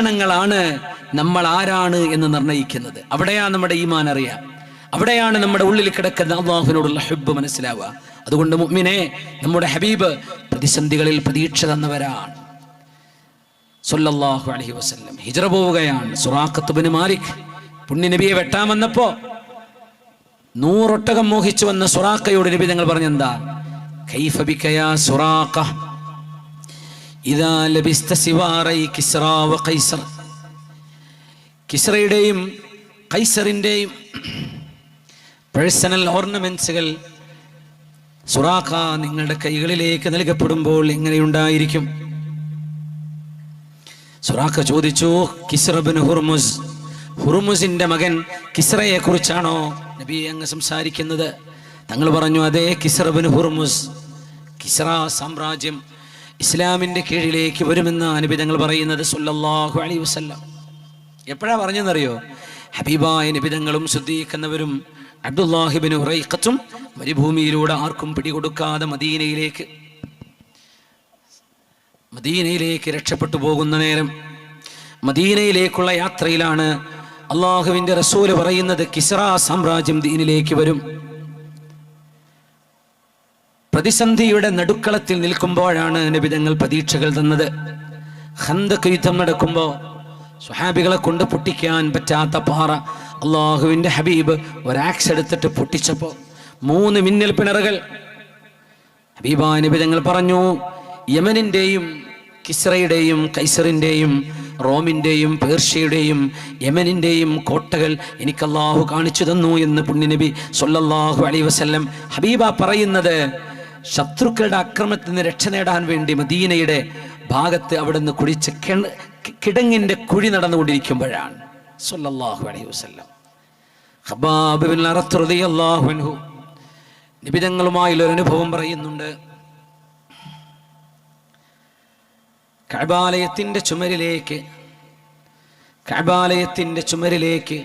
ലക്ഷണങ്ങളാണ് നമ്മൾ ആരാണ് എന്ന് നിർണ്ണയിക്കുന്നത്. അവിടെയാണ് നമ്മുടെ ഈമാൻ അറിയാം, അവിടെയാണ് നമ്മുടെ ഉള്ളിൽ കിടക്കുന്ന അല്ലാഹുവിനോടുള്ള ഹുബ്ബ് മനസ്സിലാവുക. അതുകൊണ്ട് മുഅ്മിനെ, നമ്മുടെ ഹബീബ് പ്രതിസന്ധികളിൽ പ്രതീക്ഷ തന്നവരാണ് സല്ലല്ലാഹു അലൈഹി വസല്ലം. ഹിജ്റ പോവുകയാണ്. സുറാഖത്ത് ബിൻ മാലിക് പുണ്യ നബിയെ വെട്ടാൻ വന്നപ്പോ 100 ഒട്ടകം മോഹിച്ചു വന്ന സുറാഖയോട് നബി തങ്ങൾ പറഞ്ഞെന്താ? കൈഫ ബിക യാ സുറാഖ ഇദാ ലബിസ്ത സിവാറൈ കിസ്റാ വ ഖൈസർ. കിസ്റയുടെയും ഖൈസറിന്റെയും പേഴ്സണൽ ഓർണമെന്റ്സുകൾ സുറാഖ നിങ്ങളുടെ കൈകളിലേക്ക് നൽകപ്പെടുമ്പോൾ എങ്ങനെയുണ്ടായിരിക്കും? സുറാഖ ചോദിച്ചു, കിസ്റ ബിൻ ഹുർമുസ്, ഹുർമുസിന്റെ മകൻ കിസ്റയെ കുറിച്ചാണോ നബി അങ്ങ് സംസാരിക്കുന്നത്? തങ്ങൾ പറഞ്ഞു, അതെ, കിസ്റ ബിൻ ഹുർമുസ്. കിസ്റ സാമ്രാജ്യം ഇസ്ലാമിന്റെ കീഴിലേക്ക് വരുമെന്ന് നബി തങ്ങൾ പറയുന്നത് സല്ലല്ലാഹു അലൈഹി വസല്ലം. എപ്പോഴാ പറഞ്ഞെന്നറിയോ? ഹബീബായ നബി തങ്ങളും സിദ്ദീഖ് എന്നവരും അബ്ദുല്ലാഹി ബിൻ ഉറൈഖത്തും മരുഭൂമിയിലൂടെ ആർക്കും പിടികൊടുക്കാതെ മദീനയിലേക്ക് രക്ഷപ്പെട്ടു പോകുന്ന നേരം, മദീനയിലേക്കുള്ള യാത്രയിലാണ് അള്ളാഹുവിന്റെ റസൂല് പറയുന്നത് കിസ്റ സാമ്രാജ്യം ദീനിലേക്ക് വരും. പ്രതിസന്ധിയുടെ നടുക്കളത്തിൽ നിൽക്കുമ്പോഴാണ് നബി തങ്ങൾ പ്രതീക്ഷകൾ തന്നത്. ഖന്തഖ് യുദ്ധം നടക്കുമ്പോൾ സ്വഹാബികളെ കൊണ്ട് പൊട്ടിക്കാൻ പറ്റാത്ത പാറ അള്ളാഹുവിന്റെ ഹബീബ് ഒരാക്സ് എടുത്തിട്ട് പൊട്ടിച്ചപ്പോ 3 മിന്നൽ പിണറുകൾ. ഹബീബായ നബി തങ്ങൾ പറഞ്ഞു, യമനിന്റെയും കിസ്റയുടെയും കൈസറിന്റെയും റോമിന്റെയും പേർഷ്യയുടെയും യമനിന്റെയും കോട്ടകൾ എനിക്ക് അല്ലാഹു കാണിച്ചു തന്നു എന്ന് പുണ്യനബി സല്ലല്ലാഹു അലൈഹി വസല്ലം. ഹബീബ പറയുന്നത് ശത്രുക്കളുടെ ആക്രമണത്തിൽ നിന്ന് രക്ഷ നേടാൻ വേണ്ടി മദീനയുടെ ഭാഗത്ത് അവിടുന്ന് കുഴിച്ച കിടങ്ങിന്റെ കുഴി നടന്നുകൊണ്ടിരിക്കുമ്പോഴാണ് സല്ലല്ലാഹു അലൈഹി വസല്ലം. ഖബ്ബാബ് ബിൻ അറത്ത് റളിയല്ലാഹു അൻഹു നബി തങ്ങളുമായുള്ള ഒരു അനുഭവം പറയുന്നുണ്ട്. കഅബാലയത്തിന്റെ ചുമരിലേക്ക്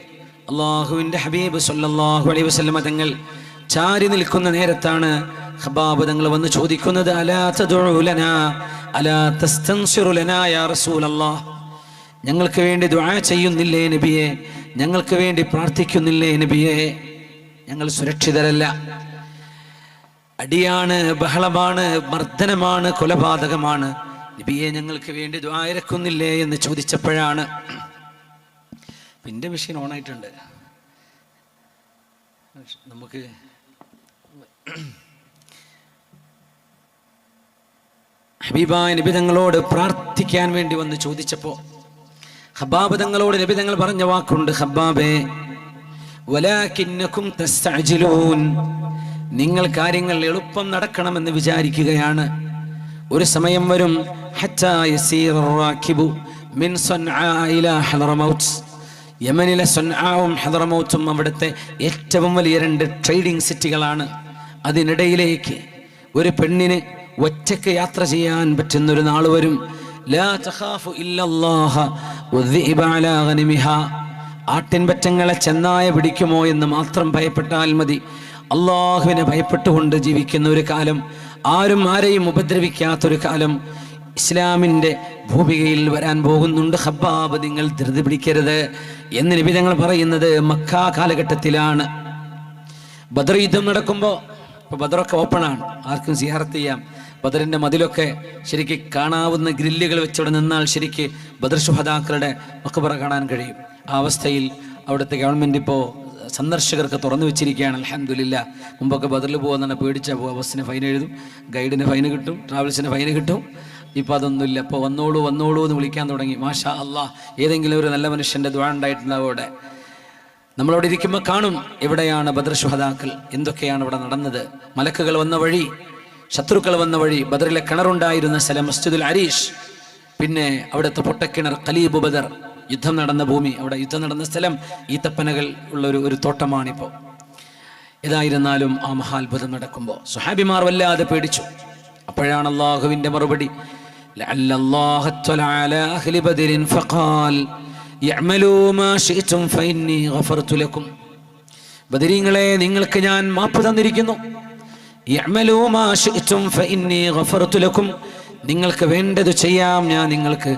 അല്ലാഹുവിന്റെ ഹബീബ് സല്ലല്ലാഹു അലൈഹി വസല്ലം തങ്ങൾ ചാരി നിൽക്കുന്ന നേരത്താണ് ഖബ്ബാബ് തങ്ങൾ വന്ന് ചോദിക്കുന്നത്, അലാ തദ്ഉ ലനാ അലാ തസ്തൻസിറു ലനാ യാ റസൂലല്ലാഹ്, ഞങ്ങൾക്ക് വേണ്ടി ദുആ ചെയ്യുന്നില്ലേ നബിയെ? ഞങ്ങൾക്ക് വേണ്ടി പ്രാർത്ഥിക്കുന്നില്ലേ നബിയെ? ഞങ്ങൾ സുരക്ഷിതരല്ല, അടിയാണ്, ബഹളമാണ്, മർദ്ദനമാണ്, കൊലപാതകമാണ്, നബിയെ ഞങ്ങൾക്ക് വേണ്ടി ദുആ ഇറക്കുന്നില്ലേ എന്ന് ചോദിച്ചപ്പോഴാണ്. പിന്നെ മെഷീൻ ഓണായിട്ടുണ്ട്, നമുക്ക് ഹബീബായ നബി തങ്ങളോട് പ്രാർത്ഥിക്കാൻ വേണ്ടി വന്ന് ചോദിച്ചപ്പോ ഖബ്ബാബ് തങ്ങളോട് നബി തങ്ങൾ പറഞ്ഞ വാക്കുണ്ട്, ഖബ്ബാബേ വലാകിന്നകും തസ്തഅജിലൂൻ, നിങ്ങൾ കാര്യങ്ങൾ എളുപ്പം നടക്കണമെന്ന് വിചാരിക്കുകയാണ്. ഒരു സമയം വരും, ഹത്താ യസീറ റാകിബു മിൻ സൻആ ഇലാ ഹളറമൗത്ത്, യമനിലെ സൻആവും ഹളറമൗത്തും അവിടുത്തെ ഏറ്റവും വലിയ 2 ട്രേഡിംഗ് സിറ്റികളാണ്. അതിനിടയിലേക്ക് ഒരു പെണ്ണിന് ഒറ്റയ്ക്ക് യാത്ര ചെയ്യാൻ പറ്റുന്നൊരു നാൾ വരും. ലാ തഖാഫു ഇല്ലല്ലാഹ വദ്ദിബ അലാ ഗനിമിഹാ, ആട്ടിൻപറ്റങ്ങളെ ചെന്നായ പിടിക്കുമോ എന്ന് മാത്രം ഭയപ്പെട്ടാൽ മതി. അള്ളാഹുവിനെ ഭയപ്പെട്ടുകൊണ്ട് ജീവിക്കുന്ന ഒരു കാലം, ആരും ആരെയും ഉപദ്രവിക്കാത്തൊരു കാലം ഇസ്ലാമിൻ്റെ ഭൂമികയിൽ വരാൻ പോകുന്നുണ്ട്. ഖബ്ബാബ്, നിങ്ങൾ ധൃതി പിടിക്കരുത് എന്ന് നബി തങ്ങൾ പറയുന്നത് മക്ക കാലഘട്ടത്തിലാണ്. ബദർ യുദ്ധം നടക്കുമ്പോൾ, ഇപ്പോൾ ബദറൊക്കെ ഓപ്പണാണ്, ആർക്കും സിയാറത്ത് ചെയ്യാം. ബദറിൻ്റെ മതിലൊക്കെ ശരിക്ക് കാണാവുന്ന ഗ്രില്ലുകൾ വെച്ചവിടെ നിന്നാൽ ശരിക്ക് ബദർ ശുഹദാക്കളുടെ മഖ്ബറ കാണാൻ കഴിയും. ആ അവസ്ഥയിൽ അവിടുത്തെ ഗവൺമെൻറ് ഇപ്പോൾ സന്ദർശകർക്ക് തുറന്നു വെച്ചിരിക്കുകയാണ്. അൽഹംദുലില്ലാ. മുമ്പൊക്കെ ബദറിൽ പോകുന്നതാണ്, പേടിച്ചാൽ പോവുക. ബസ്സിന് ഫൈൻ എഴുതും, ഗൈഡിന് ഫൈന് കിട്ടും, ട്രാവൽസിന് ഫൈന് കിട്ടും. ഇപ്പോൾ അതൊന്നുമില്ല. ഇപ്പോൾ വന്നോളൂ എന്ന് വിളിക്കാൻ തുടങ്ങി. മാഷാ അല്ലാഹ്, ഏതെങ്കിലും ഒരു നല്ല മനുഷ്യൻ്റെ ദുആ ഉണ്ടായിട്ടുണ്ടാവും അവിടെ. നമ്മളവിടെ ഇരിക്കുമ്പോൾ കാണും എവിടെയാണ് ബദർ ശുഹദാക്കൾ, എന്തൊക്കെയാണ് ഇവിടെ നടന്നത്. മലക്കുകൾ വന്ന വഴി, ശത്രുക്കൾ വന്ന വഴി, ബദറിലെ കിണറുണ്ടായിരുന്ന സ്ഥലം മസ്ജിദുൽ അരീഷ്, പിന്നെ അവിടുത്തെ പൊട്ടക്കിണർ ഖലീബ് ബദർ, യുദ്ധം നടന്ന ഭൂമി, അവിടെ യുദ്ധം നടന്ന സ്ഥലം, ഈത്തപ്പനകൾ ഉള്ള ഒരു തോട്ടമാണിപ്പോൾ. ഏതായിരുന്നാലും ആ മഹാത്ഭുതം നടക്കുമ്പോൾ സ്വഹാബിമാർ വല്ലാതെ പേടിച്ചു. അപ്പോഴാണ് അള്ളാഹുവിൻ്റെ മറുപടി, ലഅല്ലല്ലാഹ തആല അലാ അഹ്ലി ബദരിൻ ഫഖാൽ യഅമലൂ മാ ശിഅ്തും ഫഇന്നി ഗഫർതു ലക്കും. ബദരീങ്ങളെ, നിങ്ങൾക്ക് ഞാൻ മാപ്പ് തന്നിരിക്കുന്നു. യഅമലൂ മാ ശിഅ്തും ഫഇന്നി ഗഫർതു ലക്കും, നിങ്ങൾക്ക് വേണ്ടത് ചെയ്യാം, ഞാൻ നിങ്ങൾക്ക്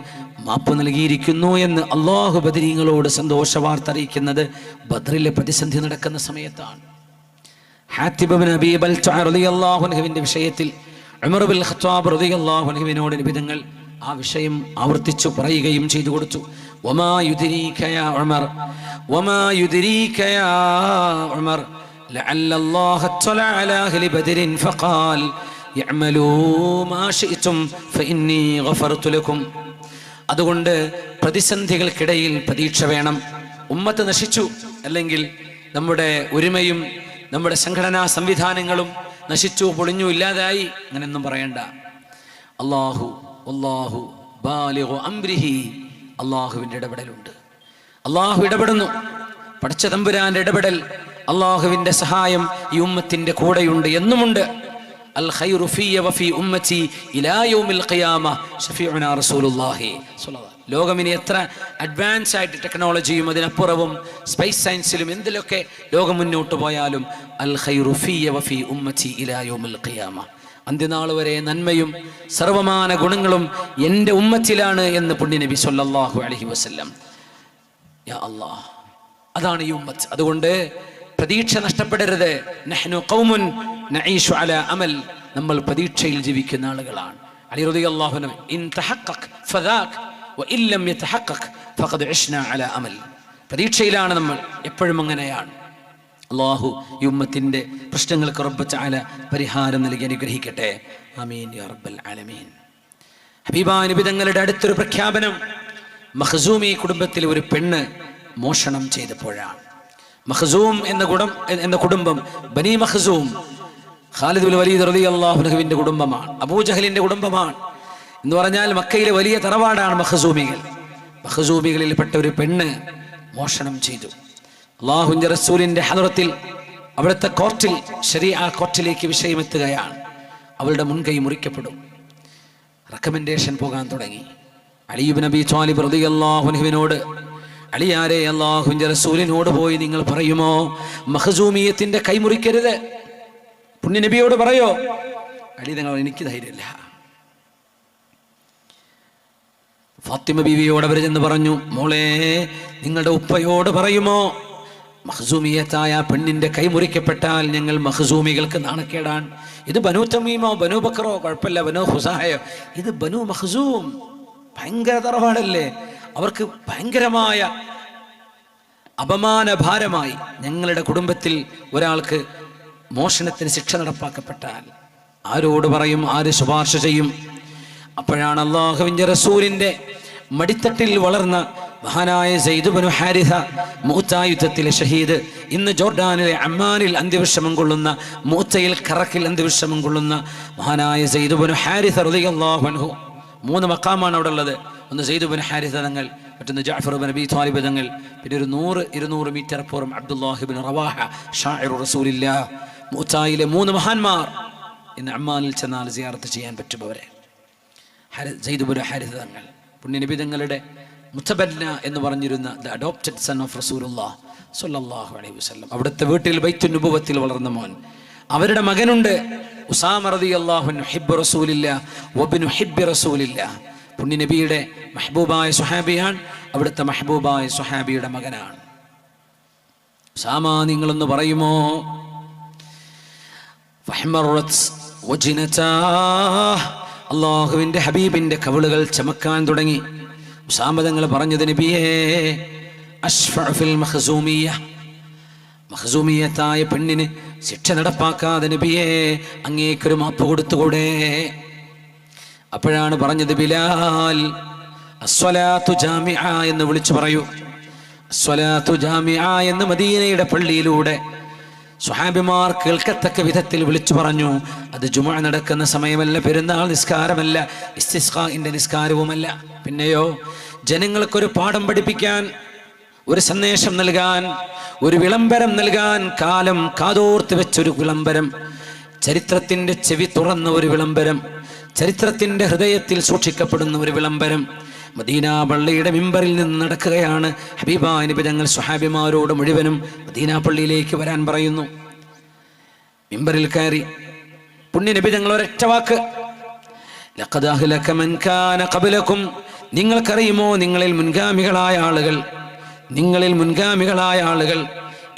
മാപ്പ് നൽകിയിരിക്കുന്നു എന്ന് അള്ളാഹു ബദരീങ്ങളോട് സന്തോഷ വാർത്ത അറിയിക്കുന്നത് ബദ്രിലെ പ്രതിസന്ധി നടക്കുന്ന സമയത്താണ്. ഹാത്തിബ് ഇബ്നു അബീ ബൽതഅ റളിയല്ലാഹു അൻഹുവിന്റെ വിഷയത്തിൽ ഉമർ ഇബ്നുൽ ഖത്താബ് റളിയല്ലാഹു അൻഹുവിനോട് നിബിതങ്ങൾ ആ വിഷയം ആവർത്തിച്ചു പറയുകയും ചെയ്തു കൊടുത്തു. വമാ യുദ്രീക യാ ഉമർ, വമാ യുദ്രീക യാ ഉമർ ലഅല്ല അല്ലാഹ തഅല അലാ അഹ്ലി ബദരിൻ ഫഖാൽ യഅമലൂ മാ ശിഅ്തും ഫഇന്നി ഗഫർതു ലക്കും. അതുകൊണ്ട് പ്രതിസന്ധികൾക്കിടയിൽ പ്രതീക്ഷ വേണം. ഉമ്മത്ത് നശിച്ചു, അല്ലെങ്കിൽ നമ്മുടെ ഒരുമയും നമ്മുടെ സംഘടനാ സംവിധാനങ്ങളും നശിച്ചു, പൊളിഞ്ഞു, ഇല്ലാതായി, അങ്ങനെയൊന്നും പറയണ്ട. അല്ലാഹു ബാലിഗു അംരിഹി, അള്ളാഹുവിൻ്റെ ഇടപെടലുണ്ട്. അള്ളാഹു ഇടപെടുന്നു. പടച്ച തമ്പുരാന്റെ ഇടപെടൽ, അള്ളാഹുവിന്റെ സഹായം ഈ ഉമ്മത്തിന്റെ കൂടെയുണ്ട്, എന്നുമുണ്ട്. അൽ ഖൈറു ഫിയ വഫി ഉമ്മത്തി ഇലാ യൗമിൽ ഖിയാമ ശഫീഉനാ റസൂലുള്ളാഹി സ്വല്ലല്ലാഹു. ലോകമിനി എത്ര അഡ്വാൻസ് ആയിട്ട് ടെക്നോളജിയും അതിനപ്പുറവും സ്പേസ് സയൻസിലും എന്തിലൊക്കെ ലോകം മുന്നോട്ട് പോയാലും അൽ ഖൈറു ഫിയ വഫി ഉമ്മത്തി ഇലാ യൗമിൽ ഖിയാമ, അന്ത്യനാൾ വരെ നന്മയും സർവമാന ഗുണങ്ങളും എൻ്റെ ഉമ്മത്തിലാണ് എന്ന് പുണ്യനബി സ്വല്ലല്ലാഹു അലൈഹി വസല്ലം. യാ അല്ലാഹ്, അതാണ് ഈ ഉമ്മത്ത്. അതുകൊണ്ട് പ്രതീക്ഷ നഷ്ടപ്പെടരുത്. നഹ്നു ഖൗമുൻ നഈശു അലാ അമൽ, നമ്മൾ പ്രതീക്ഷയിൽ ജീവിക്കുന്ന ആളുകളാണ്. അലി റളിയല്ലാഹു അൻഹു ഇൻ തഹഖഖ് ഫദാക് വഇൻ ലം യതഹഖഖ് ഫഖദ് ഇശ്നാ അലാ അമൽ, പ്രതീക്ഷയിലാണ് നമ്മൾ, എപ്പോഴും അങ്ങനെയാണ്. അല്ലാഹു ഈ ഉമ്മത്തിന്റെ പ്രശ്നങ്ങൾക്ക് റബ്ബ് തആല പരിഹാരം നൽകി അനുഗ്രഹിക്കട്ടെ. ആമീൻ യാ റബ്ബൽ ആലമീൻ. ഹബീബായ നബി തങ്ങളുടെ അടുത്തൊരു പ്രഖ്യാപനം, മഖ്സൂമി കുടുംബത്തിലെ ഒരു പെണ്ണ് മോഷണം ചെയ്തപ്പോഴാണ്. മഖ്സൂം എന്ന കുടുംബം ബനി മഖ്സൂം ഖാലിദ് ബിൻ വലീദ് റളിയല്ലാഹു അൻഹുവിന്റെ കുടുംബമാണ്, അബൂജഹലിന്റെ കുടുംബമാണ്. എന്ന് പറഞ്ഞാൽ മക്കയിലെ വലിയ തറവാടാണ് മഖ്സൂമികൾ. മഖ്സൂമികളിൽപ്പെട്ട ഒരു പെണ്ണ് മോഷണം ചെയ്തു. അല്ലാഹുവിന്റെ റസൂലിന്റെ ഹദറത്തിൽ, അവിടുത്തെ കോർട്ടിൽ, ശരീഅ കോർട്ടിലേക്ക് വിഷയമെത്തുകയാണ്. അവളുടെ മുൻകൈ മുറിക്കപ്പെടും. റെക്കമെൻഡേഷൻ പോകാൻ തുടങ്ങി. അലി ഇബ്നു അബീ ത്വാലിബ് റളിയല്ലാഹു അൻഹുവിനോട്, അലിയാരെ, അല്ലാഹുവിന്റെ റസൂലിനോട് പോയി നിങ്ങൾ പറയുമോ മഖ്സൂമിയത്തിന്റെ കൈ മുറിക്കരുത്? പുണ്യനബിയോട് പറയോ? അലി തങ്ങൾ, എനിക്ക് ധൈര്യമില്ല. ഫാത്തിമ ബീവിയോട് അവർ ചെന്ന് പറഞ്ഞു, മോളെ, നിങ്ങളുടെ ഉപ്പയോട് പറയുമോ മഖ്സൂമിയത്തായ പെണ്ണിന്റെ കൈ മുറിക്കപ്പെട്ടാൽ ഞങ്ങൾ മഖ്സൂമികൾക്ക് നാണക്കേടാണ്. ഇത് ബനു തമീമോ ബനു ബക്കറോ കുഴപ്പമില്ല, ബനു ഖുസായോ, ഇത് ബനു മഖ്സൂം, ഭയങ്കര തറവാടല്ലേ, അവർക്ക് ഭയങ്കരമായ അപമാന ഭാരമായി. ഞങ്ങളുടെ കുടുംബത്തിൽ ഒരാൾക്ക് മോഷണത്തിന് ശിക്ഷ നടപ്പാക്കപ്പെട്ടാൽ ആരോട് പറയും, ആര് ശുപാർശ ചെയ്യും? അപ്പോഴാണ് അല്ലാഹുവിന്റെ റസൂലിന്റെ മടിത്തട്ടിൽ വളർന്ന മഹാനായ സയ്യിദ് ഇബ്നു ഹാരിഥ, മുഅ്ത യുദ്ധത്തിലെ ഷഹീദ്, ഇന്ന് ജോർഡാനിലെ അമ്മാനിൽ അന്ത്യവിശ്രമം കൊള്ളുന്ന, മുഅ്തയിൽ കറക്കിൽ അന്ത്യവിശ്രമം കൊള്ളുന്ന മഹാനായ സയ്യിദ് ഇബ്നു ഹാരിഥ റളിയല്ലാഹു അൻഹു. 3 മഖാമാണ് അവിടെ ഉള്ളത്. ഒന്ന് സയ്യിദ് ഇബ്നു ഹാരിഥ തങ്ങൾ, മറ്റൊന്ന് ജഅഫർ ഇബ്നു അബീ ത്വാലിബ് തങ്ങൾ, പിന്നെ ഒരു 100-200 മീറ്റർ അപ്പുറം അബ്ദുല്ലാഹി ഇബ്നു റവാഹ ഷാഇറു റസൂലില്ലാഹ്. മുഅ്തയിലെ 3 മഹാന്മാർ ഇന്ന് അമ്മാനിൽ ചെന്നാൽ സിയാറത്ത് ചെയ്യാൻ പറ്റും അവരെ. സയ്യിദ് ഇബ്നു ഹാരിഥ തങ്ങൾ, പുണ്യനബി തങ്ങളുടെ മുത്തബന്ന എന്ന് പറഞ്ഞിരുന്ന ദ അഡോപ്റ്റഡ് സൺ ഓഫ് റസൂലുള്ളാഹ് സ്വല്ലല്ലാഹു അലൈഹി വസല്ലം, അവിടുത്തെ വീട്ടിൽ ബൈത്തുൻ നുബുവത്തിൽ വളർന്ന മോൻ. അവരുടെ മകനുണ്ട് ഉസാമ റളിയല്ലാഹു അൻഹു, ഹിബ്ബു റസൂലില്ലാഹ് വബ്നു ഹിബ്ബി റസൂലില്ലാഹ്, പുണ്യനബിയുടെ മെഹബൂബായ സ്വഹാബിയാണ്, അവിടുത്തെ മെഹബൂബായ സ്വഹാബിയുടെ മകനാണ്. ഉസാമ, നിങ്ങളൊന്ന് പറയുമോ? ഫഹ്മറത് വജ്നതാഹ്, അല്ലാഹുവിന്റെ ഹബീബിന്റെ കവിളുകൾ ചമക്കാൻ തുടങ്ങി. ഉസാമ തങ്ങൾ പറഞ്ഞത്, നബിയേ, അശ്ഫഉ ഫിൽ മഖ്സൂമിയ്യ, മഖ്സൂമിയത്തായ പെണ്ണിന് ശിക്ഷ നടപ്പാക്കാതെ നബിയേ അങ്ങേക്കൊരു മാപ്പ് കൊടുത്തുകൂടെ? അപ്പോഴാണ് പറഞ്ഞത്, ബിലാൽ, അസ്വലാത്തു ജാമിഅ എന്ന് വിളിച്ചു പറയൂ. അസ്വലാത്തു ജാമിഅ എന്ന് മദീനയുടെ പള്ളിയിലൂടെ സ്വഹാബിമാർ കേൾക്കത്തക്ക വിധത്തിൽ വിളിച്ചു പറഞ്ഞു. അത് ജുമുഅ നടക്കുന്ന സമയമല്ല, പെരുന്നാൾ നിസ്കാരമല്ല, ഇസ്തിസ്ഖാഇന്റെ നിസ്കാരവുമല്ല. പിന്നെയോ ജനങ്ങൾക്കൊരു പാഠം പഠിപ്പിക്കാൻ, ഒരു സന്ദേശം നൽകാൻ, ഒരു വിളംബരം നൽകാൻ കാലം കാതോർത്ത് വെച്ചൊരു വിളംബരം, ചരിത്രത്തിന്റെ ചെവി തുറന്ന ഒരു വിളംബരം, ചരിത്രത്തിന്റെ ഹൃദയത്തിൽ സൂക്ഷിക്കപ്പെടുന്ന ഒരു വിളംബരം. മദീന പള്ളിയുടെ മിമ്പറിൽ നിന്ന് നടക്കുകയാണ്. ഹബീബായ നബി തങ്ങൾ സ്വഹാബിമാരോട് മുഴുവനും മദീന പള്ളിയിലേക്ക് വരാൻ പറയുന്നു. മിമ്പറിൽ കയറി പുണ്യ നബി തങ്ങൾ ഒരൊറ്റ വാക്ക്, ലഖദ് അഹ്ലക മൻ കാന ഖബ്ലകും, നിങ്ങൾക്കറിയുമോ നിങ്ങളിൽ മുൻഗാമികളായ ആളുകൾ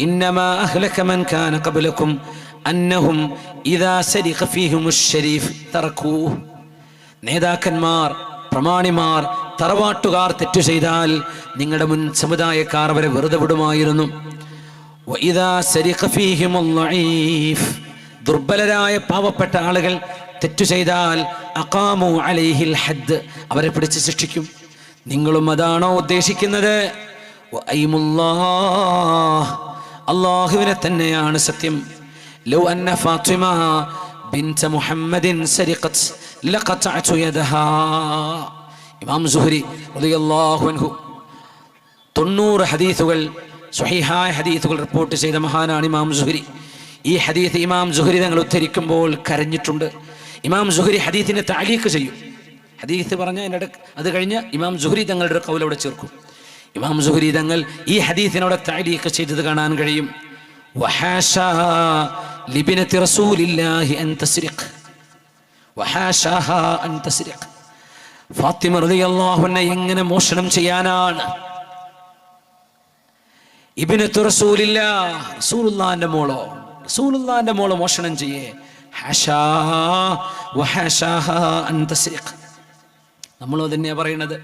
ഇന്നമാ അഹ്ലക മൻ കാന ഖബ്ലകും അന്നഹും ഇദാ സരിഖ ഫീഹിമുശ് ശരീഫ് തറകൂഹു. നേതാക്കന്മാർ, പ്രമാണിമാർ, തറവാട്ടുകാർ തെറ്റു ചെയ്താൽ നിങ്ങളുടെ മുൻ സമുദായക്കാർ അവരെ വെറുതെ വിടുമായിരുന്നു. വഇദാ സരിഖ ഫീഹിമുൽ ലഈഫ്, ദുർബലരായ പാവപ്പെട്ട ആളുകൾ തെറ്റു ചെയ്താൽ അഖാമു അലൈഹിൽ ഹദ്ദ്, അവരെ പിടിച്ച് ശിക്ഷിക്കും. നിങ്ങളും അതാണോ ഉദ്ദേശിക്കുന്നത്? അല്ലാഹുവിനെ തന്നെയാണ് സത്യം. ലൗ അന്ന ഫാത്തിമ ബിൻത മുഹമ്മദിൻ സരിഖത് ലഖതഅതു യദഹാ. ഇമാം സുഹരി റളിയല്ലാഹു അൻഹു 90 ഹദീസുകൾ, സ്വഹീഹായ ഹദീസുകൾ റിപ്പോർട്ട് ചെയ്ത മഹാനാണ് ഇമാം സുഹരി. ഈ ഹദീസ് ഇമാം സുഹരി തങ്ങൾ ഉദ്ധരിക്കുമ്പോൾ കരഞ്ഞിട്ടുണ്ട്. ഇമാം സുഹരി ഹദീസിനെ തഅലീഖ് ചെയ്യും. ഹദീസ് പറഞ്ഞ അത് കഴിഞ്ഞ് ഇമാം സുഹരി തങ്ങളുടെ ഖൗൽ അവിടെ ചേർക്കും. ഇമാം സുഹരി തങ്ങൾ ഈ ഹദീസിനോട് തഅലീഖ് ചെയ്തത് കാണാൻ കഴിയും. വഹാശാ ലിബിനതി റസൂലില്ലാഹി അൻ തസ്രിഖ്, വഹാശാഹാ അൻ തസ്രിഖ്. ഫാത്തിമ റളിയല്ലാഹു അൻഹ എങ്ങനെ മോഷണം ചെയ്യാനാണ്? ഇബ്നത്തു റസൂലില്ലാഹ്, റസൂലുള്ളാഹിന്റെ മോളോ മോഷണം ചെയ്യേ? ഹാശാ വഹാശാഹാ അൻ തസ്രിഖ്. നമ്മളോ തന്നെയാ പറയുന്നത്,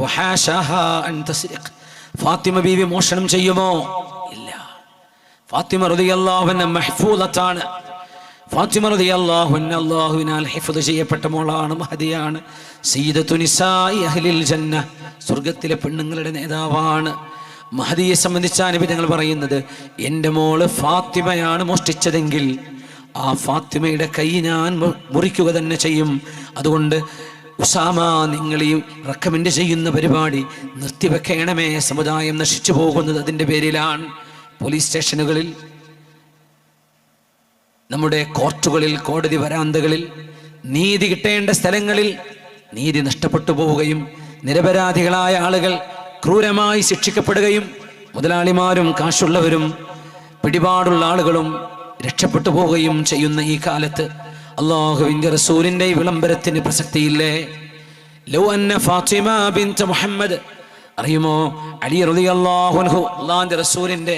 വഹാശാഹാ അൻ തസ്രിഖ്. ഫാത്തിമ ബീവി മോഷണം ചെയ്യുമോ? ഇല്ല. ഫാത്തിമ റളിയല്ലാഹു അൻഹ മഹ്ഫൂദത്താണ്. ഫാത്തിമ റളിയല്ലാഹു അൻഹ അല്ലാഹുവിനാൽ ഹിഫ്ദ് ചെയ്യപ്പെട്ട മോളാണ്, മഹദിയാണ്. സയ്യിദത്തു നിസാഇ അഹ്ലിൽ ജന്ന, സ്വർഗ്ഗത്തിലെ പെണ്ണുങ്ങളുടെ നേതാവാണ്. മഹദിയെ സംബന്ധിച്ച നബി തങ്ങൾ പറയുന്നത്, എൻ്റെ മോള് ഫാത്തിമയാണ് മോഷ്ടിച്ചതെങ്കിൽ ആ ഫാത്തിമയുടെ കൈ ഞാൻ മുറിക്കുക തന്നെ ചെയ്യും. അതുകൊണ്ട് ഉസാമ, നിങ്ങൾ ഈ റെക്കമെൻഡ് ചെയ്യുന്ന പരിപാടി നിർത്തിവെക്കണമേ. സമുദായം നശിച്ചു പോകുന്നത് അതിൻ്റെ പേരിലാണ്. പോലീസ് സ്റ്റേഷനുകളിൽ, നമ്മുടെ കോർട്ടുകളിൽ, കോടതി വരാന്തകളിൽ, നീതി കിട്ടേണ്ട സ്ഥലങ്ങളിൽ നീതി നഷ്ടപ്പെട്ടു പോവുകയും നിരപരാധികളായ ആളുകൾ ക്രൂരമായി ശിക്ഷിക്കപ്പെടുകയും മുതലാളിമാരും കാശുള്ളവരും പിടിപാടുള്ള ആളുകളും രക്ഷപ്പെട്ടു പോവുകയും ചെയ്യുന്ന ഈ കാലത്ത് അല്ലാഹുവിൻ്റെ റസൂലിൻ്റെ ഈ വിളംബരത്തിന് പ്രസക്തിയില്ലേ? ലൗ അന്ന ഫാത്തിമ ബിൻത മുഹമ്മദ്, അറിയുമോ അലി റളിയല്ലാഹു അൻഹു, അല്ലാഹുവിൻ്റെ റസൂലിൻ്റെ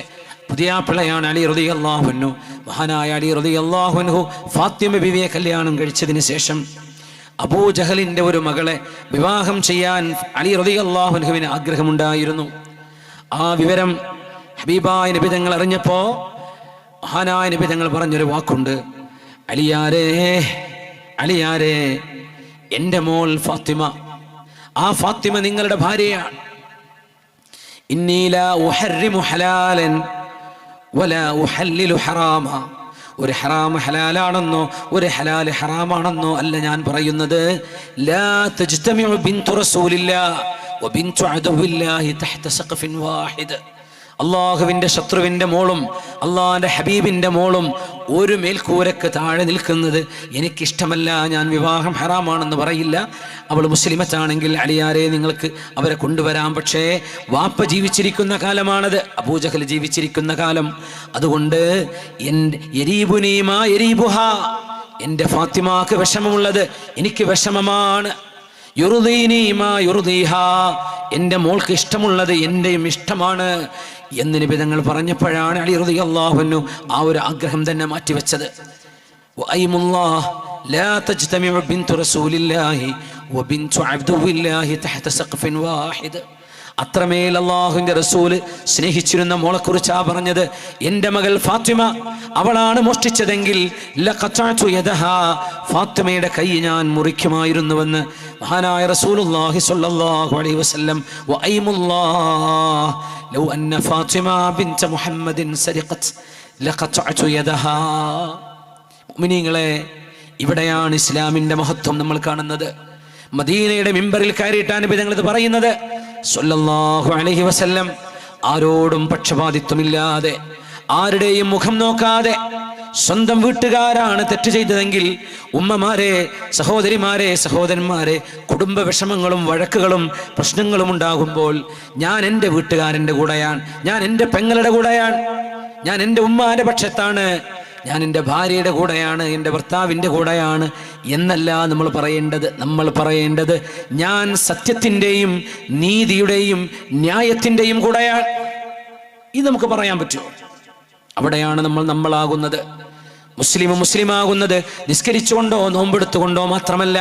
പുതിയാപ്പിളയാണ് അലി റളിയല്ലാഹു അൻഹു. മഹാനായ അലി റളിയല്ലാഹു അൻഹു ഫാത്തിമ ബിവിയെ കല്യാണം കഴിച്ചതിന് ശേഷം അബൂജഹലിൻ്റെ ഒരു മകളെ വിവാഹം ചെയ്യാൻ അലി റളിയല്ലാഹു അൻഹുവിന് ആഗ്രഹമുണ്ടായിരുന്നു. ആ വിവരം ഹബീബായ നബി തങ്ങൾ അറിഞ്ഞപ്പോൾ മഹാനായ നബി തങ്ങൾ പറഞ്ഞൊരു വാക്കുണ്ട്, അലിയാരേ, എൻ്റെ മോൾ ഫാത്തിമ, ആ ഫാത്തിമ നിങ്ങളുടെ ഭാര്യയാണ്. ഇന്നി ലാ ഉഹർരിമു ഹലാലൻ വലാ ഉഹല്ലിലു ഹറാമ. ഒരു ഹറാം ഹലാലാണെന്നോ ഒരു ഹലാൽ ഹറാമാണെന്നോ അല്ല ഞാൻ പറയുന്നത്. ലാ തജ്തമിഉ ബിൻതു റസൂലില്ലാഹി വബിൻതു അദുവില്ലാഹി തഹ്ത സഖഫിൻ വാഹിദ്. അള്ളാഹുവിൻ്റെ ശത്രുവിൻ്റെ മോളും അള്ളാഹിൻ്റെ ഹബീബിൻ്റെ മോളും ഒരു മേൽക്കൂരക്ക് താഴെ നിൽക്കുന്നത് എനിക്കിഷ്ടമല്ല. ഞാൻ വിവാഹം ഹറാമാണെന്ന് പറയില്ല. അവൾ മുസ്ലിമത്താണെങ്കിൽ അലിയാരെ നിങ്ങൾക്ക് അവരെ കൊണ്ടുവരാം. പക്ഷേ വാപ്പ ജീവിച്ചിരിക്കുന്ന കാലമാണത്, അബൂജഹൽ ജീവിച്ചിരിക്കുന്ന കാലം. അതുകൊണ്ട് എൻ്റെ ഫാത്തിമാക്ക് വിഷമമുള്ളത് എനിക്ക് വിഷമമാണ്. എൻ്റെ മോൾക്ക് ഇഷ്ടമുള്ളത് എൻ്റെയും ഇഷ്ടമാണ് എന്ന് നബി തങ്ങൾ പറഞ്ഞപ്പോഴാണ് അലി റളിയല്ലാഹു അൻഹു ആ ഒരു ആഗ്രഹം തന്നെ മാറ്റിവെച്ചത്. ലാ തജ്തമിഉ ബിൻതു റസൂലില്ലാഹി വബിൻതു അബ്ദുല്ലാഹി തഹ്ത സഖഫിൻ വാഹിദ്. അത്രമേൽ അല്ലാഹുവിൻ്റെ റസൂൽ സ്നേഹിച്ചിരുന്ന മോളെക്കുറിച്ചാ പറഞ്ഞത്. എൻ്റെ മകൾ ഫാത്തിമ അവളാണ് മോഷ്ടിച്ചതെങ്കിൽ ലഖതഅതു യദഹാ, ഫാത്തിമയുടെ കൈ ഞാൻ മുറിക്കുമായിരുന്നുവെന്ന് മഹാനായ റസൂലുള്ളാഹി സ്വല്ലല്ലാഹു അലൈഹി വസല്ലം. വഅയ്മുല്ലാഹ് ലൗ അന്ന ഫാത്തിമ ബിൻത മുഹമ്മദിൻ സരിഖത് ലഖതഅതു യദഹാ. മുഅ്മിനീങ്ങളെ, ഇവിടെയാണ് ഇസ്ലാമിൻ്റെ മഹത്വം നമ്മൾ കാണുന്നത്. മദീനയുടെ മിമ്പറിൽ കയറിയിട്ടാണ് നബി തങ്ങൾ ഇത് പറയുന്നത് സ്വല്ലല്ലാഹു അലൈഹി വസല്ലം. ആരോടും പക്ഷപാതിത്വമില്ലാതെ, ആരുടെയും മുഖം നോക്കാതെ, സ്വന്തം വീട്ടുകാരാണ് തെറ്റ് ചെയ്തതെങ്കിൽ ഉമ്മമാരെ, സഹോദരിമാരെ, സഹോദരന്മാരെ, കുടുംബ വിഷമങ്ങളും വഴക്കുകളും പ്രശ്നങ്ങളും ഉണ്ടാകുമ്പോൾ ഞാൻ എൻ്റെ വീട്ടുകാരൻ്റെ കൂടെയാണ്, ഞാൻ എൻ്റെ പെങ്ങളുടെ കൂടെയാണ്, ഞാൻ എൻ്റെ ഉമ്മാന്റെ പക്ഷത്താണ്, ഞാൻ എൻ്റെ ഭാര്യയുടെ കൂടെയാണ്, എൻ്റെ ഭർത്താവിൻ്റെ കൂടെയാണ് എന്നല്ല നമ്മൾ പറയേണ്ടത് ഞാൻ സത്യത്തിൻ്റെയും നീതിയുടെയും ന്യായത്തിൻ്റെയും കൂടെയാണ്. ഇത് നമുക്ക് പറയാൻ പറ്റുമോ? അവിടെയാണ് നമ്മളാകുന്നത്. മുസ്ലിമാകുന്നത് നിസ്കരിച്ചുകൊണ്ടോ നോമ്പെടുത്തുകൊണ്ടോ മാത്രമല്ല.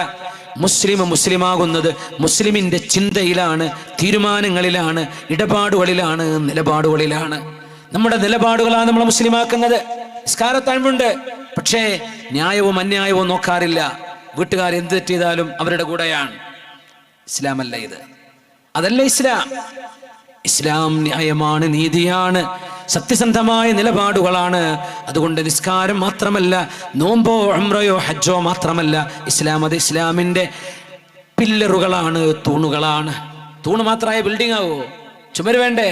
മുസ്ലിമാകുന്നത് മുസ്ലിമിന്റെ ചിന്തയിലാണ്, തീരുമാനങ്ങളിലാണ്, ഇടപാടുകളിലാണ്, നിലപാടുകളിലാണ്. നമ്മുടെ നിലപാടുകളാണ് നമ്മൾ മുസ്ലിമാക്കുന്നത്. നിസ്കാരത്താഴ്മുണ്ട്, പക്ഷേ ന്യായവും അന്യായവും നോക്കാറില്ല. വീട്ടുകാർ എന്ത് തെറ്റിയതാലും അവരുടെ കൂടെയാണ്. ഇസ്ലാമല്ല ഇത്, അതല്ല ഇസ്ലാം. ഇസ്ലാം ന്യായമാണ്, നീതിയാണ്, സത്യസന്ധമായ നിലപാടുകളാണ്. അതുകൊണ്ട് നിസ്കാരം മാത്രമല്ല, നോമ്പോ ഉംറയോ ഹജ്ജോ മാത്രമല്ല ഇസ്ലാം. അത് ഇസ്ലാമിൻ്റെ പില്ലറുകളാണ്, തൂണുകളാണ്. തൂണ് മാത്രമായ ബിൽഡിംഗ് ആവോ? ചുമര് വേണ്ടേ?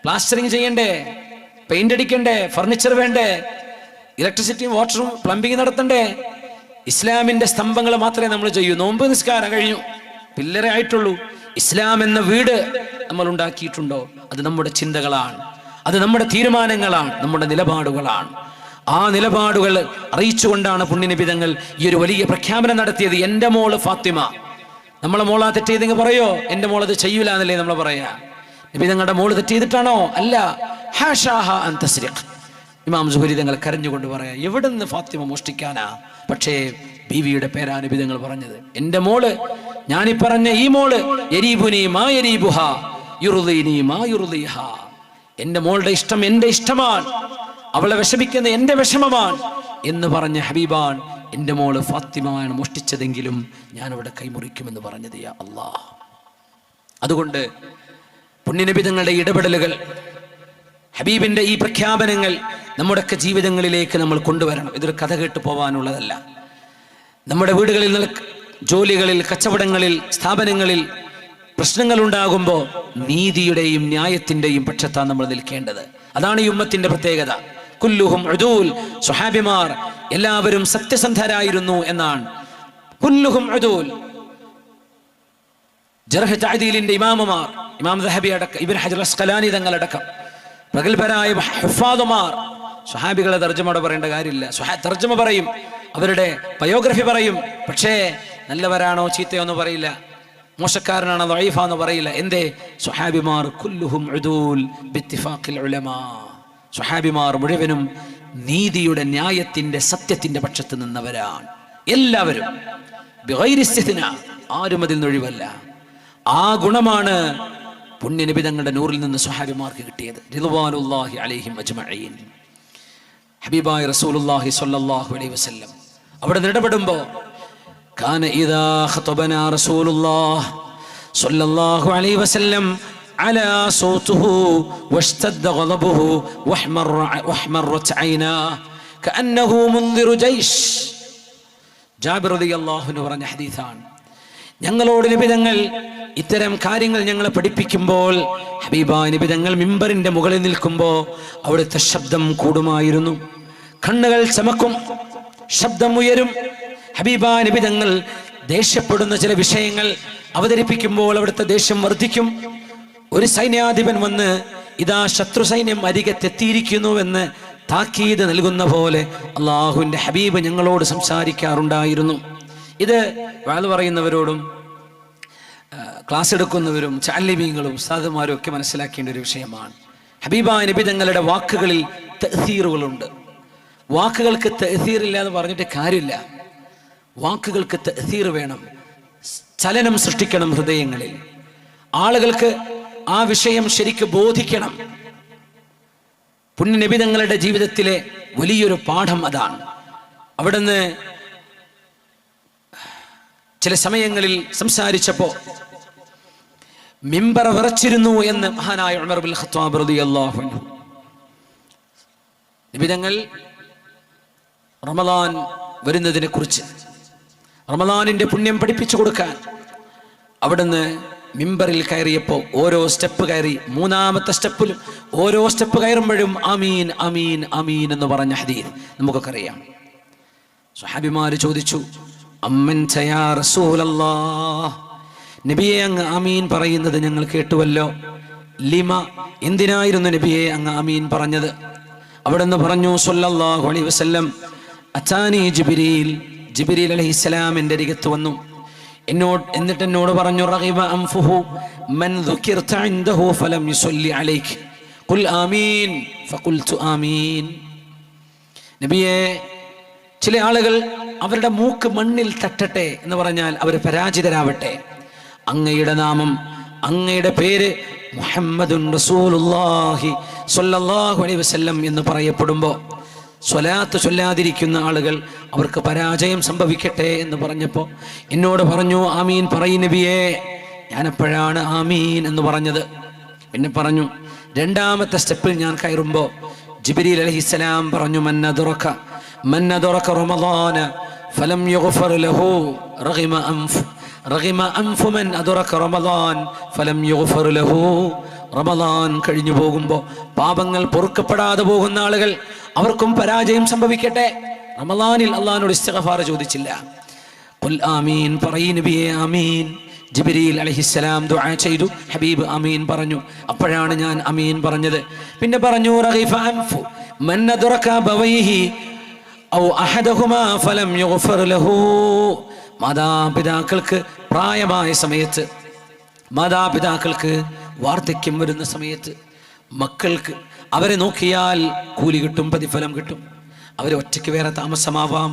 പ്ലാസ്റ്ററിങ് ചെയ്യണ്ടേ? പെയിന്റ് അടിക്കണ്ടേ? ഫർണിച്ചർ വേണ്ടേ? ഇലക്ട്രിസിറ്റിയും വാട്ടറും പ്ലംബിംഗ് നടത്തണ്ടേ? ഇസ്ലാമിന്റെ സ്തംഭങ്ങൾ മാത്രമേ നമ്മൾ ചെയ്യൂ. നോമ്പ് നിസ്കാരം കഴിഞ്ഞു, പില്ലറേ ആയിട്ടുള്ളൂ. ഇസ്ലാം എന്ന വീട് നമ്മൾ ഉണ്ടാക്കിയിട്ടുണ്ടോ? അത് നമ്മുടെ ചിന്തകളാണ്, അത് നമ്മുടെ തീരുമാനങ്ങളാണ്, നമ്മുടെ നിലപാടുകളാണ്. ആ നിലപാടുകൾ അറിയിച്ചുകൊണ്ടാണ് പുണ്യനിബിതങ്ങൾ ഈ ഒരു വലിയ പ്രഖ്യാപനം നടത്തിയത്. എൻ്റെ മോള് ഫാത്തിമ, നമ്മളെ മോളാ തെറ്റിയതെങ്കിൽ പറയോ? എൻ്റെ മോളത് ചെയ്യൂല എന്നല്ലേ നമ്മൾ പറയാ? നിബിതങ്ങളുടെ മോള് തെറ്റിയതിട്ടാണോ? അല്ല. ഹാഷാഹ അൻ തസ്രിഖ്. ഇമാം സുഹരി തങ്ങൾ കരഞ്ഞുകൊണ്ട് പറയാ, എവിടുന്ന് ഫാത്തിമ മോഷ്ടിക്കാനാ? പക്ഷേ ബീവിയുടെ പേരാ നിബിതങ്ങൾ പറഞ്ഞത്. എൻ്റെ മോള്, ഞാനീ പറഞ്ഞ ഈ മോള്, യരീബുനി മാ യരീബുഹ യുർദീനി മാ യുർദീഹ. എൻ്റെ മോളുടെ ഇഷ്ടം എൻ്റെ ഇഷ്ടമാണ്, അവളെ വിഷമിക്കുന്ന എൻ്റെ വിഷമമാണ് എന്ന് പറഞ്ഞ ഹബീബാൻ എൻ്റെ മോള് ഫാത്തിമയാണ് മോഷ്ടിച്ചതെങ്കിലും ഞാൻ അവിടെ കൈമുറിക്കുമെന്ന് പറഞ്ഞത്. യാ അല്ലാഹ്. അതുകൊണ്ട് പുണ്യനബി തങ്ങളുടെ ഇടപെടലുകൾ, ഹബീബിന്റെ ഈ പ്രഖ്യാപനങ്ങൾ നമ്മുടെയൊക്കെ ജീവിതങ്ങളിലേക്ക് നമ്മൾ കൊണ്ടുവരണം. ഇതൊരു കഥ കേട്ട് പോവാനുള്ളതല്ല. നമ്മുടെ വീടുകളിൽ, ജോലികളിൽ, കച്ചവടങ്ങളിൽ, സ്ഥാപനങ്ങളിൽ പ്രശ്നങ്ങൾ ഉണ്ടാകുമ്പോൾ നീതിയുടെയും ന്യായത്തിന്റെയും പക്ഷത്താണ് നമ്മൾ നിൽക്കേണ്ടത്. അതാണ് ഈ ഉമ്മത്തിന്റെ പ്രത്യേകത. കുല്ലുഹും ഉദൂൽ. സ്വഹാബിമാർ എല്ലാവരും സത്യസന്ധരായിരുന്നു എന്നാണ്. കുല്ലുഹും ഉദൂൽ. ജർഹ് തഅദീലിന്റെ ഇമാമുമാർ, ഇമാം ദഹബി അടക്കം, ഇബ്നു ഹജർ അസ്ഖലാനി തങ്ങളടക്കം പ്രഗത്ഭരായ ഹുഫാദുമാർ. സ്വഹാബികളെ തർജ്ജമയോടെ പറയേണ്ട കാര്യമില്ല. തർജ്ജമ പറയും, അവരുടെ ബയോഗ്രഫി പറയും, പക്ഷേ നല്ലവരാണോ ചീത്തയോ എന്ന് പറയില്ല, മോശക്കാരനാണോ ദഈഫാന്ന് പറയില്ല. എന്തേ? സ്വഹാബിമാർ കുല്ലുഹും ഉദൂൽ ബിത്തിഫാഖിൽ ഉലമാ. സ്വഹാബിമാർ മുഴുവനും നീതിയുടെ, ന്യായത്തിന്റെ, സത്യത്തിന്റെ പക്ഷത്ത് നിന്നവരാണ്. എല്ലാവരും ബിഗൈരി ഇസ്തിത്നാ, ആരും അതിൽ നിന്നൊഴിവല്ല. ആ ഗുണമാണ് പുണ്യനബി തങ്ങളുടെ നൂറിൽ നിന്ന് സ്വഹാബിമാർക്ക് കിട്ടിയത്. റിദ്വാനുല്ലാഹി അലൈഹിം അജ്മഈൻ. ഹബീബായ റസൂലുള്ളാഹി സ്വല്ലല്ലാഹു അലൈഹി വസല്ലം അവിടെ ഇടപെടുമ്പോൾ കാന ഇദാ ഖതബനാ റസൂലുള്ളാഹി സ്വല്ലല്ലാഹു അലൈഹി വസല്ലം അലാ സൗതുഹു വഷ്തദ്ദ ഗളബുഹു വഹ്മറത് ഐനാഹു കഅന്നഹു മുൻദിറു ജയ്ഷ്. ജാബിർ റളിയല്ലാഹു അൻഹു പറഞ്ഞ ഹദീസാണ്. ഞങ്ങളോട് നബി തങ്ങൾ ഇത്തരം കാര്യങ്ങൾ ഞങ്ങളെ പഠിപ്പിക്കുമ്പോൾ, ഹബീബായ നബി തങ്ങൾ മിമ്പറിന്റെ മുകളിൽ നിൽക്കുമ്പോൾ അവിടുത്തെ ശബ്ദം കൂടുമായിരുന്നു, കണ്ണുകൾ ചമക്കും, ശബ്ദം ഉയരും. ഹബീബായ നബി തങ്ങൾ ദേഷ്യപ്പെടുന്ന ചില വിഷയങ്ങൾ അവതരിപ്പിക്കുമ്പോൾ അവിടുത്തെ ദേഷ്യം വർദ്ധിക്കും. ഒരു സൈന്യാധിപൻ വന്ന് ഇതാ ശത്രു സൈന്യം അരികത്തെത്തിയിരിക്കുന്നുവെന്ന് താക്കീത് നൽകുന്ന പോലെ അള്ളാഹുവിന്റെ ഹബീബ് ഞങ്ങളോട് സംസാരിക്കാറുണ്ടായിരുന്നു. ഇത് വാള് പറയുന്നവരോടും ക്ലാസ് എടുക്കുന്നവരും ചാലിമീങ്ങളും ഉസ്താദുമാരും ഒക്കെ മനസ്സിലാക്കേണ്ട ഒരു വിഷയമാണ്. ഹബീബായ നബി തങ്ങളുടെ വാക്കുകളിൽ തഅ്സീറുകളുണ്ട്. വാക്കുകൾക്ക് തഅ്സീറില്ല എന്ന് പറഞ്ഞിട്ട് കാര്യമില്ല. വാക്കുകൾക്ക് തഅ്സീർ വേണം, ചലനം സൃഷ്ടിക്കണം ഹൃദയങ്ങളിൽ. ആളുകൾക്ക് ആ വിഷയം ശരിക്ക് ബോധിക്കണം. പുണ്യ നബി തങ്ങളുടെ ജീവിതത്തിലെ വലിയൊരു പാഠം അതാണ്. അവിടുന്ന് ചില സമയങ്ങളിൽ സംസാരിച്ചപ്പോൾ മിമ്പർ വിറച്ചിരുന്നു എന്ന് മഹാനായ ഉമർ ഇബ്നുൽ ഖത്താബ് റളിയല്ലാഹു അൻഹു. നബി തങ്ങൾ റമളാൻ വരുന്നതിനെ കുറിച്ച്, റമളാനിന്റെ പുണ്യം പഠിപ്പിച്ചു കൊടുക്കാൻ അവിടുന്ന് മിമ്പറിൽ കയറിയപ്പോൾ ഓരോ സ്റ്റെപ്പ് കയറി, മൂന്നാമത്തെ സ്റ്റെപ്പിലും ഓരോ സ്റ്റെപ്പ് കയറുമ്പോഴും അമീൻ അമീൻ അമീൻ എന്ന് പറഞ്ഞ ഹദീസ് നമുക്കൊക്കെ അറിയാം. സ്വഹാബിമാര് ചോദിച്ചു, അമ്മൻ യാ റസൂലല്ലാഹ്, നബിയെ അങ്ങ് അമീൻ പറയുന്നത് ഞങ്ങൾ കേട്ടുവല്ലോ. ലിമ, എന്തിനായിരുന്നു നബിയെ അങ്ങ് അമീൻ പറഞ്ഞത്? അവിടുന്ന് പറഞ്ഞു സല്ലല്ലാഹു അലൈഹി വസല്ലം, അതാനി ജിബ്രീൽ, ജിബ്രീൽ അലൈഹിസ്സലാം എൻ്റെ അരികത്ത് വന്നു. എന്നിട്ട് എന്നോട് പറഞ്ഞു, റഗിബ അൻഫുഹു മൻ ദുകിർത ഇൻദഹു ഫലം യുസല്ലി അലൈക ഖുൽ ആമീൻ ഫഖുൽതു ആമീൻ. നബിയെ, ചില ആളുകൾ അവരുടെ മൂക്ക് മണ്ണിൽ തട്ടട്ടെ എന്ന് പറഞ്ഞാൽ അവർ പരാജിതരാവട്ടെ. അങ്ങയുടെ നാമം, അങ്ങയുടെ പേര് മുഹമ്മദുൻ റസൂലുള്ളാഹി സ്വല്ലല്ലാഹു അലൈഹി വസല്ലം എന്ന് പറയപ്പെടുമ്പോൾ സ്വലാത്ത് ചൊല്ലാതിരിക്കുന്ന ആളുകൾ അവർക്ക് പരാജയം സംഭവിക്കട്ടെ എന്ന് പറഞ്ഞപ്പോൾ എന്നോട് പറഞ്ഞു, ആമീൻ പറയ് നബിയേ. ഞാനപ്പോഴാണ് ആമീൻ എന്ന് പറഞ്ഞത്. പിന്നെ പറഞ്ഞു, രണ്ടാമത്തെ സ്റ്റെപ്പിൽ ഞാൻ കയറുമ്പോൾ ജിബ്രീൽ അലൈഹിസ്സലാം പറഞ്ഞു, മന്നദറക റമളാന ഫലം യുഗ്ഫർ ലഹു റഗിമ അൻഫു മൻ അദറക റമളാൻ ഫലം യുഗ്ഫർ ലഹു. റമളാൻ കഴിഞ്ഞു പോകുമ്പോൾ പാപങ്ങൾ പൊറുക്കപ്പെടാതെ പോകുന്ന ആളുകൾ അവർക്കും പരാജയം സംഭവിക്കട്ടെ. റമളാനിൽ അള്ളാഹിനോട് ഇസ്തിഗ്ഫാർ ചോദിച്ചില്ല. ഖുൽ ആമീൻ പറയ് നബിയേ ആമീൻ. ജിബ്രീൽ അലൈഹിസ്സലാം ദുആ ചെയ്തു, ഹബീബ് ആമീൻ പറഞ്ഞു. അപ്പോഴാണ് ഞാൻ ആമീൻ പറഞ്ഞത്. പിന്നെ പറഞ്ഞു, റഗിഫ അൻഫു മൻ അദ്റക ബവൈഹി ഔ അഹദഹുമാ ഫലം യുഗ്ഫർ ലഹു. മാതാപിതാക്കൾക്ക് പ്രായമായ സമയത്ത്, മാതാപിതാക്കൾക്ക് വാർദ്ധക്യം വരുന്ന സമയത്ത്, മക്കൾക്ക് അവരെ നോക്കിയാൽ കൂലി കിട്ടും, പ്രതിഫലം കിട്ടും. അവർ ഒറ്റയ്ക്ക് വേറെ താമസമാവാം,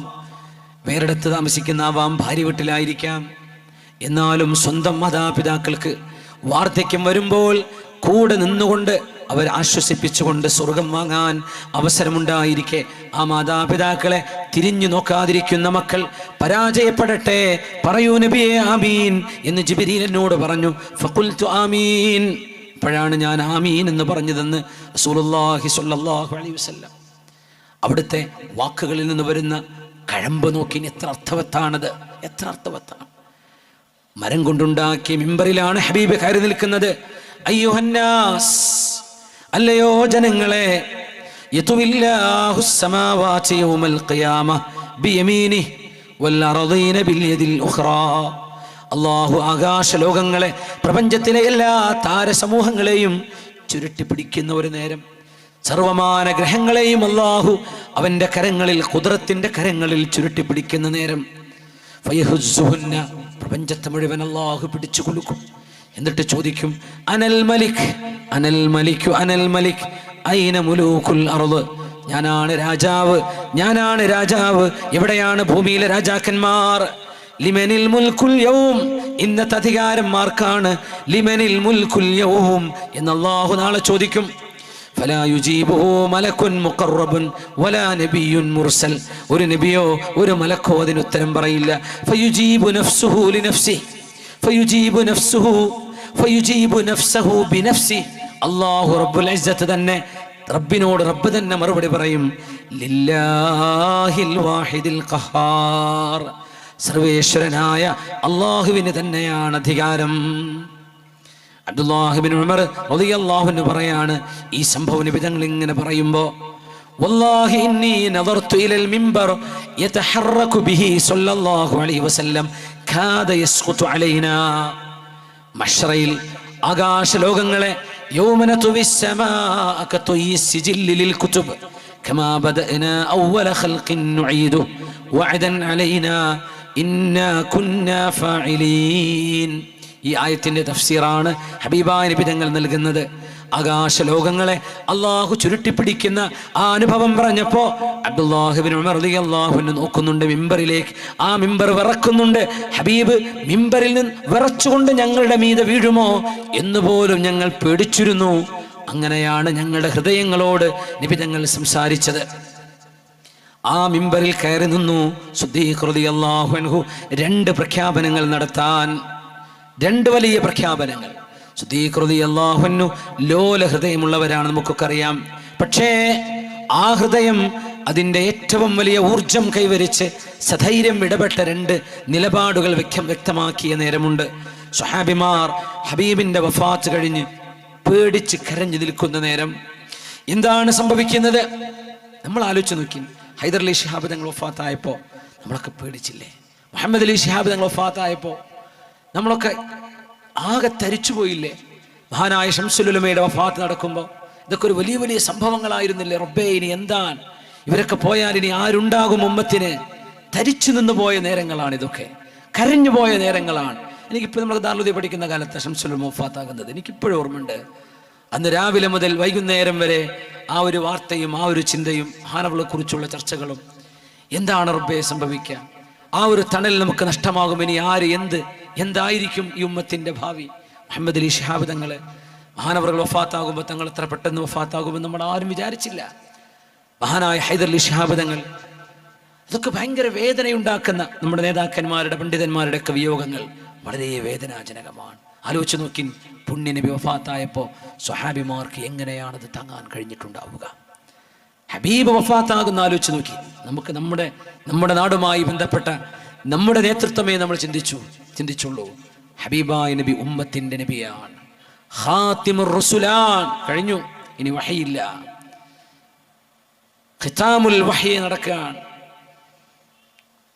വേറെടുത്ത് താമസിക്കുന്നാവാം, ഭാര്യ വീട്ടിലായിരിക്കാം. എന്നാലും സ്വന്തം മാതാപിതാക്കൾക്ക് വാർദ്ധക്യം വരുമ്പോൾ കൂടെ നിന്നുകൊണ്ട് അവർ ആശ്വസിപ്പിച്ചുകൊണ്ട് സ്വർഗം വാങ്ങാൻ അവസരമുണ്ടായിരിക്കെ ആ മാതാപിതാക്കളെ തിരിഞ്ഞു നോക്കാതിരിക്കുന്ന മക്കൾ പരാജയപ്പെടട്ടെ. പറയൂ നബിയേ ആമീൻ എന്ന് ജിബ്രീൽ എന്നോട് പറഞ്ഞു. ഫഖുൽതു ആമീൻ. അപ്പോഴാണ് ഞാൻ ആമീൻ എന്ന് പറഞ്ഞതെന്ന് റസൂലുള്ളാഹി സ്വല്ലല്ലാഹു അലൈഹി വസല്ലം. അവിടുത്തെ വാക്കുകളിൽ നിന്ന് വരുന്ന കഴമ്പ് നോക്കി എത്ര അർത്ഥവത്താണത്, എത്ര അർത്ഥവത്താണ്. മരം കൊണ്ടുണ്ടാക്കിയ മിമ്പറിലാണ് ഹബീബ് കയറി നിൽക്കുന്നത്. അയ്യുഹന്നാസ്, അല്ലയോ ജനങ്ങളെ, യതുവില്ലാഹു സ്സമാവാതി യൗമൽ ഖിയാമ ബിയമീനിഹി വൽ അർദീന ബിൽയദിൽ ഉഖ്റാ. അല്ലാഹു ആകാശ ലോകങ്ങളെ, പ്രപഞ്ചത്തിലെ എല്ലാ താരസമൂഹങ്ങളെയും ചുരുട്ടിപ്പിടിക്കുന്ന ഒരു നേരം, സർവമാന ഗ്രഹങ്ങളെയും അല്ലാഹു അവന്റെ കരങ്ങളിൽ, ഖുദ്റത്തിന്റെ കരങ്ങളിൽ ചുരുട്ടിപ്പിടിക്കുന്ന നേരം. ഫയഹുസ്സുഹുന്ന, പ്രപഞ്ചത്തെ മുഴുവൻ അല്ലാഹു പിടിച്ചു കൊടുക്കും. എന്നിട്ട് ചോദിക്കും, അനൽ മലിക് അനൽ മലിക് അനൽ മലിക് ഐന മുലൂകുൽ അർദ്. ഞാനാണ് രാജാവ്, ഞാനാണ് രാജാവ്. എവിടെയാണ് ഭൂമിയിലെ രാജാക്കന്മാർ? ലിമനിൽ മുൽക്കുൽ യൗം, ഇന്നത്തെ അധികാരം ആർക്കാണ്? ലിമനിൽ മുൽക്കുൽ യൗം എന്ന് അല്ലാഹു നാളെ ചോദിക്കും. ഫലാ യുജീബുഹു മലക്കുൻ മുഖറബുൻ വലാ നബിയ്യുൻ മുർസൽ. ഒരു നബിയോ ഒരു മലക്കോ അതിന് ഉത്തരം പറയില്ല. ഫയുജീബു നഫ്സുഹു ലിനഫ്സിഹി ഫയുജീബു നഫ്സുഹു ഫയുജീബു നഫ്സഹു ബിനഫ്സിഹി. അല്ലാഹു റബ്ബുൽ ഇസ്സത്ത് തന്നെ, റബ്ബിനോട് റബ്ബ് തന്നെ മറുപടി പറയും, ലില്ലാഹിൽ വാഹിദിൽ ഖഹാർ. സർവേശ്വരനായ അല്ലാഹുവിന് തന്നെയാണ് അധികാരം. അബ്ദുല്ലാഹി ഇബ്നു ഉമർ റളിയല്ലാഹു അൻഹു പറയാണ്, ഈ സംഭവ നിബിധങ്ങൾ ഇങ്ങനെ പറയുമ്പോൾ, വല്ലാഹി ഇന്നി നദർതു ഇലൽ മിമ്പർ യതഹറകു ബിഹി സ്വല്ലല്ലാഹു അലൈഹി വസല്ലം കാദ യസ്ഖുതു അലൈനാ. മശ്റയിൽ ആകാശ ലോകങ്ങളെ യൗമ നതുവിസ് സമാഅ കതുയിസ് സിജിൽ ലിൽ കുതുബ് കമാ ബദഅനാ അവ്വല ഖൽഖിൻ നുഈദു വഅദൻ അലൈനാ ഇന്നാ കുന്നാ ഫാഇലീൻ. ഈ ആയത്തിന്റെ തഫ്സീറാണ് ഹബീബായ നബി തങ്ങൾ നൽകുന്നത്. ആകാശ ലോകങ്ങളെ അള്ളാഹു ചുരുട്ടിപ്പിടിക്കുന്ന ആ അനുഭവം പറഞ്ഞപ്പോ അബ്ദുല്ലാഹി ഇബ്നു ഉമർ റളിയല്ലാഹു അൻഹു നോക്കുന്നുണ്ട് മിമ്പറിലേക്ക്. ആ മിമ്പർ വിറക്കുന്നുണ്ട്. ഹബീബ് മിമ്പറിൽ നിന്ന് വിറച്ചുകൊണ്ട് ഞങ്ങളുടെ മീതെ വീഴുമോ എന്നുപോലും ഞങ്ങൾ പേടിച്ചിരുന്നു. അങ്ങനെയാണ് ഞങ്ങളുടെ ഹൃദയങ്ങളോട് നബി തങ്ങൾ സംസാരിച്ചത്. ആ മിമ്പറിൽ കയറി നിന്നു സിദ്ദീഖ് റളിയല്ലാഹു അൻഹു രണ്ട് പ്രഖ്യാപനങ്ങൾ നടത്താൻ, രണ്ട് വലിയ പ്രഖ്യാപനങ്ങൾ. സിദ്ദീഖ് റളിയല്ലാഹു അൻഹു ലോല ഹൃദയമുള്ളവരാണ്, നമുക്കൊക്കെ അറിയാം. പക്ഷേ ആ ഹൃദയം അതിൻ്റെ ഏറ്റവും വലിയ ഊർജം കൈവരിച്ച് സധൈര്യം ഇടപെട്ട രണ്ട് നിലപാടുകൾ വ്യക്തമാക്കിയ നേരമുണ്ട്. സ്വഹാബിമാർ ഹബീബിന്റെ വഫാത്ത് കഴിഞ്ഞ് പേടിച്ച് കരഞ്ഞു നിൽക്കുന്ന നേരം എന്താണ് സംഭവിക്കുന്നത്? നമ്മൾ ആലോചിച്ച് നോക്കി. ഹൈദർ അലി ശിഹാബ് തങ്ങൾ വഫാത്തായപ്പോൾ നമ്മളൊക്കെ പേടിച്ചില്ലേ? മുഹമ്മദ് അലി ശിഹാബ് തങ്ങൾ വഫാത്തായപ്പോൾ നമ്മളൊക്കെ ആകെ തരിച്ചു പോയില്ലേ? മഹാനായ ശംസുൽ ഉലമയുടെ വഫാത്ത് നടക്കുമ്പോൾ ഇതൊക്കെ ഒരു വലിയ വലിയ സംഭവങ്ങളായിരുന്നില്ലേ റബ്ബേ. ഇനി എന്താണ് ഇവരൊക്കെ പോയാൽ ഇനി ആരുണ്ടാകും ഉമ്മത്തിന്? ധരിച്ചു നിന്ന് പോയ നേരങ്ങളാണ് ഇതൊക്കെ, കരഞ്ഞു പോയ നേരങ്ങളാണ്. എനിക്കിപ്പോൾ നമ്മൾ ദാറുൽ പഠിക്കുന്ന കാലത്ത് ശംസുൽ വഫാത്താകുന്നത് എനിക്കിപ്പോഴും ഓർമ്മയുണ്ട്. അന്ന് രാവിലെ മുതൽ വൈകുന്നേരം വരെ ആ ഒരു വാർത്തയും ആ ഒരു ചിന്തയും മഹാനവളെ കുറിച്ചുള്ള ചർച്ചകളും. എന്താണ് റബ്ബേ സംഭവിക്കുക? ആ ഒരു തണൽ നമുക്ക് നഷ്ടമാകും. ഇനി ആര് എന്തായിരിക്കും ഈ ഉമ്മത്തിന്റെ ഭാവി? മുഹമ്മദ് അലി ശിഹാബ് തങ്ങള് മഹാനവറുകൾ വഫാത്താകുമ്പോൾ തങ്ങൾ എത്ര പെട്ടെന്ന് വഫാത്താകുമെന്ന് നമ്മൾ ആരും വിചാരിച്ചില്ല. മഹാനായ ഹൈദർ അലി ശിഹാബ് തങ്ങൾ, അതൊക്കെ ഭയങ്കര വേദനയുണ്ടാക്കുന്ന നമ്മുടെ നേതാക്കന്മാരുടെ പണ്ഡിതന്മാരുടെ ഒക്കെ വിയോഗങ്ങൾ വളരെ വേദനാജനകമാണ്. ആലോചിച്ച് നോക്കി, പുണ്യ നബി വഫാത്തായപ്പോൾ സ്വഹാബിമാർക്ക് എങ്ങനെയാണത് താങ്ങാൻ കഴിഞ്ഞിട്ടുണ്ടാവുക? ഹബീബ് വഫാത്താകുന്ന ആലോചിച്ച് നോക്കി. നമുക്ക് നമ്മുടെ നാടുമായി ബന്ധപ്പെട്ട നമ്മുടെ നേതൃത്വമേ നമ്മൾ ചിന്തിച്ചുള്ളൂ. ഹബീബായ നബി ഉമ്മത്തിന്റെ നബിയാണ്, ഖാതിമുർ റസൂലാൻ. കഴിഞ്ഞു, ഇനി വഹയില്ല. ഖിതാമുൽ വഹി നടക്കുകയാണ്.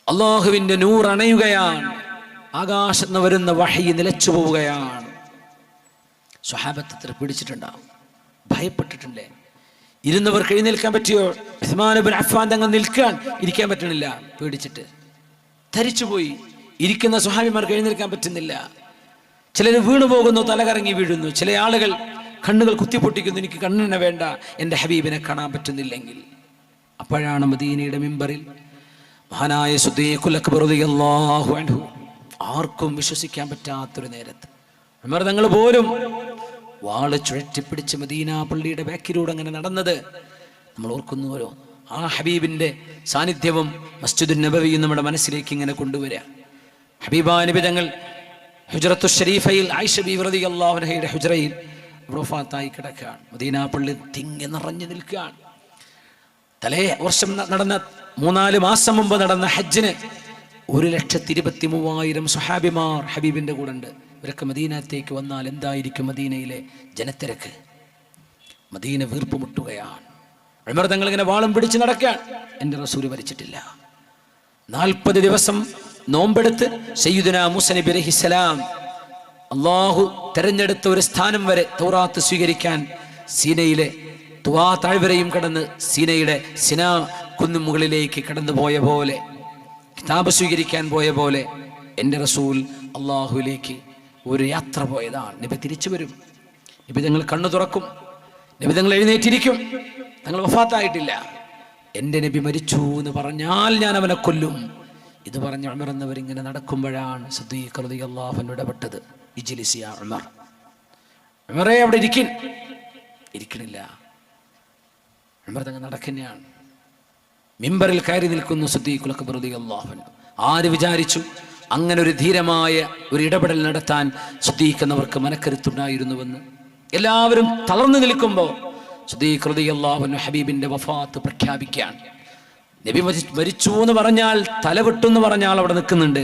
അള്ളാഹുവിന്റെ നൂർ അണയുകയാണ്. ആകാശത്ത് നിന്ന് വരുന്ന വഹി നിലച്ചു പോവുകയാണ്. സ്വഹാബത്ത് പിടിച്ചിട്ടുണ്ടാവും, ഭയപ്പെട്ടിട്ടുണ്ടേ. ഇരുന്നവർക്ക് എഴുന്നേൽക്കാൻ പറ്റിയോ? ഉസ്മാൻ ഇബ്നു അഫ്ഫാൻ തങ്ങൾ ഇരിക്കാൻ പറ്റണില്ല, പേടിച്ചിട്ട് ധരിച്ചുപോയി. ഇരിക്കുന്ന സ്വഹാബിമാർക്ക് എഴുന്നേൽക്കാൻ പറ്റുന്നില്ല. ചിലർ വീണു പോകുന്നു, തലകറങ്ങി വീഴുന്നു. ചില ആളുകൾ കണ്ണുകൾ കുത്തിപ്പൊട്ടിക്കുന്നു, എനിക്ക് കണ്ണെണ്ണ വേണ്ട, എൻ്റെ ഹബീബിനെ കാണാൻ പറ്റുന്നില്ലെങ്കിൽ. അപ്പോഴാണ് മദീനയുടെ മിമ്പറിൽ മഹാനായ സിദ്ദീഖുൽ അക്ബർ റളിയല്ലാഹു അൻഹു, ആർക്കും വിശ്വസിക്കാൻ പറ്റാത്തൊരു നേരത്ത് ഉമർ തങ്ങൾ പോലും വാള് ചുഴറ്റിപ്പിടിച്ച് മദീന പള്ളിയുടെ ബാക്കിലൂടെ അങ്ങനെ നടന്നത് നമ്മൾ ഓർക്കുന്നുവല്ലോ. ആ ഹബീബിന്റെ സാന്നിധ്യവും മസ്ജിദുൻ നബവിയും നമ്മുടെ മനസ്സിലേക്ക് ഇങ്ങനെ കൊണ്ടുവരിക. ഹബീബാ നബി തങ്ങൾ ഹുജ്റത്തു ഷരീഫയിൽ ആയിഷ ബീവി റളിയല്ലാഹു അൻഹയുടെ ഹുജ്റയിൽ വഫാത്തായി കിടക്കുകയാണ്. മദീന പള്ളി തിങ്ങി നിറഞ്ഞു നിൽക്കുകയാണ്. തലേ വർഷം നടന്ന 3-4 മാസം മുമ്പ് നടന്ന ഹജ്ജിന് 1,23,000 സ്വഹാബിമാർ ഹബീബിന്റെ കൂടെ ഉണ്ട്. ഇവരൊക്കെ മദീനത്തേക്ക് വന്നാൽ എന്തായിരിക്കും മദീനയിലെ ജനത്തിരക്ക്? മദീന വീർപ്പുമുട്ടുകയാണ്. ഉമർ തങ്ങൾ ഇങ്ങനെ വാളും പിടിച്ച് നടക്കുകയാണ്. എൻ്റെ റസൂൽ മരിച്ചിട്ടില്ല. 40 ദിവസം നോമ്പെടുത്ത് സയ്യിദുനാ മൂസ നബി അലൈഹിസ്സലാം അള്ളാഹു തെരഞ്ഞെടുത്ത ഒരു സ്ഥാനം വരെ തൗറാത്ത് സ്വീകരിക്കാൻ സീനയിലെ തുവാ താഴ്വരയും കടന്ന് സീനയുടെ സിനാ കുന്നു മുകളിലേക്ക് കടന്നു പോയ പോലെ, കിതാബ് സ്വീകരിക്കാൻ പോയ പോലെ എൻ്റെ റസൂൽ അള്ളാഹുവിലേക്ക് ഒരു യാത്ര പോയതാണ്. നബി തിരിച്ചു വരും. നബി തങ്ങൾ കണ്ണു തുറക്കും. നബി തങ്ങൾ എഴുന്നേറ്റിരിക്കും. തങ്ങൾ വഫാത്തായിട്ടില്ല. എൻ്റെ നബി മരിച്ചു എന്ന് പറഞ്ഞാൽ ഞാൻ അവനെ കൊല്ലും. ഇത് പറഞ്ഞ് ഉമർ എന്നവരിങ്ങനെ നടക്കുമ്പോഴാണ് സിദ്ദീഖ് റളിയല്ലാഹു അൻഹു ഇടപെട്ടത്. ഇജ്ലിസ് യാ ഉമർ, ഉമറേ അവിടെ ഇരിക്കണില്ല. ഉമർ തങ്ങൾ നടക്കുന്നതാണ്. മിമ്പറിൽ കയറി നിൽക്കുന്നു സിദ്ദീഖുൽ അക്ബർ റളിയല്ലാഹു അൻഹു. ആര് വിചാരിച്ചു അങ്ങനെ ഒരു ധീരമായ ഒരു ഇടപെടൽ നടത്താൻ സിദ്ദീഖ് എന്നവർക്ക് മനക്കരുത്തുണ്ടായിരുന്നുവെന്ന്? എല്ലാവരും തളർന്നു നിൽക്കുമ്പോൾ സിദ്ദീഖ് റളിയല്ലാഹു അൻഹു ഹബീബിന്റെ വഫാത്ത് പ്രഖ്യാപിക്കാൻ. നബി മരിച്ചു എന്ന് പറഞ്ഞാൽ, തലവെട്ടെന്ന് പറഞ്ഞാൽ അവിടെ നിൽക്കുന്നുണ്ട്.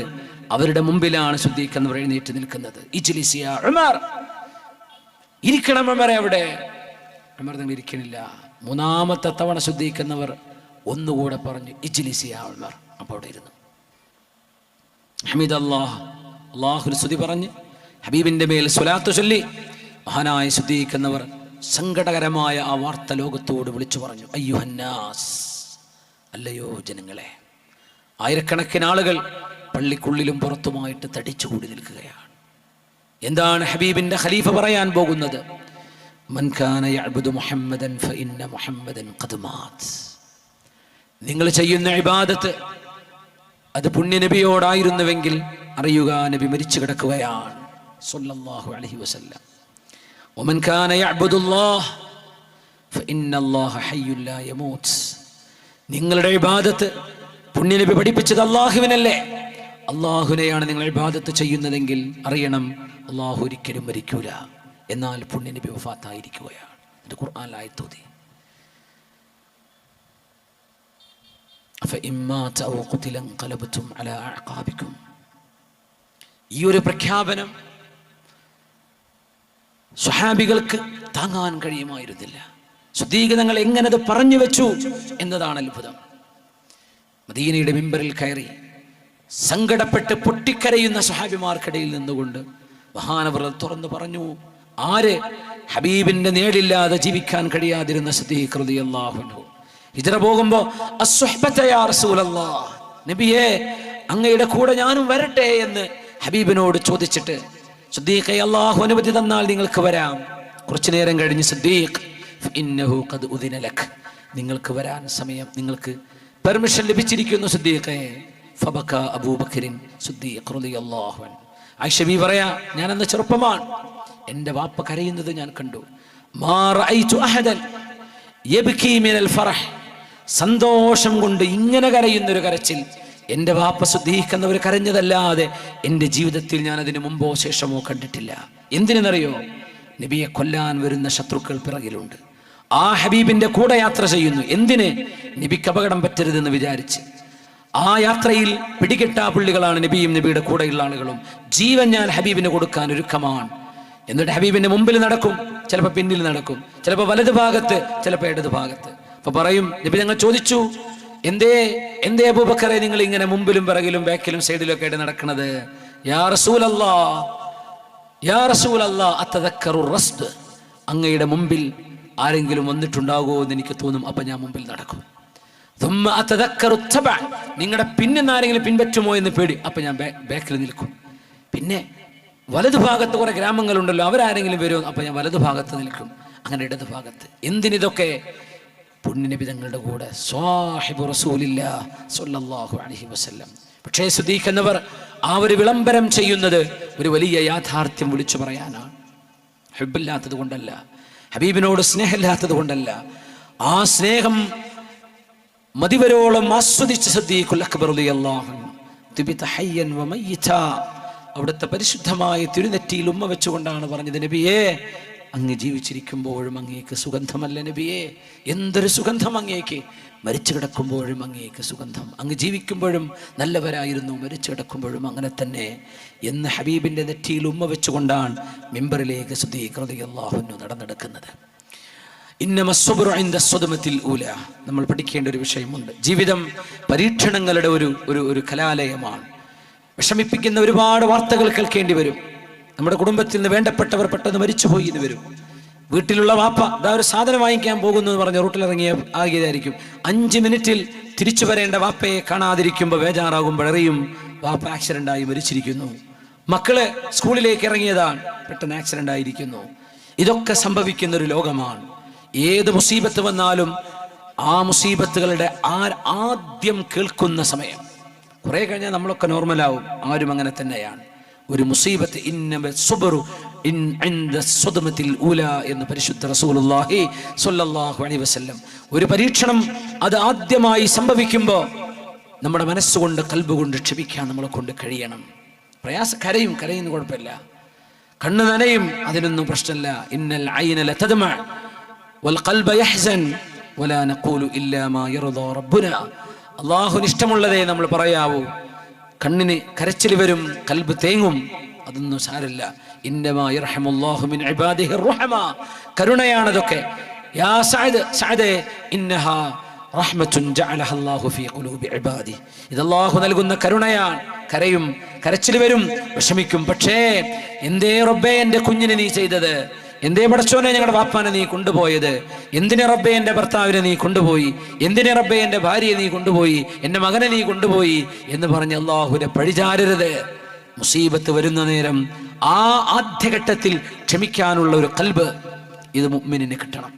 അവരുടെ മുമ്പിലാണ് സിദ്ദീഖ് എന്നവർ എഴുന്നേറ്റ് നിൽക്കുന്നത്. ഇജ്ലിസ് യാ ഉമർ, ഇരിക്കണം ഉമറേ അവിടെ. ഉമർ തങ്ങൾ ഇരിക്കണില്ല. 3-ാമത്തെ തവണ സിദ്ദീഖ് എന്നവർ ഒന്നുകൂടെ പറഞ്ഞു ഇജ്ലിസ് യാ ഉമർ. അപ്പോൾ അവിടെ ഇരുന്നു. ഹമീദല്ലാഹ്, അല്ലാഹുവിനെ സ്തുതി പറഞ്ഞ് ഹബീബിന്റെ മേൽ സ്വലാത്ത് ചൊല്ലി മഹാനായ സിദ്ദീഖ് എന്നവർ സങ്കടകരമായ ആ വാർത്ത ലോകത്തോട് വിളിച്ചു പറഞ്ഞു. അയ്യുഹന്നാസ്, അല്ലയോ ജനങ്ങളെ. ആയിരക്കണക്കിന് ആളുകൾ പള്ളിക്കുള്ളിലും പുറത്തുമായിട്ട് തടിച്ചുകൂടി നിൽക്കുകയാണ്. എന്താണ് ഹബീബിന്റെ ഖലീഫ പറയാൻ പോകുന്നത്? മൻ കാന യഅ്ബുദു മുഹമ്മദൻ ഫഇന്ന മുഹമ്മദൻ ഖദ് മാത്. നിങ്ങൾ ചെയ്യുന്ന ഇബാദത്ത് അത് പുണ്യനബിയോടായിരുന്നുവെങ്കിൽ അറിയുക, നബി മരിച്ചു കിടക്കുകയാണ് സ്വല്ലല്ലാഹു അലൈഹി വസല്ലം. വമൻ കാന യഅ്ബുദുല്ലാഹ് ഫഇന്നല്ലാഹ ഹയ്യുൻ ലാ യമൂത്. നിങ്ങളുടെ ഇബാദത്ത് പുണ്യനബി പഠിപ്പിച്ചത് അള്ളാഹുവിനല്ലേ? അള്ളാഹുവിനെയാണ് നിങ്ങൾ ഇബാദത്ത് ചെയ്യുന്നതെങ്കിൽ അറിയണം, അള്ളാഹു ഒരിക്കലും മരിക്കൂല. എന്നാൽ പുണ്യനബി വഫാത്തായിരിക്കുകയാണ്. ഇത് ഖുർആനിൽ ആയത്തോതി. ഈ ഒരു പ്രഖ്യാപനം സ്വഹാബികൾക്ക് താങ്ങാൻ കഴിയുമായിരുന്നില്ല. സിദ്ദീഖ് തങ്ങൾ എങ്ങനെ അത് പറഞ്ഞു വെച്ചു എന്നതാണ് അത്ഭുതം. മദീനയുടെ മിമ്പറിൽ കയറി സങ്കടപ്പെട്ട് പൊട്ടിക്കരയുന്ന സ്വഹാബിമാർക്കിടയിൽ നിന്നുകൊണ്ട് മഹാനവർ തുറന്നു പറഞ്ഞു, ആര് ഹബീബിന്റെ നേടില്ലാതെ ജീവിക്കാൻ കഴിയാതിരുന്ന സിദ്ദീഖ് റളിയല്ലാഹു അൻഹു ഹിജ്റ പോകുമ്പോൾ അസ്സുഹ്ബത യാ റസൂലല്ലാഹ്, നബിയേ അങ്ങയുടെ കൂടെ ഞാനും വരട്ടെ എന്ന് ഹബീബിനോട് ചോദിച്ചിട്ട് സിദ്ദീഖേ അല്ലാഹു അനുമതി തന്നാൽ നിങ്ങൾക്ക് വരാം. കുറച്ചു നേരം കഴിഞ്ഞ് സിദ്ദീഖ് ഇന്നഹു ഖദ് ഉദിന ലക്, നിങ്ങൾക്ക് വരാൻ സമയം, നിങ്ങൾക്ക് പെർമിഷൻ ലഭിച്ചിരിക്കുന്നു സിദ്ദീഖേ. ഫബക അബൂബക്കറിൻ സിദ്ദീഖ് റളിയല്ലാഹു അൻഹു. ആയിഷ ബീവി പറയാ, ഞാൻ അന്ന് ചെറുപ്പമാണ്, എൻ്റെ വാപ്പ കരയുന്നത് ഞാൻ കണ്ടു. മാ റഅയ്തു അഹദൻ യബ്കി മിനൽ ഫറഹ്, സന്തോഷം കൊണ്ട് ഇങ്ങനെ കരയുന്നൊരു കരച്ചിൽ എൻ്റെ വാപ്പ സിദ്ദീഖ് എന്നവർ കരഞ്ഞതല്ലാതെ എൻ്റെ ജീവിതത്തിൽ ഞാൻ അതിന് മുമ്പോ ശേഷമോ കണ്ടിട്ടില്ല. എന്തിനെന്നറിയോ? നബിയെ കൊല്ലാൻ വരുന്ന ശത്രുക്കൾ പിറകിലുണ്ട്. ആ ഹബീബിന്റെ കൂടെ യാത്ര ചെയ്യുന്നു. എന്തിന്? നബിക്ക് അപകടം പറ്റരുതെന്ന് വിചാരിച്ച്. ആ യാത്രയിൽ പിടികിട്ടാ പുള്ളികളാണ് നബിയും നബിയുടെ കൂടെയുള്ള ആളുകളും. ജീവൻ ഞാൻ ഹബീബിന് കൊടുക്കാൻ ഒരുക്കമാണ്. എന്നിട്ട് ഹബീബിന്റെ മുമ്പിൽ നടക്കും, ചിലപ്പോൾ പിന്നിൽ നടക്കും, ചിലപ്പോൾ വലതു ഭാഗത്ത്, ചിലപ്പോൾ ഇടത് ഭാഗത്ത്. അപ്പൊ പറയും, നബി ഞങ്ങൾ ചോദിച്ചു, എന്തേ അബൂബക്കറെ നിങ്ങൾ ഇങ്ങനെ മുമ്പിലും പിറകിലും ബാക്കിലും സൈഡിലും ഒക്കെ ആയിട്ട് നടക്കുന്നത്? യാ റസൂലല്ലാഹ്, യാ റസൂലല്ലാഹ് അതദക്കറു റസ്ദ്, അങ്ങയുടെ മുമ്പിൽ ആരെങ്കിലും വന്നിട്ടുണ്ടാകുമോ എന്ന് എനിക്ക് തോന്നും, അപ്പൊ ഞാൻ മുമ്പിൽ നടക്കും. തുമ്മ അതദക്കറു തബ, നിങ്ങളുടെ പിന്നിൽ ആരെങ്കിലും പിൻപറ്റുമോ എന്ന് പേടി, അപ്പൊ ഞാൻ ബാക്കിൽ നിൽക്കും. പിന്നെ വലതു ഭാഗത്ത് കുറെ ഗ്രാമങ്ങളുണ്ടല്ലോ, അവരാരെങ്കിലും വരുമോ, അപ്പൊ ഞാൻ വലതു ഭാഗത്ത് നിൽക്കും. അങ്ങനെ ഇടതു ഭാഗത്ത്. എന്തിനിതൊക്കെ? പുണ്യനബി തങ്ങളുടെ കൂടെ സ്വാഹിബു റസൂലില്ലാഹ് സ്വല്ലല്ലാഹു അലൈഹി വസല്ലം. പക്ഷേ സിദ്ദീഖ് എന്നവർ ആ ഒരു വിളംബരം ചെയ്യുന്നത് ഒരു വലിയ യാഥാർത്ഥ്യം വിളിച്ചു പറയാനാണ്. ഹബ്ബില്ലാത്തത് കൊണ്ടല്ല, ഹബീബിനോട് സ്നേഹമില്ലാത്തത് കൊണ്ടല്ല, ആ സ്നേഹം മതിവരോളം ആസ്വദിച്ച സിദ്ദീഖുൽ അക്ബർ റളിയല്ലാഹു അൻഹു തുബിത ഹയ്യൻ വമയ്യിതാ, അവിടുത്തെ പരിശുദ്ധമായ തിരുനെറ്റിയിൽ ഉമ്മ വെച്ചുകൊണ്ടാണ് പറഞ്ഞത്, നബിയേ അങ്ങ് ജീവിച്ചിരിക്കുമ്പോഴും അങ്ങേക്ക് സുഗന്ധമല്ല നബിയേ, എന്തൊരു സുഗന്ധം അങ്ങേക്ക്, മരിച്ചു കിടക്കുമ്പോഴും അങ്ങേക്ക് സുഗന്ധം, അങ്ങ് ജീവിക്കുമ്പോഴും നല്ലവരായിരുന്നു, മരിച്ചു കിടക്കുമ്പോഴും അങ്ങനെ തന്നെ എന്ന് ഹബീബിൻ്റെ നെറ്റിയിൽ ഉമ്മ വെച്ചുകൊണ്ടാണ് മിമ്പറിലേക്ക് സിദ്ദീഖ് റളിയല്ലാഹു അൻഹു നടന്നെടുക്കുന്നത്. ഇന്നമസ്സബ്റു ഇൻദ സ്വദ്മത്തിൽ ഊല, നമ്മൾ പഠിക്കേണ്ട ഒരു വിഷയമുണ്ട്. ജീവിതം പരീക്ഷണങ്ങളുടെ ഒരു കലാലയമാണ്. വിഷമിപ്പിക്കുന്ന ഒരുപാട് വാർത്തകൾ കേൾക്കേണ്ടി വരും. നമ്മുടെ കുടുംബത്തിൽ നിന്ന് വേണ്ടപ്പെട്ടവർ പെട്ടെന്ന് മരിച്ചുപോയി എന്ന് വരും. വീട്ടിലുള്ള വാപ്പ ഇതാ ഒരു സാധനം വാങ്ങിക്കാൻ പോകുന്നു എന്ന് പറഞ്ഞ് റൂട്ടിലിറങ്ങിയ ആകിയതായിരിക്കും. 5 മിനിറ്റിൽ തിരിച്ചു വരേണ്ട വാപ്പയെ കാണാതിരിക്കുമ്പോൾ ബേജാറാകുമ്പോഴറിയും വാപ്പ ആക്സിഡൻ്റായി മരിച്ചിരിക്കുന്നു. മക്കള് സ്കൂളിലേക്ക് ഇറങ്ങിയതാണ്, പെട്ടെന്ന് ആക്സിഡൻ്റ് ആയിരിക്കുന്നു. ഇതൊക്കെ സംഭവിക്കുന്ന ഒരു ലോകമാണ്. ഏത് മുസീബത്ത് വന്നാലും ആ മുസീബത്തുകളുടെ ആദ്യം കേൾക്കുന്ന സമയം കുറെ കഴിഞ്ഞാൽ നമ്മളൊക്കെ നോർമലാവും. ആരും അങ്ങനെ തന്നെയാണ്. ഒരു മുസീബത്ത് എന്ന് പരിശുദ്ധ റസൂലുള്ളാഹി സ്വല്ലല്ലാഹു അലൈഹി വസല്ലം, ഒരു പരീക്ഷണം അത് ആദ്യമായി സംഭവിക്കുമ്പോൾ നമ്മുടെ മനസ്സുകൊണ്ട് കൽബുകൊണ്ട് ക്ഷമിക്കാൻ നമ്മളെ കൊണ്ട് കഴിയണം. കരയുന്ന കുഴപ്പമില്ല, കണ്ണ് നനയും, അതിനൊന്നും പ്രശ്നമില്ല. ഇന്നൽ ഐന ലതദ്മ വൽ ഖൽബ യഹ്സൻ വലാ നഖൂലു ഇല്ലാ മാ യർദാ റബ്ബുന, അല്ലാഹുവിന് ഇഷ്ടമുള്ളതേ നമ്മൾ പറയാവൂ. കണ്ണിന് കരച്ചിൽ വരും, കൽബ് തേങ്ങും, അതൊന്നും സാരമില്ല. ഇന്നമാ യർഹമുല്ലാഹു മിൻ ഇബാദിഹിർ റഹ്മ, കരുണയാണതൊക്കെ. യാ സഅദേ ഇന്നഹാ റഹ്മത്തുൻ ജഅലഹ അല്ലാഹു ഫീ ഖുലൂബി ഇബാദി, ഇത് അല്ലാഹു നൽകുന്ന കരുണയാണ്. കരയും, കരച്ചിൽ വരും, വിഷമിക്കും. പക്ഷേ എന്തേ റബ്ബേ എൻ്റെ കുഞ്ഞിനെ നീ ചെയ്തത്? എന്തേ പടച്ചോനെ ഞങ്ങളുടെ വാപ്പാനെ നീ കൊണ്ടുപോയത്? എന്തിനെ റബ്ബേ എൻ്റെ ഭർത്താവിനെ നീ കൊണ്ടുപോയി? എന്തിനെ റബ്ബേ എൻ്റെ ഭാര്യയെ നീ കൊണ്ടുപോയി? എൻ്റെ മകനെ നീ കൊണ്ടുപോയി എന്ന് പറഞ്ഞ് അല്ലാഹുവിനെ പഴിചാരരുത്. മുസീബത്ത് വരുന്ന നേരം ആ ആദ്യഘട്ടത്തിൽ ക്ഷമിക്കാനുള്ള ഒരു കൽബ് ഇത് മുഅ്മിനിന് കിട്ടണം.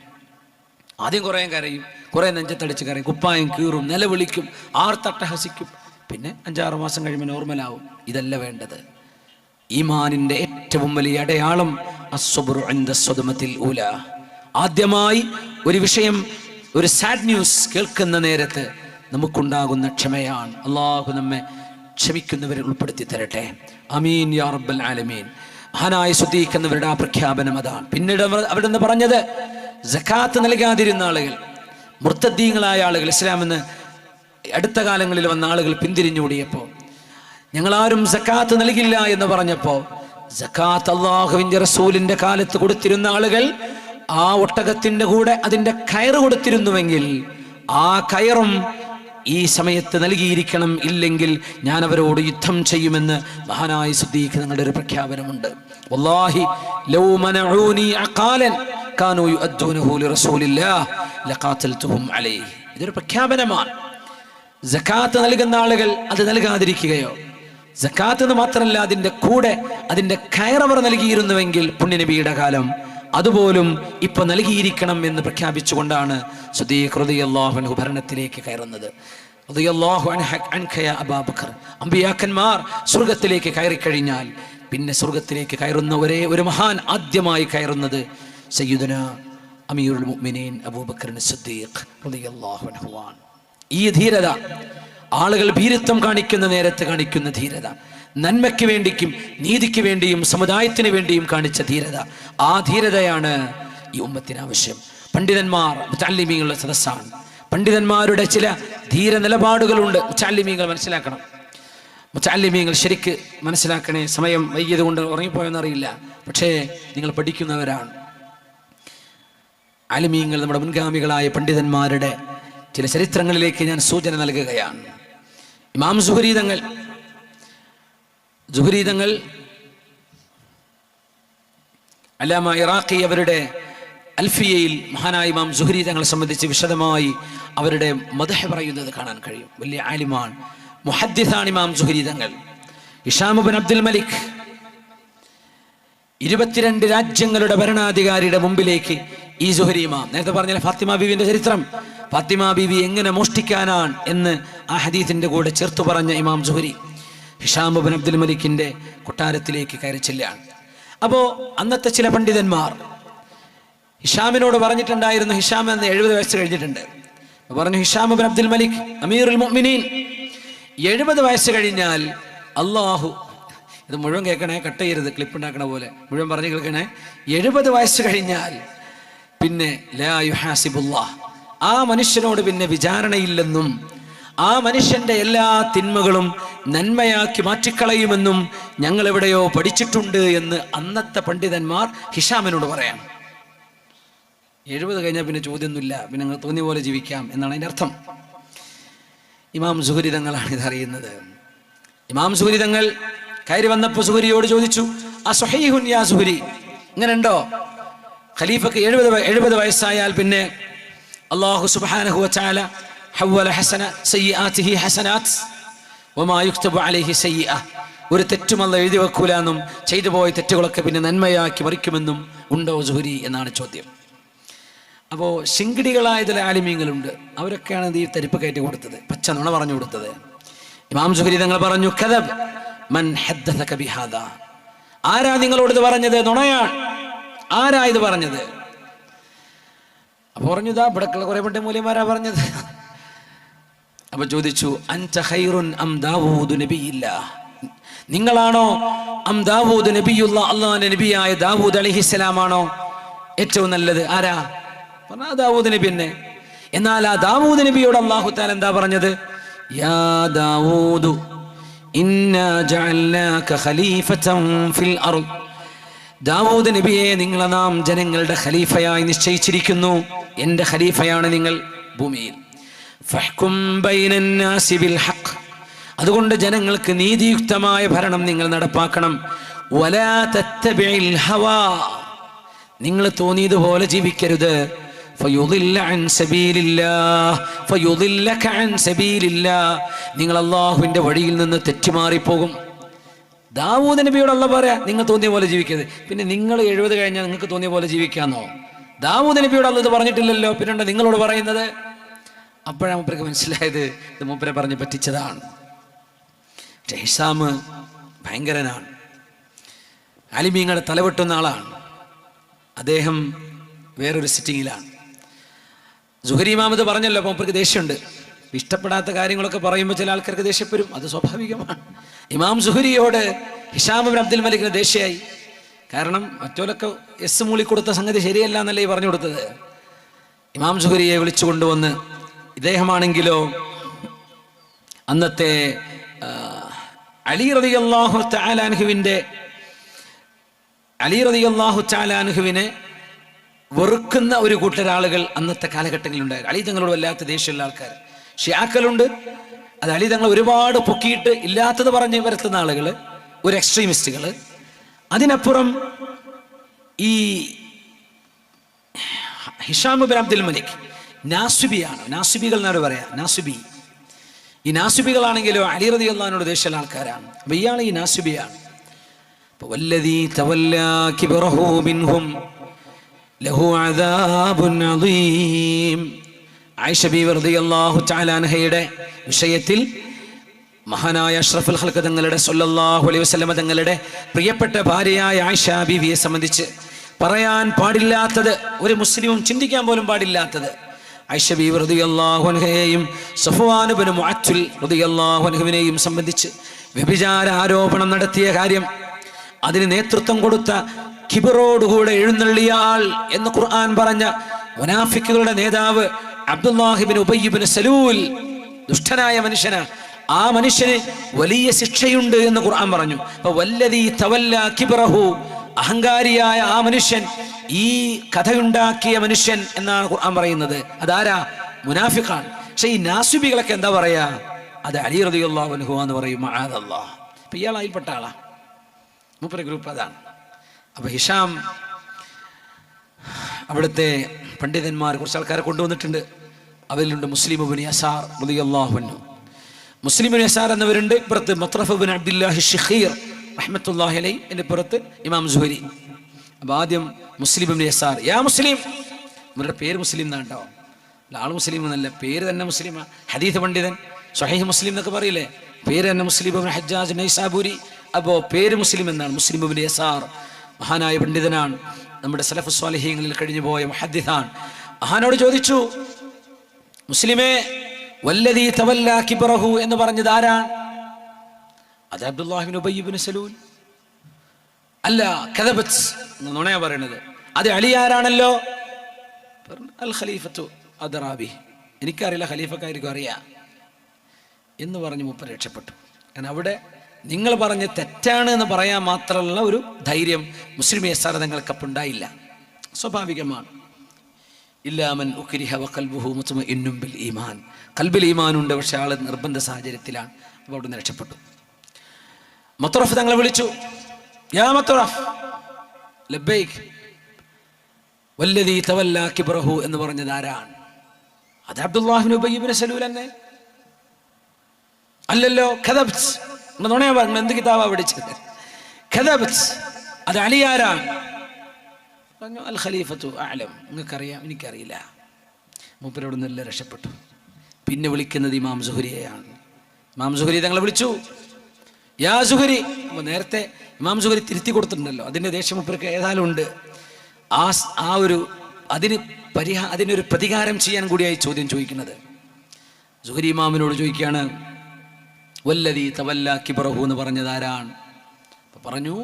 ആദ്യം കുറേ കരയും, കുറേ നെഞ്ചത്തടിച്ച് കരയും, കുപ്പായം കീറും, നിലവിളിക്കും, ആർത്തട്ടഹസിക്കും. പിന്നെ 5-6 മാസം കഴിയുമ്പോൾ നോർമലാവും. ഇതല്ല വേണ്ടത്. ഈമാനിന്റെ ഏറ്റവും വലിയ അടയാളം അസ്സബ്റു ഇൻദ സ്വദ്മത്തിൽ ഊല. ആദ്യമായി ഒരു വിഷയം, ഒരു സാഡ് ന്യൂസ് കേൾക്കുന്ന നേരത്ത് നമുക്കുണ്ടാകുന്ന ക്ഷമയാണ്. അല്ലാഹു നമ്മെ ക്ഷമിക്കുന്നവരെ ഉൾപ്പെടുത്തി തരട്ടെ. ആമീൻ യാ റബ്ബൽ ആലമീൻ. മഹാനായ സിദ്ദീഖ് എന്നവരുടെ ആ പ്രഖ്യാപനം അതാണ്. പിന്നീട് അവിടുന്ന് പറഞ്ഞത്, സകാത്ത് നൽകാതിരുന്ന ആളുകൾ, മുർത്തദ്ദീങ്ങളായ ആളുകൾ, ഇസ്ലാമെന്ന് അടുത്ത കാലങ്ങളിൽ വന്ന ആളുകൾ പിന്തിരിഞ്ഞോടിയപ്പോൾ, ഞങ്ങളാരും സക്കാത്ത് നൽകില്ല എന്ന് പറഞ്ഞപ്പോൾ, സക്കാത്ത് അല്ലാഹുവിന്റെ റസൂലിന്റെ കാലത്ത് കൊടുത്തിരുന്ന ആളുകൾ ആ ഒട്ടകത്തിന്റെ കൂടെ അതിന്റെ കയറ് കൊടുത്തിരുന്നുവെങ്കിൽ ആ കയറും ഈ സമയത്ത് നൽകിയിരിക്കണം, ഇല്ലെങ്കിൽ ഞാൻ അവരോട് യുദ്ധം ചെയ്യുമെന്ന് മഹാനായ സിദ്ദീഖ് തങ്ങളുടെ ഒരു പ്രഖ്യാപനമുണ്ട്. വല്ലാഹി ലൗ മനഊനി അഖാലൻ കാനൂ യുഅദ്ദൂനഹു ലിറസൂലില്ലാഹ് ലഖാതൽതുഹും അലൈഹി. ഇതൊരു പ്രഖ്യാപനമാണ്. സകാത്ത് നൽകുന്ന ആളുകൾ അത് നൽകാതിരിക്കുകയോ, സകാത്ത് എന്ന് മാത്രമല്ല അതിൻ്റെ കൂടെ അതിൻ്റെ കയറവർ നൽകിയിരുന്നുവെങ്കിൽ പുണ്യനബിയുടെ കാലം അതുപോലും ഇപ്പൊ നൽകിയിരിക്കണം എന്ന് പ്രഖ്യാപിച്ചുകൊണ്ടാണ് സിദ്ദീഖ് റളിയല്ലാഹു അൻഹു ഭരണത്തിലേക്ക് കയറുന്നത്. റളിയല്ലാഹു അൻഹു യാ അബൂബക്കർ, അമ്പിയാക്കന്മാർ സ്വർഗത്തിലേക്ക് കയറിക്കഴിഞ്ഞാൽ പിന്നെ സ്വർഗത്തിലേക്ക് കയറുന്ന ഒരേ ഒരു മഹാൻ ആദ്യമായി കയറുന്നത് സയ്യിദുനാ അമീറുൽ മുഅ്മിനീൻ അബൂബക്കർ സിദ്ദീഖ് റളിയല്ലാഹു അൻഹു ആണ്. ഈ ധീരത, ആളുകൾ ഭീരുത്വം കാണിക്കുന്ന നേരത്ത് കാണിക്കുന്ന ധീരത, നന്മയ്ക്ക് വേണ്ടിയും നീതിക്ക് വേണ്ടിയും സമുദായത്തിന് വേണ്ടിയും കാണിച്ച ധീരത, ആ ധീരതയാണ് ഈ ഉമ്മത്തിന് ആവശ്യം. പണ്ഡിതന്മാർ മുതഅല്ലിമീങ്ങളുടെ സദസ്സാണ്. പണ്ഡിതന്മാരുടെ ചില ധീര നിലപാടുകളുണ്ട്. മുതഅല്ലിമീങ്ങൾ മനസ്സിലാക്കണം. മുതഅല്ലിമീങ്ങൾ ശരിക്ക് മനസ്സിലാക്കണേ. സമയം വൈകിയത് കൊണ്ട് ഉറങ്ങിപ്പോയെന്നറിയില്ല, പക്ഷേ നിങ്ങൾ പഠിക്കുന്നവരാണ്. ആലിമീങ്ങൾ, നമ്മുടെ മുൻഗാമികളായ പണ്ഡിതന്മാരുടെ ചില ചരിത്രങ്ങളിലേക്ക് ഞാൻ സൂചന നൽകുകയാണ്. ഇമാം സുഹരി തങ്ങൾ അല്ലാമ ഇറാഖി അവരുടെ അൽഫിയയിൽ മഹാനായ ഇമാം സുഹരി തങ്ങളെ സംബന്ധിച്ച് വിശദമായി അവരുടെ മദ്ഹ് പറയുന്നത് കാണാൻ കഴിയും. വലിയ ആലിമാണ്, മുഹദ്ദിസാണ് ഇമാം സുഹരി തങ്ങൾ. ഹിഷാം ഇബ്നു അബ്ദുൽ മലിക് 22 രാജ്യങ്ങളുടെ ഭരണാധികാരിയുടെ മുമ്പിലേക്ക് ഈ സുഹരി ഇമാം, നേരത്തെ പറഞ്ഞ ഫാത്തിമ ബീവിന്റെ ചരിത്രം, ഫാത്തിമ ബീവി എങ്ങനെ മോഷ്ടിക്കാനാണ് എന്ന് ആ ഹദീസിന്റെ കൂടെ ചേർത്ത് പറഞ്ഞ ഇമാം സുഹരി ഹിഷാം ഇബ്നു അബ്ദുൽ മലിക്കിന്റെ കൊട്ടാരത്തിലേക്ക് കയറി ചെല്ലുകയാണ്. അപ്പോൾ അന്നത്തെ ചില പണ്ഡിതന്മാർ ഹിഷാമിനോട് പറഞ്ഞിട്ടുണ്ടായിരുന്നു, ഹിഷാം എന്ന് 70 വയസ്സ് കഴിഞ്ഞിട്ടുണ്ട്, പറഞ്ഞു ഹിഷാം ഇബ്നു അബ്ദുൽ മലിക് അമീറുൽ മുഅ്മിനീൻ 70 വയസ്സ് കഴിഞ്ഞാൽ അള്ളാഹു, ഇത് മുഴുവൻ കേൾക്കണേ, കട്ട് ചെയ്യരുത്, ക്ലിപ്പ് ഉണ്ടാക്കണ പോലെ മുഴുവൻ പറഞ്ഞു കേൾക്കണേ. 70 വയസ്സ് കഴിഞ്ഞാൽ പിന്നെ ലാ യുഹാസിബുല്ലാഹ്, ആ മനുഷ്യനോട് പിന്നെ വിചാരണയില്ലെന്നും ആ മനുഷ്യന്റെ എല്ലാ തിന്മകളും നന്മയാക്കി മാറ്റിക്കളയുമെന്നും ഞങ്ങൾ എവിടെയോ പഠിച്ചിട്ടുണ്ട് എന്ന് അന്നത്തെ പണ്ഡിതന്മാർ ഹിഷാമിനോട് പറയാം. 70 കഴിഞ്ഞാൽ പിന്നെ ചോദ്യമൊന്നുമില്ല, പിന്നെ നിങ്ങൾ തോന്നിയ പോലെ ജീവിക്കാം എന്നാണ് അതിൻ്റെ അർത്ഥം. ഇമാം സുഹരി തങ്ങളാണ് ഇതറിയുന്നത്. ഇമാം സുഹരി തങ്ങൾ കയറി വന്നപ്പോൾ സുഹരിയോട് ചോദിച്ചു, അസ്വഹീഹുൻ യാ സുഹരി, ഇങ്ങനെ ഉണ്ടോ? ഖലീഫക്ക് 70 വയസ്സായാൽ പിന്നെ അല്ലാഹു സുബ്ഹാനഹു വ തആല ഹവ്വല ഹസന സയ്യിആതിഹി ഹസനാത്ത് വമാ യുക്തബു അലൈഹി സയ്യിഅ, ഒരു തെറ്റും അല്ലാഹു എഴുതി വെക്കൂലെന്നും ചെയ്തു പോയ തെറ്റുകളൊക്കെ പിന്നെ നന്മയാക്കി മറിക്കുമെന്നും ഉണ്ടോ സുഹരി എന്നാണ് ചോദ്യം. അപ്പോൾ ശിങ്കിടികളായ ചില ആലിമീങ്ങളുണ്ട്, അവരൊക്കെയാണ് ഈ തരിപ്പ് കയറ്റി കൊടുത്തത്, പച്ച നുണ പറഞ്ഞു കൊടുത്തത്. ഇമാം സുഹരി തങ്ങൾ പറഞ്ഞു, കദബ് മൻ ഹദ്ദസക ബിഹാദാ, ആരാ നിങ്ങളോട് ഇത് പറഞ്ഞത്? നുണയാണ്. ആരാ ഇത് പറഞ്ഞത്? അപ്പൊ പറഞ്ഞു, ഇതാ ഇവിടെക്കുള്ള കുറെ പണ്ട് മൂല്യന്മാരാ പറഞ്ഞത്. അപ്പൊ ചോദിച്ചു, അൻത ഖൈറുൻ അം ദാവൂദ് നബിയില്ലാ, നിങ്ങളാണോ അം ദാവൂദ് നബിയുള്ള അല്ലാഹുവിന്റെ നബിയായ ദാവൂദ് അലൈഹിസ്സലാമാണോ ഏറ്റവും നല്ലത്? ആരാ പറഞ്ഞ? ദാവൂദ് നബി തന്നെ. എന്നാൽ ആ ദാവൂദ് നബിയോട് അല്ലാഹു തആല എന്താ പറഞ്ഞത്? യാ ദാവൂദ് ഇന്നാ ജഅൽനാക ഖലീഫതൻ ഫിൽ അർദ്, ദാവൂദ് നബിയെ നിങ്ങളെ നാം ജനങ്ങളുടെ ഖലീഫയായി നിശ്ചയിച്ചിരിക്കുന്നു, എൻ്റെ ഖലീഫയാണ് നിങ്ങൾ ഭൂമിയിൽ. ഫഹ്കും ബൈനന്നാസി ബിൽ ഹഖ്, അതുകൊണ്ട് ജനങ്ങൾക്ക് നീതിയുക്തമായ ഭരണം നിങ്ങൾ നടപ്പാക്കണം. വലാ തത്തബിഇൽ ഹവാ, നിങ്ങൾ തോന്നിയതുപോലെ ജീവിക്കരുത്. ഫയുദില്ല അൻ സബീലില്ലാഹ് ഫയുദില്ലക അൻ സബീലില്ലാഹ്, നിങ്ങൾ അല്ലാഹുവിൻ്റെ വഴിയിൽ നിന്ന് തെറ്റിമാറിപ്പോകും. ദാവൂദ് നബിയോട് അല്ലാഹു പറയാ, നിങ്ങൾ തോന്നിയ പോലെ ജീവിക്കരുത്. പിന്നെ നിങ്ങൾ 70 കഴിഞ്ഞാൽ നിങ്ങൾക്ക് തോന്നിയ പോലെ ജീവിക്കാന്നോ? ദാവൂദ് നബിയോട് അല്ലാഹു ഇത് പറഞ്ഞിട്ടില്ലല്ലോ, പിന്നെന്താ നിങ്ങളോട് പറയുന്നത്? അപ്പോഴാണ് മൂപ്പർക്ക് മനസ്സിലായത് ഇത് മൂപ്പരെ പറഞ്ഞ് പറ്റിച്ചതാണ്. ഹിഷാം ഭയങ്കരനാണ്, ആലിമീങ്ങളെ തലവെട്ടുന്ന ആളാണ്. അദ്ദേഹം വേറൊരു സിറ്റിങ്ങിലാണ്. സുഹരി ഇമാമത് പറഞ്ഞല്ലോ, അപ്പോൾ മൂപ്പർക്ക് ദേഷ്യമുണ്ട്. ഇഷ്ടപ്പെടാത്ത കാര്യങ്ങളൊക്കെ പറയുമ്പോൾ ചില ആൾക്കാർക്ക് ദേഷ്യപ്പെടും, അത് സ്വാഭാവികമാണ്. ഇമാം സുഹരിയോട് ഹിഷാം ഇബ്നു അബ്ദുൽ മലിക്കിന് ദേഷ്യമായി. കാരണം മറ്റോലൊക്കെ എസ് മൂളി കൊടുത്ത സംഗതി ശരിയല്ല എന്നല്ലേ ഈ പറഞ്ഞു കൊടുത്തത്. ഇമാം സുഹരിയെ വിളിച്ചു കൊണ്ടുവന്ന്, ഇദ്ദേഹമാണെങ്കിലോ അന്നത്തെ അലി റളിയല്ലാഹു തആല അൻഹുവിനെ വെറുക്കുന്ന ഒരു കൂട്ടരാളുകൾ അന്നത്തെ കാലഘട്ടങ്ങളിലുണ്ടായിരുന്നു. അലി തങ്ങളോട് വല്ലാത്ത ദേഷ്യമുള്ള ആൾക്കാർ. ഷിയാക്കളുണ്ട്, അത് അലി തങ്ങൾ ഒരുപാട് പൊക്കിയിട്ട് ഇല്ലാത്തത് പറഞ്ഞ് വരുത്തുന്ന ആളുകൾ, ഒരു എക്സ്ട്രീമിസ്റ്റുകൾ. അതിനപ്പുറം ഈ ഹിഷാം ഇബ്നു അബ്ദുൽ മലിക് നാസിബിയാണ്. നാസിബികൾ എന്നാണ് പറയാ, നാസിബി. ഈ നാസിബികളാണെങ്കിലോ അലി റളിയല്ലാഹു അൻഹു ദേശമുള്ള ആൾക്കാരാണ്. അപ്പൊ ഇയാൾ ഈ നാസിബിയാണ്. വല്ലദീ തവല്ലാ കിബ്റഹു മിൻഹും ലഹു അദാബുൻ അദീം. ആയിഷ ബീവി റളിയല്ലാഹു തആല അൻഹയുടെ വിഷയത്തിൽ മഹാനായ അഷ്റഫുൽ ഖൽഖ് തങ്ങളുടെ സ്വല്ലല്ലാഹു അലൈഹി വസല്ലം തങ്ങളുടെ പ്രിയപ്പെട്ട ഭാര്യയായ ആയിഷ ബീവിയെ സംബന്ധിച്ച് പറയാൻ പാടില്ലാത്തത്, ഒരു മുസ്ലിമും ചിന്തിക്കാൻ പോലും പാടില്ലാത്തത്, ആയിഷ ബീവി റളിയല്ലാഹു അൻഹയെയും സഫ്വാൻ ഇബ്നു മുഅത്തിൽ റളിയല്ലാഹു അൻഹുവിനെയും സംബന്ധിച്ച് വ്യഭിചാര ആരോപണം നടത്തിയ കാര്യം, അതിന് നേതൃത്വം കൊടുത്ത കിബറോടുകൂടെ എഴുന്നള്ളിയ ആൾ എന്ന് ഖുർആൻ പറഞ്ഞ മുനാഫിക്കുകളുടെ നേതാവ് അബ്ദുല്ലാഹി ഇബ്നു ഉബയ്യ് ഇബ്നു സലൂൽ, ദുഷ്ടനായ മനുഷ്യനാണ്. ആ മനുഷ്യന് വലിയ ശിക്ഷയുണ്ട് എന്ന് ഖുർആൻ പറഞ്ഞു. അപ്പൊ വല്ലദീ തവല്ലാ കിബ്റഹു, അഹങ്കാരിയായ ആ മനുഷ്യൻ, ഈ കഥയുണ്ടാക്കിയ മനുഷ്യൻ എന്നാണ് ഖുർആൻ പറയുന്നത്. അതാരാ? മുനാഫിഖാണ്. പക്ഷെ ഈ നാസിബികളൊക്കെ എന്താ പറയാ? അത് അലി റളിയല്ലാഹു അൻഹു എന്ന് പറയും. മഅദല്ലാഹ്. അപ്പൊ ഇയാൾ അതിൽപ്പെട്ട ആളാ, മൂപ്പര ഗ്രൂപ്പ് അതാണ്. അപ്പൊ ഹിഷാം അവിടുത്തെ പണ്ഡിതന്മാർ കുറച്ച് ആൾക്കാരെ കൊണ്ടുവന്നിട്ടുണ്ട്. അവരിലുണ്ട് മുസ്ലിം ഇബ്നു യസാർ റളിയല്ലാഹു അൻഹു. മുസ്ലിം ഇബ്നു യസാർ എന്നവരുണ്ട്. ഇപ്പുറത്ത് മത്രഫ് ഇബ്നു അബ്ദുല്ലാഹി ശിഖീർ റഹ്മത്തുള്ളാഹി അലൈഹി, എൻ്റെ പുറത്ത് ഇമാം സുഹരി. അപ്പോൾ ആദ്യം മുസ്ലിം ഇബ്നു യസാർ, യാ മുസ്ലിം. ഇവരുടെ പേര് മുസ്ലിം എന്നാണ് കേട്ടോ, ആൾ മുസ്ലിം എന്നല്ല, പേര് തന്നെ മുസ്ലിമാണ്. ഹദീസ് പണ്ഡിതൻ, സ്വഹീഹ് മുസ്ലിം എന്നൊക്കെ പറയില്ലേ, പേര് തന്നെ മുസ്ലിം ഇബ്നു ഹജ്ജാജ് നൈസാബൂരി. അപ്പോൾ പേര് മുസ്ലിം എന്നാണ്. മുസ്ലിം ഇബ്നു യസാർ മഹാനായ പണ്ഡിതനാണ്, നമ്മുടെ സലഫ് സ്വാലിഹീങ്ങളിൽ കഴിഞ്ഞു പോയ മുഹദ്ദിസാണ്. മഹാനോട് ചോദിച്ചു, മുസ്ലിമേ, വല്ലദീ തവല്ലാ കിബ്റഹു എന്ന് പറഞ്ഞത് ആരാണ്? അത് അബ്ദുല്ലാഹി ഇബ്നു ഉബയ്യ് ഇബ്നു സലൂൽ. അല്ല, കദബത്ത്, നുണയാ പറയണത്. അത് അലി ആരാണല്ലോ? അൽ ഖലീഫത്തു അദ്റാബി, എനിക്കറിയില്ല, ഖലീഫക്കാർക്കും അറിയാം എന്ന് പറഞ്ഞ് മൂപ്പർ രക്ഷപ്പെട്ടു. കാരണം അവിടെ നിങ്ങൾ പറഞ്ഞ് തെറ്റാണ് എന്ന് പറയാൻ മാത്രമുള്ള ഒരു ധൈര്യം മുസ്ലിം യസാർ തങ്ങൾക്കപ്പം ഉണ്ടായില്ല. സ്വാഭാവികമാണ്. ഇല്ലാമൻ ഉക്രിഹ വഖൽബുഹു മുത്മഇന്നുൻ ബിൽ ഈമാൻ, ഖൽബിൽ ഈമാനുണ്ട്, പക്ഷെ ആൾ നിർബന്ധ സാഹചര്യത്തിലാണ്. അപ്പോൾ അവിടുന്ന് രക്ഷപ്പെട്ടു. മത്റഫ് തങ്ങളെ വിളിച്ചു, യാ മത്റഫ് ലബ്ബൈക്. വല്ലദീ തവല്ലാ കിബ്റഹു എന്ന് പറഞ്ഞത് ആരാണ്? അത് അബ്ദുല്ലാഹി ഇബ്നു ഉബയ്യ് ഇബ്നു സലൂൽ തന്നെ അല്ലല്ലോ. കദബ്ത്, നുണയാ പറഞ്ഞു. എന്ത് കിതാബാ പഠിച്ചത്? കദബ്ത്. അത് അലി ആരാണ്? പറഞ്ഞു അൽ ഖലീഫത്തു അഅലം, നിങ്ങൾക്കറിയാം, എനിക്കറിയില്ല. മൂപ്പരോട് നല്ല രക്ഷപ്പെട്ടു. പിന്നെ വിളിക്കുന്നത് ഇമാം സുഹരിയെയാണ്. ഇമാം സുഹരി തങ്ങളെ വിളിച്ചു, യാ സുഹരി. നേരത്തെ ഇമാം സുഹരി തിരുത്തി കൊടുത്തിട്ടുണ്ടല്ലോ, അതിൻ്റെ ദേഷ്യം മൂപ്പർക്ക് ഏതായാലും ഉണ്ട്. ആ ഒരു അതിനൊരു പ്രതികാരം ചെയ്യാൻ കൂടിയായി ചോദ്യം ചോദിക്കുന്നത്. സുഹരി ഇമാമിനോട് ചോദിക്കുകയാണ്, വല്ലദീ തവല്ലാ കിബ്റഹു എന്ന് പറഞ്ഞത് ആരാണ്? അപ്പൊ പറഞ്ഞു,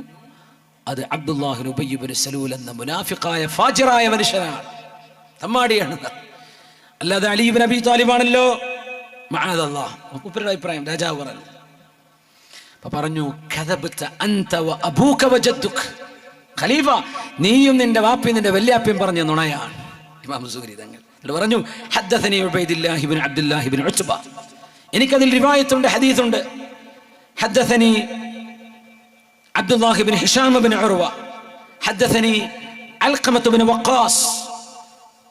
അത് അബ്ദുല്ലാഹി ഇബ്നു ഉബയ്യ് ഇബ്നു സലൂൽ എന്ന മുനാഫിഖായ ഫാജിറായ മനുഷ്യനാണ്, തമ്മാടിയാണ്. അല്ലാതെ അലി ഇബ്നു അബീ താലിബാണല്ലോ. മഅദല്ലാഹ്. മൂപ്പരുടെ അഭിപ്രായം രാജാവ് പറഞ്ഞു. അപ്പൊ പറഞ്ഞു, കദബ്ത അൻത വ അബൂക വ ജദ്ദുക. ഖലീഫ, നീയും നിന്റെ വാപ്പയും നിന്റെ വല്യാപ്പയും പറഞ്ഞ നുണയാണ്. ഇമാം സുഹരി തങ്ങൾ എന്നിട്ട് പറഞ്ഞു, ഹദ്ദസനി ഉബൈദുല്ലാഹി ഇബ്നു അബ്ദുല്ലാഹി ഇബ്നു ഉത്ബ. എനിക്കതിൽ റിവായത്തുണ്ട്, ഹദീസുണ്ട്. ഹദ്ദസനി അബ്ദുല്ലാഹി ഇബ്നു ഹിഷാം ഇബ്നു ഉർവ, ഹദ്ദസനി അൽഖമത്ത് ഇബ്നു വഖാസ്.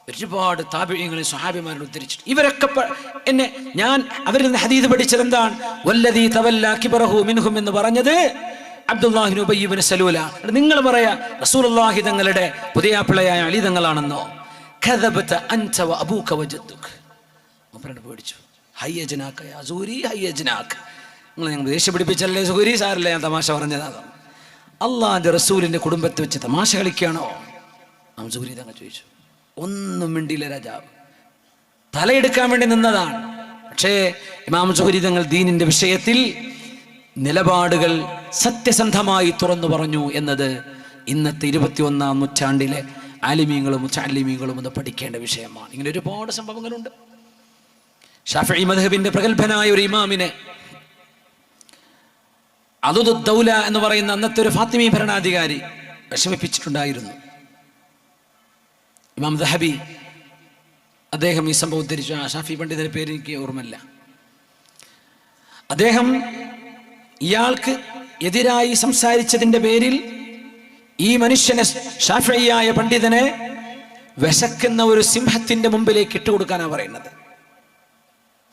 ഒരുപാട് താബിഈങ്ങളിൽ സ്വഹാബിമാരെ ഉദ്ധരിച്ചിട്ട് ഇവരൊക്കെ ഞാൻ അവരിൽ നിന്ന് ഹദീസ് പഠിച്ചത് എന്താണ്? വല്ലദീ തവല്ലാ കിബ്റഹു മിൻഹും എന്ന് പറഞ്ഞത് അബ്ദുല്ലാഹി ഇബ്നു ഉബയ്യ് ഇബ്നു സലൂല. നിങ്ങൾ പറയാ റസൂലുള്ളാഹി തങ്ങളുടെ പുതിയാപ്പിളയായ അലി തങ്ങളാണെന്നോ? കദബത അൻത വ അബൂക വ ജദ്ദുക. മൂപ്പരോട് പേടിച്ചു. ഹയ്യജ്നാക യാ സുഹരി, ഹയ്യജ്നാക. നിങ്ങൾ ഞങ്ങൾ ദേഷ്യം പിടിപ്പിച്ചല്ലേ സുഹരി? സാരല്ല, ഞാൻ തമാശ പറഞ്ഞതാണ്. അള്ളാഹിന്റെ റസൂലിന്റെ കുടുംബത്തെ വെച്ച് തമാശ കളിക്കുകയാണോ? നാം സുഹരി തങ്ങൾ ചോദിച്ചു. ഒന്നും മിണ്ടിയില്ല രാജാവ്. തലയെടുക്കാൻ വേണ്ടി നിന്നതാണ്. പക്ഷേ ഇമാം സുഹരി തങ്ങൾ ദീനിന്റെ വിഷയത്തിൽ നിലപാടുകൾ സത്യസന്ധമായി തുറന്നു പറഞ്ഞു എന്നത് ഇന്നത്തെ 21-ാം നൂറ്റാണ്ടിലെ ആലിമീങ്ങളും മുതഅല്ലിമീങ്ങളും ഒന്ന് പഠിക്കേണ്ട വിഷയമാണ്. ഇങ്ങനെ ഒരുപാട് സംഭവങ്ങളുണ്ട്. ഷാഫിഈ മദ്ഹബിന്റെ പ്രഗത്ഭനായ ഒരു ഇമാമിനെ അദുദ്ദൗല എന്ന് പറയുന്ന അന്നത്തെ ഒരു ഫാത്തിമി ഭരണാധികാരി വിഷമിപ്പിച്ചിട്ടുണ്ടായിരുന്നു. ഇമാം ദഹബി അദ്ദേഹം ഈ സംഭവം ഉദ്ധരിച്ചു. ഷാഫി പണ്ഡിതന്റെ പേര് എനിക്ക് ഓർമ്മയില്ല. അദ്ദേഹം ഇയാൾക്ക് എതിരായി സംസാരിച്ചതിൻ്റെ പേരിൽ ഈ മനുഷ്യനെ, ഷാഫിഈയായ പണ്ഡിതനെ, വിശക്കുന്ന ഒരു സിംഹത്തിന്റെ മുമ്പിലേക്ക് ഇട്ടുകൊടുക്കാനാണ് പറയുന്നത്.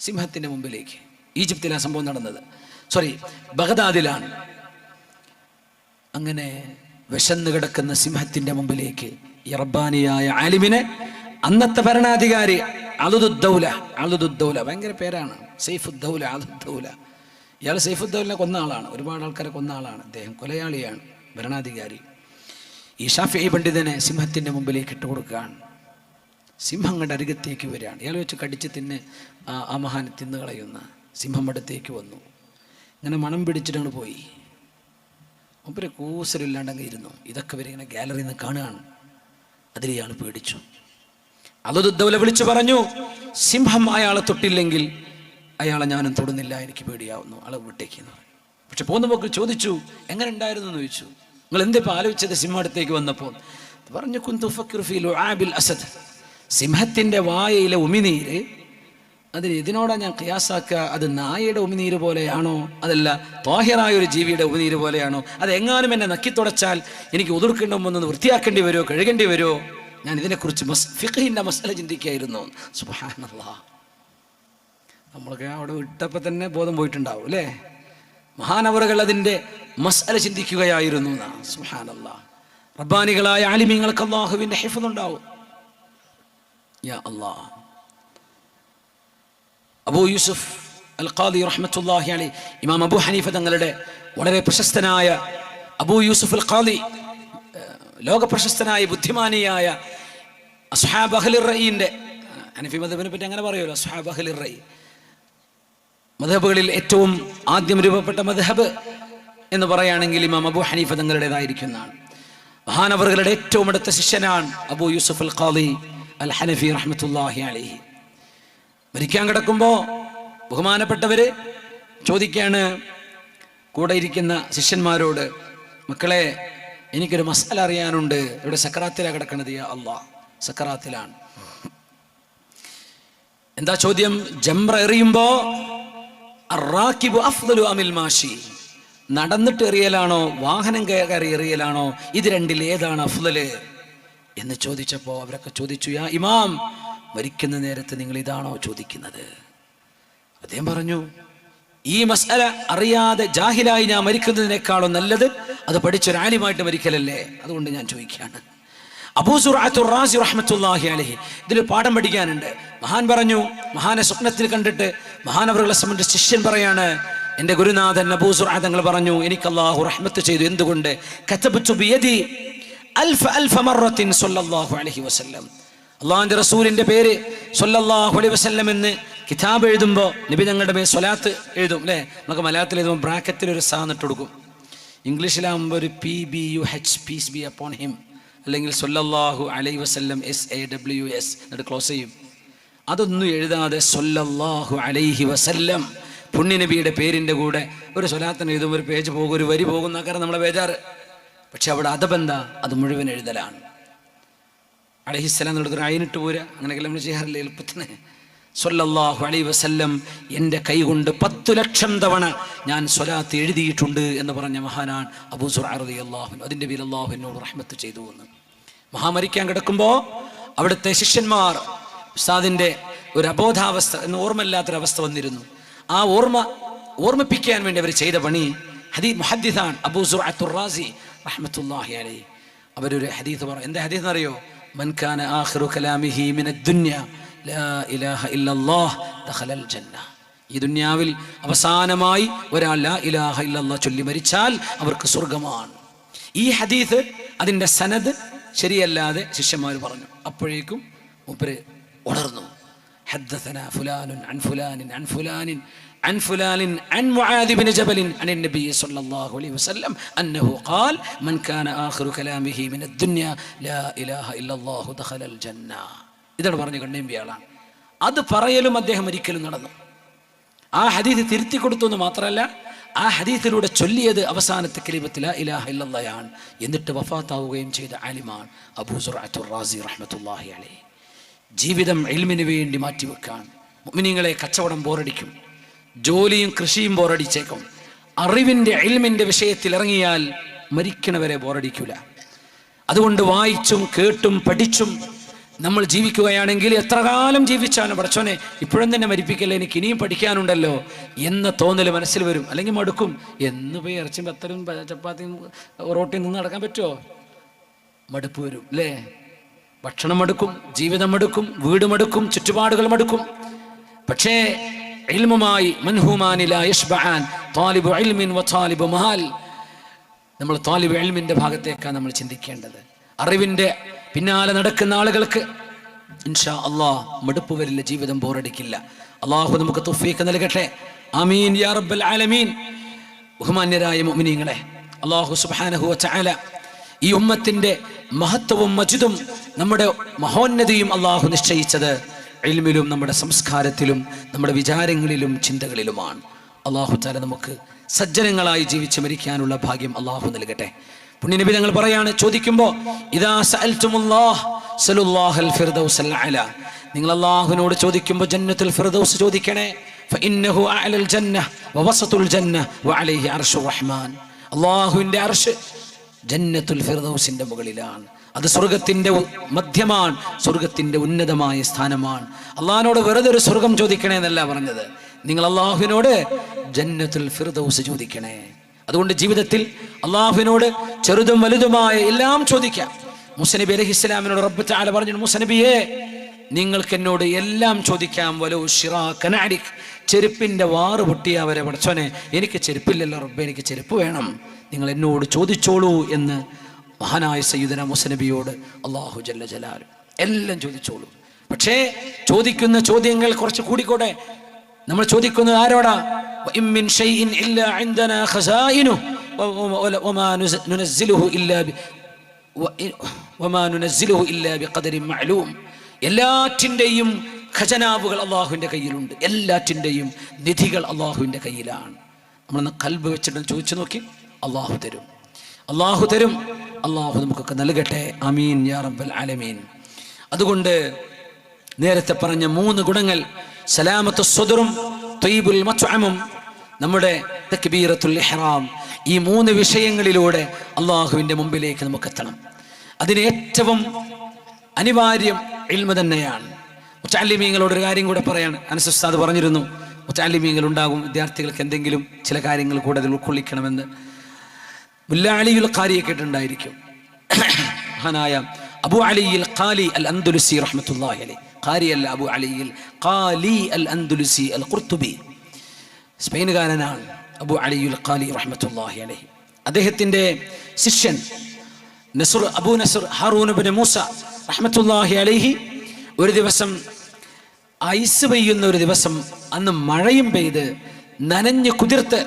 സിംഹത്തിന്റെ മുമ്പിലേക്ക്. ഈജിപ്തിലാണ് സംഭവം നടന്നത്, ബഗ്ദാദിലാണ്. അങ്ങനെ വിശന്നു കിടക്കുന്ന സിംഹത്തിന്റെ മുമ്പിലേക്ക് ഈ റബ്ബാനിയായ ആലിമിനെ അന്നത്തെ ഭരണാധികാരി അലുദുദ്ദൗല, ഭയങ്കര പേരാണ്, സൈഫുദ്ദൗല, അലുദുദ്ദൗല. ഇയാൾ സൈഫുദ്ദൗലിനെ കൊന്ന ആളാണ്, ഒരുപാട് ആൾക്കാരെ കൊന്ന ആളാണ്. അദ്ദേഹം കൊലയാളിയാണ്, ഭരണാധികാരി. ഈ ഷാഫിഈ പണ്ഡിതനെ സിംഹത്തിന്റെ മുമ്പിലേക്ക് ഇട്ടുകൊടുക്കുകയാണ്. സിംഹം കണ്ട് അരികത്തേക്ക് വരികയാണ്. ഇയാൾ വെച്ച് കടിച്ച് തിന്ന് ആ മഹാൻ തിന്നു കളയുന്ന സിംഹം അടുത്തേക്ക് വന്നു. ഇങ്ങനെ മണം പിടിച്ചിട്ടാണ് പോയി. മുമ്പ് കൂസലില്ലാണ്ടങ്ങ് ഇരുന്നു. ഇതൊക്കെ ഇവരിങ്ങനെ ഗാലറിയിൽ നിന്ന് കാണുകയാണ്. അതിൽ ഇയാൾ പേടിച്ചു. അലുദുദ്ദൗല വിളിച്ചു പറഞ്ഞു, സിംഹം അയാളെ തൊട്ടില്ലെങ്കിൽ അയാളെ ഞാനും തൊടുന്നില്ല, എനിക്ക് പേടിയാവുന്നു, ആളെ വിട്ടേക്കെന്ന് പറഞ്ഞു. പക്ഷെ പോന്ന പോക്കിൽ ചോദിച്ചു, എങ്ങനെ ഉണ്ടായിരുന്നു എന്ന് ചോദിച്ചു. നിങ്ങൾ എന്തിപ്പോൾ ആലോചിച്ചത് സിംഹം അടുത്തേക്ക് വന്നപ്പോൾ? പറഞ്ഞു, കുന്തു ഫക്കിറു ഫീ ലുആബിൽ അസദ്, സിംഹത്തിൻ്റെ വായയിലെ ഉമിനീര്, അതിന് ഇതിനോടാണ് ഞാൻ ഖിയാസാക്കുക. അത് നായയുടെ ഉമിനീര് പോലെയാണോ, അതല്ല ത്വാഹിറായ ഒരു ജീവിയുടെ ഉമിനീര് പോലെയാണോ? അതെങ്ങാനും എന്നെ നക്കിത്തുടച്ചാൽ എനിക്ക് ഉതിർക്കേണ്ടുമ്പോൾ വൃത്തിയാക്കേണ്ടി വരുമോ, കഴുകേണ്ടി വരുമോ? ഞാൻ ഇതിനെക്കുറിച്ച് ഫിഖ്ഹിന്റെ മസ്അല ചിന്തിക്കുകയായിരുന്നു. സുബ്ഹാനല്ലാഹ്. നമ്മളൊക്കെ അവിടെ വിട്ടപ്പോൾ തന്നെ ബോധം പോയിട്ടുണ്ടാവും അല്ലേ? മഹാനവറുകൾ അതിൻ്റെ മസ്അല ചിന്തിക്കുകയായിരുന്നു. സുബ്ഹാനല്ലാഹ്. റബ്ബാനികളായ ആലിമീങ്ങൾക്ക് അല്ലാഹുവിൻ്റെ ഹിഫ്ദ് ഉണ്ടാവും. യാ അല്ലാഹ്. അബൂ യൂസുഫ് അൽ ഖാദി റഹ്മത്തുള്ളാഹി അലൈഹി, ഇമാം അബൂ ഹനീഫ തങ്ങളുടെ വളരെ പ്രശസ്തനായ അബൂ യൂസുഫ് അൽ ഖാദി, ലോക പ്രശസ്തനായ ബുദ്ധിമാനിയായ അസ്ഹാബ് അഹ്ലിർ റഈന്റെ, ഹനഫി മദ്ഹബിനെ പറ്റി അങ്ങനെ പറയുമല്ലോ, അസ്ഹാബ് അഹ്ലിർ റഈ, മദ്ഹബുകളിൽ ഏറ്റവും ആദ്യം രൂപപ്പെട്ട മദ്ഹബ് എന്ന് പറയുകയാണെങ്കിൽ ഇമാം അബൂ ഹനീഫ തങ്ങളുടേതായിരിക്കുന്നതാണ്. മഹാനവറുകളുടെ ഏറ്റവും അടുത്ത ശിഷ്യനാണ് അബൂ യൂസുഫ് അൽ ഖാദി അൽ ഹനഫി റഹ്മത്തുള്ളാഹി അലൈഹി. മരിക്കാൻ കിടക്കുമ്പോൾ ബഹുമാനപ്പെട്ടവര് ചോദിക്കുകയാണ് കൂടെ ഇരിക്കുന്ന ശിഷ്യന്മാരോട്, മക്കളെ, എനിക്കൊരു മസ്അല അറിയാനുണ്ട്. ഇവിടെ സക്കറാത്തിലാണ് കിടക്കണത്. യാ അല്ലാഹ്, സക്കറാത്തിലാണ്. എന്താ ചോദ്യം? ജംറ എറിയുമ്പോ അറാക്കിബു അഫ്ദലു അമിൽ മാഷി, നടന്നിട്ട് എറിയലാണോ വാഹനം കയറി എറിയലാണോ, ഇത് രണ്ടിൽ ഏതാണ് അഫ്ദല് എന്ന് ചോദിച്ചപ്പോൾ അവരൊക്കെ ചോദിച്ചു, യാ ഇമാം, മരിക്കുന്ന നേരത്ത് നിങ്ങൾ ഇതാണോ ചോദിക്കുന്നത്? അദ്ദേഹം പറഞ്ഞു, ഈ മസ്അല അറിയാതെ ജാഹിലായി ഞാൻ മരിക്കുന്നതിനേക്കാളും നല്ലത് അത് പഠിച്ചൊരു ആലിമായിട്ട് മരിക്കലല്ലേ, അതുകൊണ്ട് ഞാൻ ചോദിക്കുകയാണ്. അബൂ സുർഅത്തുർ റാസി റഹ്മത്തുള്ളാഹി അലൈഹി, ഇതിൽ പാഠം പഠിക്കാനുണ്ട്. മഹാൻ പറഞ്ഞു, മഹാനെ സ്വപ്നത്തിൽ കണ്ടിട്ട് മഹാനവറുകളെ സംബന്ധിച്ച് ശിഷ്യൻ പറയാണ്, എൻ്റെ ഗുരുനാഥൻ അബൂ സുർഅ തങ്ങൾ പറഞ്ഞു, എനിക്ക് അല്ലാഹു റഹ്മത്ത് ചെയ്തു. എന്തുകൊണ്ട്? കതബതു ബിയദി അൽഫ മറത്തിൻ സ്വല്ലല്ലാഹു അലൈഹി വസല്ലം, അള്ളാഹുവിൻ്റെ റസൂലിൻ്റെ പേര് സ്വല്ലല്ലാഹു അലൈഹി വസല്ലം എന്ന് കിതാബ് എഴുതുമ്പോൾ നബി തങ്ങളുടെ മേൽ സ്വലാത്ത് എഴുതും അല്ലേ? നമുക്ക് മലയാളത്തിൽ എഴുതുമ്പോൾ ബ്രാക്കറ്റിൽ ഒരു സാ എന്നിട്ട് കൊടുക്കും. ഇംഗ്ലീഷിലാകുമ്പോൾ ഒരു PBUH, peace be upon him, അല്ലെങ്കിൽ സ്വല്ലല്ലാഹു അലൈഹി വസല്ലം SAW എന്നിട്ട് ക്ലോസ് ചെയ്യും. അതൊന്നും എഴുതാതെ സ്വല്ലല്ലാഹു അലൈഹി വസല്ലം പുണ്യനബിയുടെ പേരിൻ്റെ കൂടെ ഒരു സ്വലാത്തിന് എഴുതുമ്പോൾ ഒരു പേജ് പോകും, ഒരു വരി പോകുന്ന കാരണം നമ്മളെ ബേജാറ്. പക്ഷെ അവിടെ അദബെന്താ? അത് മുഴുവൻ എഴുതലാണ്. അലൈഹിസ്സലാം എന്നുള്ളതൊരു അയിനിട്ട് പോരാ, അങ്ങനെയൊക്കെ നമ്മൾ ചെയ്യാറില്ല എളുപ്പത്തിന്. സ്വല്ലല്ലാഹു അലൈഹി വസല്ലം എൻ്റെ കൈകൊണ്ട് 10 ലക്ഷം തവണ ഞാൻ സ്വലാത്ത് എഴുതിയിട്ടുണ്ട് എന്ന് പറഞ്ഞ മഹാനാൻ അബൂ സുർഅ റളിയല്ലാഹു അൻഹു. അതിൻ്റെ പേരിൽ അല്ലാഹു എന്നോട് റഹ്മത്ത് ചെയ്തു എന്ന്. മഹാമരിക്കാൻ കിടക്കുമ്പോൾ അവിടുത്തെ ശിഷ്യന്മാർ ഉസ്താദിൻ്റെ ഒരു അബോധാവസ്ഥ എന്ന് ഓർമ്മയില്ലാത്തൊരവസ്ഥ വന്നിരുന്നു. ആ ഓർമ്മിപ്പിക്കാൻ വേണ്ടി അവർ ചെയ്ത പണി മുഹദ്ദിസാൻ അബൂ സുർഅത്തുർ റാസി റഹ്മത്തുള്ളാഹി അലൈഹി. അവരൊരു ഹദീസ് പറഞ്ഞു. എന്താ ഹദീസ് എന്നറിയോ? മൻ കാന ആഖിറു കലാമിഹി മിനദ് ദുനിയ ലാ ഇലാഹ ഇല്ലല്ലാഹ് ദഖലൽ ജന്ന. ഈ ദുനിയാവിൽ അവസാനമായി ഒരാൾ ലാ ഇലാഹ ഇല്ലല്ലാഹ് ചൊല്ലി മരിച്ചാൽ അവർക്ക് സ്വർഗമാണ്. ഈ ഹദീസ് അതിൻ്റെ സനദ് ശരിയല്ലാതെ ശിഷ്യന്മാർ പറഞ്ഞു. അപ്പോഴേക്കും മൂപ്പര് ഉണർന്നു. ഹദ്ദസനാ ഫുലാനുൻ അൻ ഫുലാനിൻ അൻ ഫുലാനിൻ عن فلان عن معاذ بن جبل عن النبي صلى الله عليه وسلم أنه قال من كان آخر كلامه من الدنيا لا إله إلا الله دخل الجنة. ഇതാണ് പറഞ്ഞു കണ്ടേമ്പിയാളാണ്. അത് പറയലും അദ്ദേഹം ഒരിക്കലും നടന്നു. ആ ഹദീസ് തിരുത്തി കൊടുത്തു എന്ന് മാത്രമല്ല, ആ ഹദീസിലൂടെ ചൊല്ലിയത് അവസാനത്തെ കലിമത്ത് ലാ ഇലാഹ ഇല്ലല്ലാഹ്, എന്നിട്ട് വഫാത്താവുകയും ചെയ്ത ആലിമാൻ അബൂ സുർഅത്തുർ റാസി റഹ്മത്തുള്ളാഹി അലൈഹി. ജീവിതം ഇൽമിന് വേണ്ടി മാറ്റിവെക്കാൻ. മുഅ്മിനീങ്ങളെ, കച്ചവടം ബോറടിക്കും, ജോലിയും കൃഷിയും ബോറടിച്ചേക്കും. അറിവിൻ്റെ ഇൽമിൻ്റെ വിഷയത്തിൽ ഇറങ്ങിയാൽ മരിക്കണവരെ ബോറടിക്കൂല. അതുകൊണ്ട് വായിച്ചും കേട്ടും പഠിച്ചും നമ്മൾ ജീവിക്കുകയാണെങ്കിൽ എത്ര കാലം ജീവിച്ചാലും പടച്ചോനെ ഇപ്പോഴും തന്നെ മരിപ്പിക്കല്ലേ, എനിക്ക് ഇനിയും പഠിക്കാനുണ്ടല്ലോ എന്ന തോന്നൽ മനസ്സിൽ വരും. അല്ലെങ്കിൽ മടുക്കും. എന്ന് പോയി ഇറച്ചും പത്തലും ചപ്പാത്തിയും റോട്ടിൽ നിന്ന് നടക്കാൻ പറ്റുമോ? മടുപ്പ് വരും അല്ലേ? ഭക്ഷണം മടുക്കും, ജീവിതം മടുക്കും, വീട് മടുക്കും, ചുറ്റുപാടുകൾ മടുക്കും. പക്ഷേ ഇൽമുമായി മൻഹൂമാനി ലാ യശ്ബഅൻ താലിബു ഇൽമിൻ വ താലിബു മഹാൽ. നമ്മൾ താലിബ് ഇൽമിൻ്റെ ഭാഗത്തേക്കാണ് നമ്മൾ ചിന്തിക്കേണ്ടത്. അറിവിൻ്റെ പിന്നാലെ നടക്കുന്ന ആളുകൾക്ക് ഇൻഷാ അല്ലാഹ് മടുപ്പ് വരില്ല, ജീവിതം ബോറടിക്കില്ല. അള്ളാഹു നമുക്ക് തൗഫീഖ് നൽകട്ടെ. ആമീൻ യാ റബ്ബൽ ആലമീൻ. ബഹുമാന്യരായ മുഅ്മിനീങ്ങളെ, അള്ളാഹു സുബ്ഹാനഹു വ തആല ഈ ഉമ്മത്തിൻ്റെ മഹത്വവും മജിദും നമ്മുടെ മഹോന്നതിയും അള്ളാഹു നിശ്ചയിച്ചത് ഇൽമിലും നമ്മുടെ സംസ്കാരത്തിലും നമ്മുടെ വിചാരങ്ങളിലും ചിന്തകളിലുമാണ്. അള്ളാഹു തആല നമുക്ക് സജ്ജനങ്ങളായി ജീവിച്ച് മരിക്കാനുള്ള ഭാഗ്യം അള്ളാഹു നൽകട്ടെ. പുണ്യനബി തങ്ങൾ പറയാണ്, ചോദിക്കുമ്പോൾ ഇദാ സഅൽതുമുല്ലാഹ് സലുല്ലാഹൽ ഫിർദൗസൽ അഅല, നിങ്ങൾ അള്ളാഹുവിനോട് ചോദിക്കുമ്പോൾ ജന്നത്തുൽ ഫിർദൗസ് ചോദിക്കണേ. ഫഇന്നഹു അഅലൽ ജന്നഹ വവസതുൽ ജന്നഹ വഅലൈഹി അർശുർ റഹ്മാൻ. അള്ളാഹുവിൻ്റെ അർശ് ജന്നത്തുൽ ഫിർദൗസിന്റെ മുകളിലാണ്. അത് സ്വർഗത്തിന്റെ മധ്യമാണ്, സ്വർഗത്തിന്റെ ഉന്നതമായ സ്ഥാനമാണ്. അള്ളാഹിനോട് വെറുതെ ഒരു സ്വർഗം ചോദിക്കണേ എന്നല്ല പറഞ്ഞത്, നിങ്ങൾ അള്ളാഹുവിനോട് ജന്നത്തുൽ ഫിർദൗസ് ചോദിക്കണേ. അതുകൊണ്ട് ജീവിതത്തിൽ അള്ളാഹുവിനോട് ചെറുതും വലുതുമായ എല്ലാം ചോദിക്കാം. മൂസ നബി അലൈഹിസ്സലാമിനോട് റബ്ബ് തആല പറഞ്ഞു, മൂസ നബിയേ, നിങ്ങൾക്ക് എന്നോട് എല്ലാം ചോദിക്കാം. വലോ ശിറാക നഅലിക്, ചെരുപ്പിന്റെ വാറ് പൊട്ടിയാ വരെ പടച്ചോനെ എനിക്ക് ചെരുപ്പില്ലല്ലോ റബ്ബേ, എനിക്ക് ചെരുപ്പ് വേണം, നിങ്ങൾ എന്നോട് ചോദിച്ചോളൂ എന്ന് മഹാനായ സയ്യിദുനാ മൂസ നബിയോട് അല്ലാഹു ജല്ല ജലാലു എല്ലാം ചോദിച്ചോളൂ. പക്ഷേ ചോദിക്കുന്ന ചോദ്യങ്ങൾ കുറച്ച് കൂടിക്കോട്ടെ. നമ്മൾ ചോദിക്കുന്നത് ആരോടാ? വഇൻ മിൻ ഷൈഇൻ ഇല്ലാ ഇൻദനാ ഖസായിനു വമാ നുനസ്സിലുഹു ഇല്ലാ ബിഖദരിൻ മഅലൂം. എല്ലാറ്റിൻ്റെയും ഖജനാവുകൾ അള്ളാഹുവിൻ്റെ കയ്യിലുണ്ട്, എല്ലാറ്റിൻ്റെയും നിധികൾ അള്ളാഹുവിൻ്റെ കയ്യിലാണ്. നമ്മളൊന്ന് കൽബ് വെച്ചിട്ട് ചോദിച്ചു നോക്കി, അള്ളാഹു തരും, അള്ളാഹു തരും. അള്ളാഹു നമുക്കൊക്കെ നൽകട്ടെ. ആമീൻ യാ റബ്ബൽ ആലമീൻ. അതുകൊണ്ട് നേരത്തെ പറഞ്ഞ 3 ഗുണങ്ങൾ, സലാമത്തു സ്വദറും ത്വയ്യിബുൽ മത്അമും നമ്മുടെ തക്ബീറത്തുൽ ഇഹ്റാം, ഈ 3 വിഷയങ്ങളിലൂടെ അള്ളാഹുവിൻ്റെ മുമ്പിലേക്ക് നമുക്ക് എത്തണം. അതിന് ഏറ്റവും അനിവാര്യം ഇൽമ തന്നെയാണ്. മുതഅല്ലിമീങ്ങളോടൊരു കാര്യം കൂടെ പറയാണ്. അനസ് ഉസ്താദ് പറഞ്ഞിരുന്നു, മുതഅല്ലിമീങ്ങൾ ഉണ്ടാകും, വിദ്യാർത്ഥികൾക്ക് എന്തെങ്കിലും ചില കാര്യങ്ങൾ കൂടെ അതിൽ ഉൾക്കൊള്ളിക്കണമെന്ന്. മുല്ലാ അലിയുൽ ഖാരിയെ കേട്ടിട്ടുണ്ടായിരിക്കും. മഹാനായ അബു അലിയിൽ ഖാലി അൽ അൻദുലുസി റഹ്മത്തുള്ളാഹി അലൈഹി, ഖാരി അല്ല, അബു അലിയിൽ ഖാലി അൽ അൻദുലുസി അൽ ഖുർത്തുബി, സ്പെയിനുകാരനാണ് അബു അലിയുൽ ഖാലി റഹ്മത്തുള്ളാഹി അലൈഹി. അദ്ദേഹത്തിൻ്റെ ശിഷ്യൻ അബൂ നസ്ർ ഹാറൂൻ ഇബ്നു മൂസ റഹ്മത്തുള്ളാഹി അലൈഹി ഒരു ദിവസം ഐസ് പെയ്യുന്ന ഒരു ദിവസം, അന്ന് മഴയും പെയ്ത് നനഞ്ഞ് കുതിർത്ത്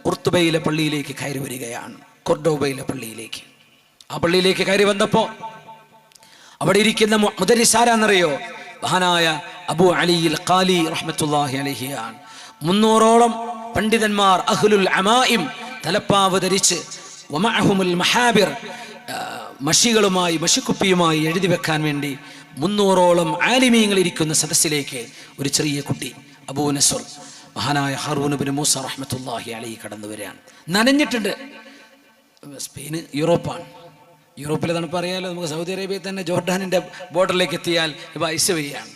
ഖുർത്തുബയിലെ പള്ളിയിലേക്ക് കയറി വരികയാണ്. കൊർഡോബയിലെ പള്ളിയിലേക്ക്. ആ പള്ളിയിലേക്ക് കയറി വന്നപ്പോൾ അവിടെ ഇരിക്കുന്ന മുദരിസാരാന്നറിയോ? മഹാനായ അബു അലിയിൽ ഖാലി റഹ്മത്തുള്ളാഹി അലൈഹിയാണ്. 300ഓളം പണ്ഡിതന്മാർ, അഹ്ലുൽ അമായിം, തലപ്പാവ് ധരിച്ച്, വമഅഹുമുൽ മഹാബിർ, മഷികളുമായി മഷിക്കുപ്പിയുമായി എഴുതി വെക്കാൻ വേണ്ടി 300ഓളം ആലിമീങ്ങൾ ഇരിക്കുന്ന സദസ്സിലേക്ക് ഒരു ചെറിയ കുട്ടി അബൂ നസ്ർ മഹാനായ ഹാറൂൻ ഇബ്നു മൂസ റഹ്മത്തുള്ളാഹി അലൈഹി കടന്നു വരികയാണ്. നനഞ്ഞിട്ടുണ്ട്. സ്പെയിൻ യൂറോപ്പാണ്. യൂറോപ്പിലെ തണുപ്പ് അറിയാലോ നമുക്ക്. സൗദി അറേബ്യയിൽ തന്നെ ജോർഡാനിൻ്റെ ബോർഡറിലേക്ക് എത്തിയാൽ ഇപ്പോൾ ഐസ് പെയ്യാണ്.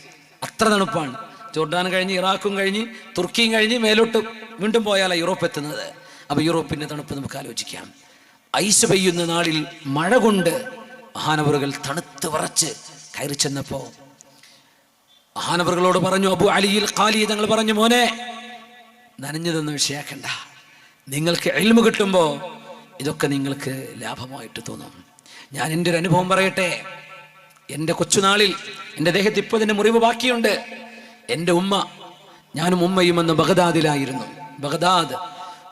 അത്ര തണുപ്പാണ്. ജോർഡാൻ കഴിഞ്ഞ് ഇറാഖും കഴിഞ്ഞ് തുർക്കിയും കഴിഞ്ഞ് മേലോട്ട് വീണ്ടും പോയാലാണ് യൂറോപ്പ് എത്തുന്നത്. അപ്പോൾ യൂറോപ്പിൻ്റെ തണുപ്പ് നമുക്ക് ആലോചിക്കാം. ഐസ് പെയ്യുന്ന നാളിൽ മഴ കൊണ്ട് മഹാനവറുകൾ തണുത്ത് വിറച്ച് കയറി ചെന്നപ്പോൾ മഹാനവറുകളോട് പറഞ്ഞു, അബു അലിയിൽ ഖാലി തങ്ങൾ പറഞ്ഞു, മോനെ, നനഞ്ഞതൊന്നും വിഷയാക്കണ്ട, നിങ്ങൾക്ക് ഇൽമു കിട്ടുമ്പോൾ ഇതൊക്കെ നിങ്ങൾക്ക് ലാഭമായിട്ട് തോന്നും. ഞാൻ എൻ്റെ ഒരു അനുഭവം പറയട്ടെ. എൻ്റെ കൊച്ചുനാളിൽ എൻ്റെ ദേഹത്ത് ഇപ്പോൾ ഇതിൻ്റെ മുറിവ് ബാക്കിയുണ്ട്. എൻ്റെ ഉമ്മ, ഞാനും ഉമ്മയും അന്ന് ബഗ്ദാദിലായിരുന്നു. ബഗ്ദാദ്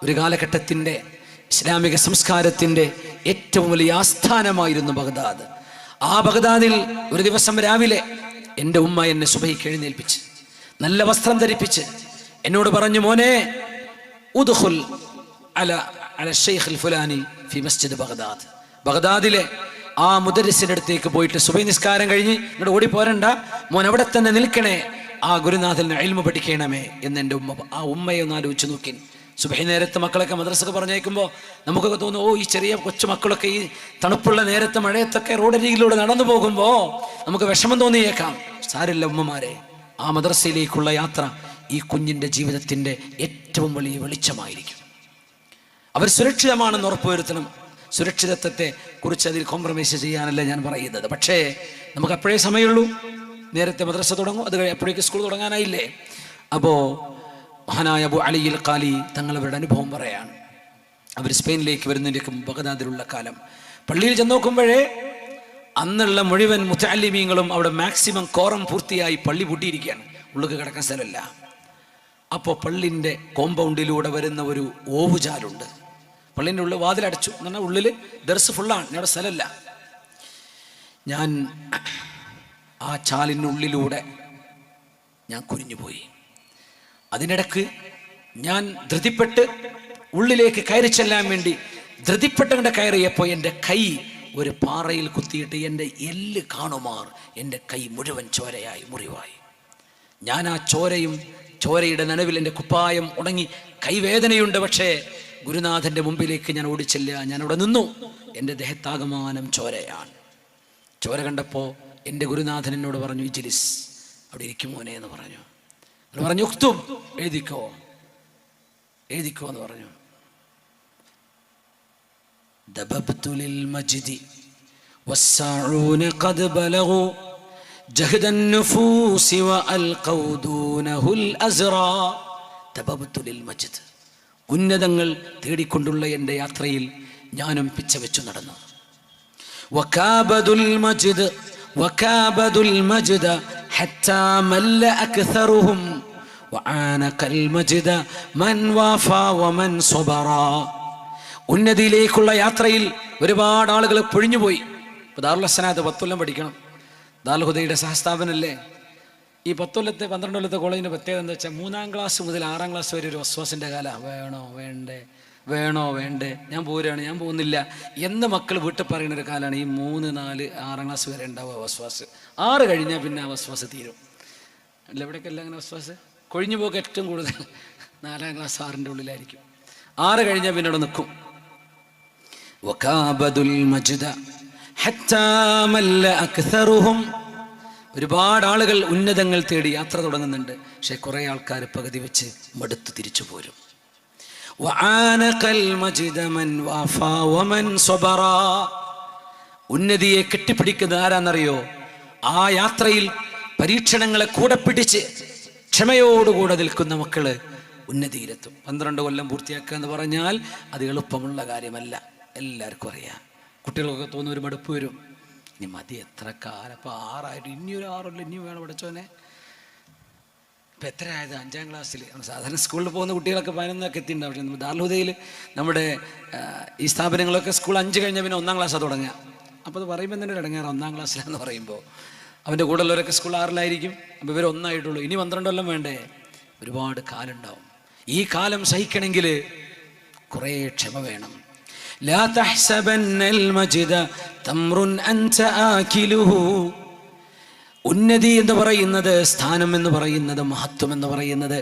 ഒരു കാലഘട്ടത്തിൻ്റെ ഇസ്ലാമിക സംസ്കാരത്തിൻ്റെ ഏറ്റവും വലിയ ആസ്ഥാനമായിരുന്നു ബഗ്ദാദ്. ആ ബഗ്ദാദിൽ ഒരു ദിവസം രാവിലെ എൻ്റെ ഉമ്മ എന്നെ സുബഹിക്ക് എഴുന്നേൽപ്പിച്ച് നല്ല വസ്ത്രം ധരിപ്പിച്ച് എന്നോട് പറഞ്ഞു, മോനെ, ഉദ്ഖുൽ അല ഷൈഖ് അൽ ഫുലാനി ഫി മസ്ജിദ് ബഗ്ദാദ്. ബഗ്ദാദിലെ ആ മുദരിസിന്റെ അടുത്തേക്ക് പോയിട്ട് സുബഹി നിസ്കാരം കഴിഞ്ഞ് ഇങ്ങോട്ട് ഓടിപ്പോരണ്ട, മോൻ അവിടെ തന്നെ നിൽക്കണേ, ആ ഗുരുനാഥൻ ഇൽമു പഠിക്കണമേ എന്ന് എൻ്റെ ആ ഉമ്മയെ ഒന്ന് ആലോചിച്ച് നോക്കി. സുബഹി നേരത്തെ മക്കളൊക്കെ മദ്രസക്ക് പറഞ്ഞേക്കുമ്പോൾ നമുക്കൊക്കെ തോന്നും, ഓ ഈ ചെറിയ കൊച്ചു മക്കളൊക്കെ ഈ തണുപ്പുള്ള നേരത്തെ മഴയത്തൊക്കെ റോഡരികിലൂടെ നടന്നു പോകുമ്പോൾ നമുക്ക് വിഷമം തോന്നിയേക്കാം. സാരില്ല ഉമ്മമാരെ, ആ മദ്രസയിലേക്കുള്ള യാത്ര ഈ കുഞ്ഞിൻ്റെ ജീവിതത്തിൻ്റെ ഏറ്റവും വലിയ വെളിച്ചമായിരിക്കും. അവർ സുരക്ഷിതമാണെന്ന് ഉറപ്പുവരുത്തണം. സുരക്ഷിതത്വത്തെ കുറിച്ച് അതിൽ കോംപ്രമൈസ് ചെയ്യാനല്ല ഞാൻ പറയുന്നത്. പക്ഷേ നമുക്ക് അപ്പോഴേ സമയമുള്ളൂ. നേരത്തെ മദ്രസ തുടങ്ങും, അത് അപ്പോഴേക്ക് സ്കൂൾ തുടങ്ങാനായില്ലേ. അപ്പോൾ മഹാനായ അബു അലിയിൽ ഖാലി തങ്ങൾ അവരുടെ അനുഭവം പറയാണ്. അവർ സ്പെയിനിലേക്ക് വരുന്നതിൻ്റെയൊക്കെ ബഗ്ദാദിലുള്ള കാലം പള്ളിയിൽ ചെന്ന് നോക്കുമ്പോഴേ അന്നുള്ള മുഴുവൻ മുതഅല്ലിമീങ്ങളും അവിടെ മാക്സിമം കോറം പൂർത്തിയായി പള്ളി പൂട്ടിയിരിക്കുകയാണ്, ഉള്ളിൽ കിടക്കാൻ സ്ഥലമില്ല. അപ്പോൾ പള്ളിൻ്റെ കോമ്പൗണ്ടിലൂടെ വരുന്ന ഒരു ഓവുചാലുണ്ട്. പള്ളിൻ്റെ ഉള്ളിൽ വാതിലടച്ചു എന്ന് പറഞ്ഞാൽ ഉള്ളിൽ ദർസ് ഫുള്ളാണ്, അവിടെ സ്ഥലമില്ല. ഞാൻ ആ ചാലിനുള്ളിലൂടെ ഞാൻ കുനിഞ്ഞുപോയി. അതിനിടക്ക് ഞാൻ ധൃതിപ്പെട്ട് ഉള്ളിലേക്ക് കയറി ചെല്ലാൻ വേണ്ടി ധൃതിപ്പെട്ടുകൊണ്ട് കയറിയപ്പോൾ എൻ്റെ കൈ ഒരു പാറയിൽ കുത്തിയിട്ട് എൻ്റെ എല്ല് കാണുമാർ എൻ്റെ കൈ മുഴുവൻ ചോരയായി മുറിവായി. ഞാൻ ആ ചോരയുടെ നനവിൽ എൻ്റെ കുപ്പായം ഉണങ്ങി, കൈവേദനയുണ്ട്. പക്ഷേ ഗുരുനാഥൻ്റെ മുമ്പിലേക്ക് ഞാൻ ഓടിച്ചില്ല. ഞാൻ അവിടെ നിന്നു. എൻ്റെ ദേഹത്താകമാനം ചോരയാണ്. ചോര കണ്ടപ്പോൾ എൻ്റെ ഗുരുനാഥൻ എന്നോട് പറഞ്ഞു, ഇജ്ലിസ്, അവിടെ ഇരിക്കും മോനെ എന്ന് പറഞ്ഞു. പറഞ്ഞു ഉക്തുബ്, എഴുതിക്കോ എന്ന് പറഞ്ഞു. ദബബ്തു ലിൽ മജ്ദി വസ്സഊന ഖദ് ബലഗു ജഹദൻ നുഫൂസ് വഅൽഖൗ ദൂനഹുൽ അസ്റാ. ദബബ്തു ലിൽ മജ്ദ്, ഉന്നതങ്ങൾ തേടിക്കൊണ്ടുള്ള എൻ്റെ യാത്രയിൽ ഞാനും പിച്ചവെച്ചു നടന്നു. വകാബദുൽ മജ്ദ ഹത്താ മല്ല അക്തറുഹും വആനഖൽ മജ്ദ മൻ വാഫാ വമൻ സ്വബറാ. ഉന്നതിയിലേക്കുള്ള യാത്രയിൽ ഒരുപാട് ആളുകൾ പൊഴിഞ്ഞുപോയി. ഇപ്പോൾ ദാറുൽ ഹസനാത്ത് 10 കൊല്ലം പഠിക്കണം. ദാറുൽ ഹുദയുടെ സഹസ്ഥാപനല്ലേ. ഈ 10 കൊല്ലത്തെ 12 കൊല്ലത്തെ കോളേജിൻ്റെ പ്രത്യേകത എന്താ വെച്ചാൽ 3-ാം ക്ലാസ് മുതൽ 6-ാം ക്ലാസ് വരെ ഒരു വസ്വാസിൻ്റെ കാലം. വേണോ വേണ്ടേ, ഞാൻ പോരുകയാണ്, ഞാൻ പോകുന്നില്ല എന്ന് മക്കൾ വീട്ടിൽ പറയുന്ന ഒരു കാലമാണ് ഈ 3, 4, 6-ാം ക്ലാസ് വരെ ഉണ്ടാവുക വസ്വാസ്. 6 കഴിഞ്ഞാൽ പിന്നെ ആ വസ്വാസ് തീരും. അല്ല എവിടെയൊക്കെ എല്ലാം അങ്ങനെ വസ്വാസ് കൊഴിഞ്ഞു പോക്ക് ഏറ്റവും കൂടുതൽ 4-ാം ക്ലാസ് 6-ൻ്റെ ഉള്ളിലായിരിക്കും. 6 കഴിഞ്ഞാൽ പിന്നെ അവിടെ നിൽക്കും. വകാബദുൽ മജ്ദ ഹത്താ മല്ല അക്തറുഹും. ഒരുപാട് ആളുകൾ ഉന്നതങ്ങൾ തേടി യാത്ര തുടങ്ങുന്നുണ്ട്. പക്ഷെ കുറേ ആൾക്കാർ പകുതി വെച്ച് മടുത്ത് തിരിച്ചു പോരും. ഉന്നതിയെ കെട്ടിപ്പിടിക്കുന്ന ആരാന്നറിയോ? ആ യാത്രയിൽ പരീക്ഷണങ്ങളെ കൂടെ പിടിച്ച് ക്ഷമയോടുകൂടെ നിൽക്കുന്ന മക്കള് ഉന്നതിയിലെത്തും. 12 കൊല്ലം പൂർത്തിയാക്കുക എന്ന് പറഞ്ഞാൽ അത് എളുപ്പമുള്ള കാര്യമല്ല. എല്ലാവർക്കും അറിയാം. കുട്ടികൾക്കൊക്കെ തോന്നുന്ന ഒരു മടുപ്പ് വരും. ഇനി മതി, എത്ര കാലം, ഇപ്പോൾ 6 ആയിട്ട് ഇനിയൊരു 6 കൊല്ലം ഇനിയും വേണം പഠിച്ചോനെ. ഇപ്പം എത്ര ആയത്? 5-ാം ക്ലാസ്സിൽ. സാധാരണ സ്കൂളിൽ പോകുന്ന കുട്ടികളൊക്കെ 11 എത്തിയിട്ടുണ്ടാവും. പക്ഷേ ദാറുൽ ഹുദയിൽ നമ്മുടെ ഈ സ്ഥാപനങ്ങളൊക്കെ സ്കൂൾ 5 കഴിഞ്ഞാൽ പിന്നെ 1-ാം ക്ലാസ്സാണ് തുടങ്ങുക. അപ്പോൾ അത് പറയുമ്പോൾ തന്നെ ഇടങ്ങാറ് 1-ാം ക്ലാസ്സിലാന്ന് പറയുമ്പോൾ. അവൻ്റെ കൂടെ ഉള്ളവരൊക്കെ സ്കൂൾ 6-ലായിരിക്കും. അപ്പോൾ ഇവർ 1 ആയിട്ടുള്ളൂ. ഇനി 12 കൊല്ലം വേണ്ടേ? ഒരുപാട് കാലം ഉണ്ടാവും. ഈ കാലം സഹിക്കണമെങ്കിൽ കുറേ ക്ഷമ വേണം. ലാ തഹ്സബന്നൽ മജ്ദ തംറുൻ അൻത ആകിലുഹു. ഉന്നതി എന്ന് പറയുന്നത്, സ്ഥാനം എന്ന് പറയുന്നത്, മഹത്വം എന്ന് പറയുന്നത്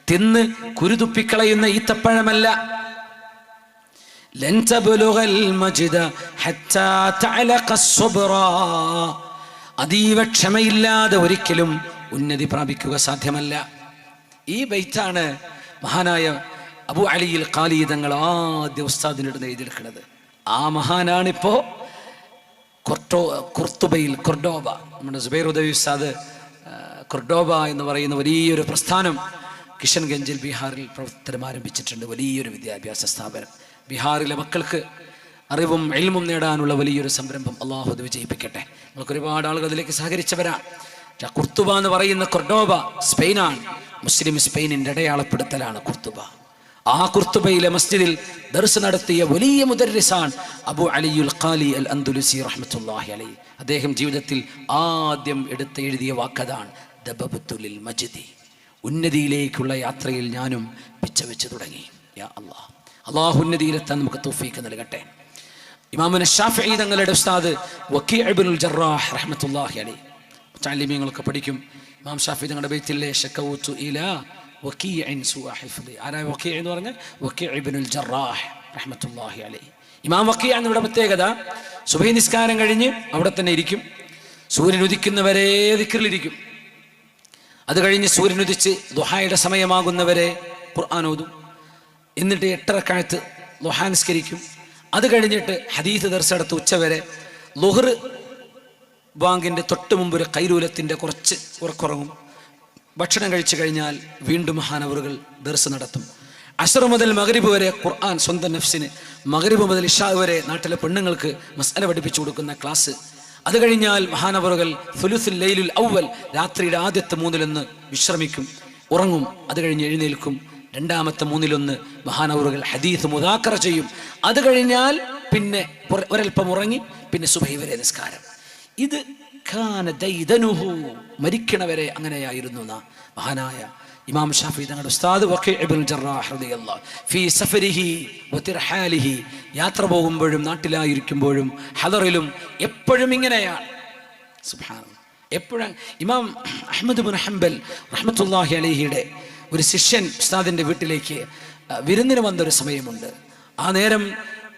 തിന്ന് കുരുതുപ്പിക്കളയുന്ന ഈത്തപ്പഴമല്ല. ലൻ തബ്ലുഗൽ മജ്ദ ഹത്താ തഅലഖ അസ്സബ്റാ. അതീവ ക്ഷമയില്ലാതെ ഒരിക്കലും ഉന്നതി പ്രാപിക്കുക സാധ്യമല്ല. ഈ ബൈത്താണ് മഹാനായ അബു അലിയിൽ ഖാലി തങ്ങൾ ആദ്യ ഉസ്താദിനിടുന്ന് എഴുതിയെടുക്കുന്നത്. ആ മഹാനാണിപ്പോൾ കൊർഡോബ, നമ്മുടെ സുബൈർ ഉദവി ഉസ്താദ് കൊർഡോബ എന്ന് പറയുന്ന വലിയൊരു പ്രസ്ഥാനം കിഷൻഗഞ്ചിൽ ബീഹാറിൽ പ്രവർത്തനം ആരംഭിച്ചിട്ടുണ്ട്. വലിയൊരു വിദ്യാഭ്യാസ സ്ഥാപനം. ബീഹാറിലെ മക്കൾക്ക് അറിവും ഇൽമും നേടാനുള്ള വലിയൊരു സംരംഭം അള്ളാഹു അത് വിജയിപ്പിക്കട്ടെ. നമുക്ക് ഒരുപാട് ആളുകൾ അതിലേക്ക് സഹകരിച്ചവരാണ്. കുർത്തുബ എന്ന് പറയുന്ന കൊർഡോബ സ്പെയിനാണ്. മുസ്ലിം സ്പെയിനിൻ്റെ അടയാളപ്പെടുത്തലാണ് കുർത്തുബ. ആ കുർത്തുബയിലെ മസ്ജിദിൽ ദർസ് നടത്തിയ വലിയ മുദർരിസാൻ അബു അലിയുൽ ഖാലി അൽ അന്ദുലുസി റഹ്മത്തുള്ളാഹി അലൈഹി. അദ്ദേഹം ജീവിതത്തിൽ ആദ്യം എഴുതിയ വാക്കതാണ് ദബബ്തു ലിൽ മജ്ദി. ഉന്നതിയിലേക്കുള്ള യാത്രയിൽ ഞാനും പിച്ചവെച്ച് തുടങ്ങി. യാ അല്ലാഹ്, അല്ലാഹു ഉന്നതിയിലെത്താൻ നമുക്ക് തൗഫീഖ് നൽകട്ടെ. ഇമാമുന ശാഫിഈ തങ്ങളുടെ ഉസ്താദ് വക്കീ ഇബ്നുൽ ജറാഹ് റഹ്മത്തുള്ളാഹി അലൈഹി, മുതഅല്ലിമീങ്ങളൊക്കെ പഠിക്കും. ഇമാം ഷാഫിഈ തങ്ങളുടെ ബൈത്തിലെ ശകൗതു ഇലാ വക്കീഇൻ സുഅ ഹിഫ്ളി. ആരാ വക്കീ എന്ന് പറഞ്ഞാൽ വക്കീ ഇബ്നുൽ ജറാഹ് റഹ്മത്തുള്ളാഹി അലൈഹി. ഇമാം വക്കീ എന്നിവിടെ പ്രത്യേകത, സുബഹി നിസ്കാരം കഴിഞ്ഞ് അവിടെ തന്നെ ഇരിക്കും, സൂര്യൻ ഉദിക്കുന്നവരെ ദിക്റിലിരിക്കും. അത് കഴിഞ്ഞ് സൂര്യൻ ഉദിച്ച് ദുഹായുടെ സമയമാകുന്നവരെ ഖുർആൻ ഓതും. എന്നിട്ട് 8 റക്അത്ത് ദുഹാ നിസ്കരിക്കും. അത് കഴിഞ്ഞിട്ട് ഹദീസ് ദർസ് എടുത്ത് ഉച്ചവരെ. ളുഹർ ബാങ്കിൻ്റെ തൊട്ട് മുമ്പ് ഒരു കൈരൂലത്തിൻ്റെ കുറച്ച് ഉറക്കുറങ്ങും. ഭക്ഷണം കഴിച്ചു കഴിഞ്ഞാൽ വീണ്ടും മഹാനവറുകൾ ദർസ് നടത്തും. അസ്ർ മുതൽ മഗ്രിബ് വരെ ഖുർആൻ സ്വന്തം നഫ്സിന്, മഗ്രിബ് മുതൽ ഇശാ വരെ നാട്ടിലെ പെണ്ണുങ്ങൾക്ക് മസ്അല പഠിപ്പിച്ചു കൊടുക്കുന്ന ക്ലാസ്. അത് കഴിഞ്ഞാൽ മഹാനവറുകൾ സുലുസുൽ ലൈലുൽ അവ്വൽ, രാത്രിയുടെ ആദ്യത്തെ 1/3 വിശ്രമിക്കും, ഉറങ്ങും. അത് കഴിഞ്ഞ് എഴുന്നേൽക്കും, 2ാമത്തെ 1/3 മഹാനവറുകൾ ഹദീസ് മുദാക്കറ ചെയ്യും. അത് കഴിഞ്ഞാൽ പിന്നെ ഒരൽപ്പം ഉറങ്ങി, പിന്നെ സുബഹി വരെ നിസ്കാരം. ഇത് കാന ദൈദനുഹു, മരിക്കണവരെ അങ്ങനെയായിരുന്നു മഹാനായ ഇമാം ഷാഫിഈ തങ്ങളുടെ ഉസ്താദ് വക്കീ ഇബ്നുൽ ജറാഹ് റളിയല്ലാഹു ഫീ സഫരിഹി വതിർഹാലിഹി. യാത്ര പോകുമ്പോഴും നാട്ടിലായിരിക്കുമ്പോഴും ഹദറിലും എപ്പോഴും ഇങ്ങനെയാണ്. സുബ്ഹാനല്ലാഹ്. എപ്പോഴും ഇമാം അഹ്മദ് ഇബ്നു ഹംബൽ റഹ്മത്തുള്ളാഹി അലൈഹിയുടെ ഒരു ശിഷ്യൻ ഉസ്താദിൻ്റെ വീട്ടിലേക്ക് വിരുന്നിന് വന്നൊരു സമയമുണ്ട്. ആ നേരം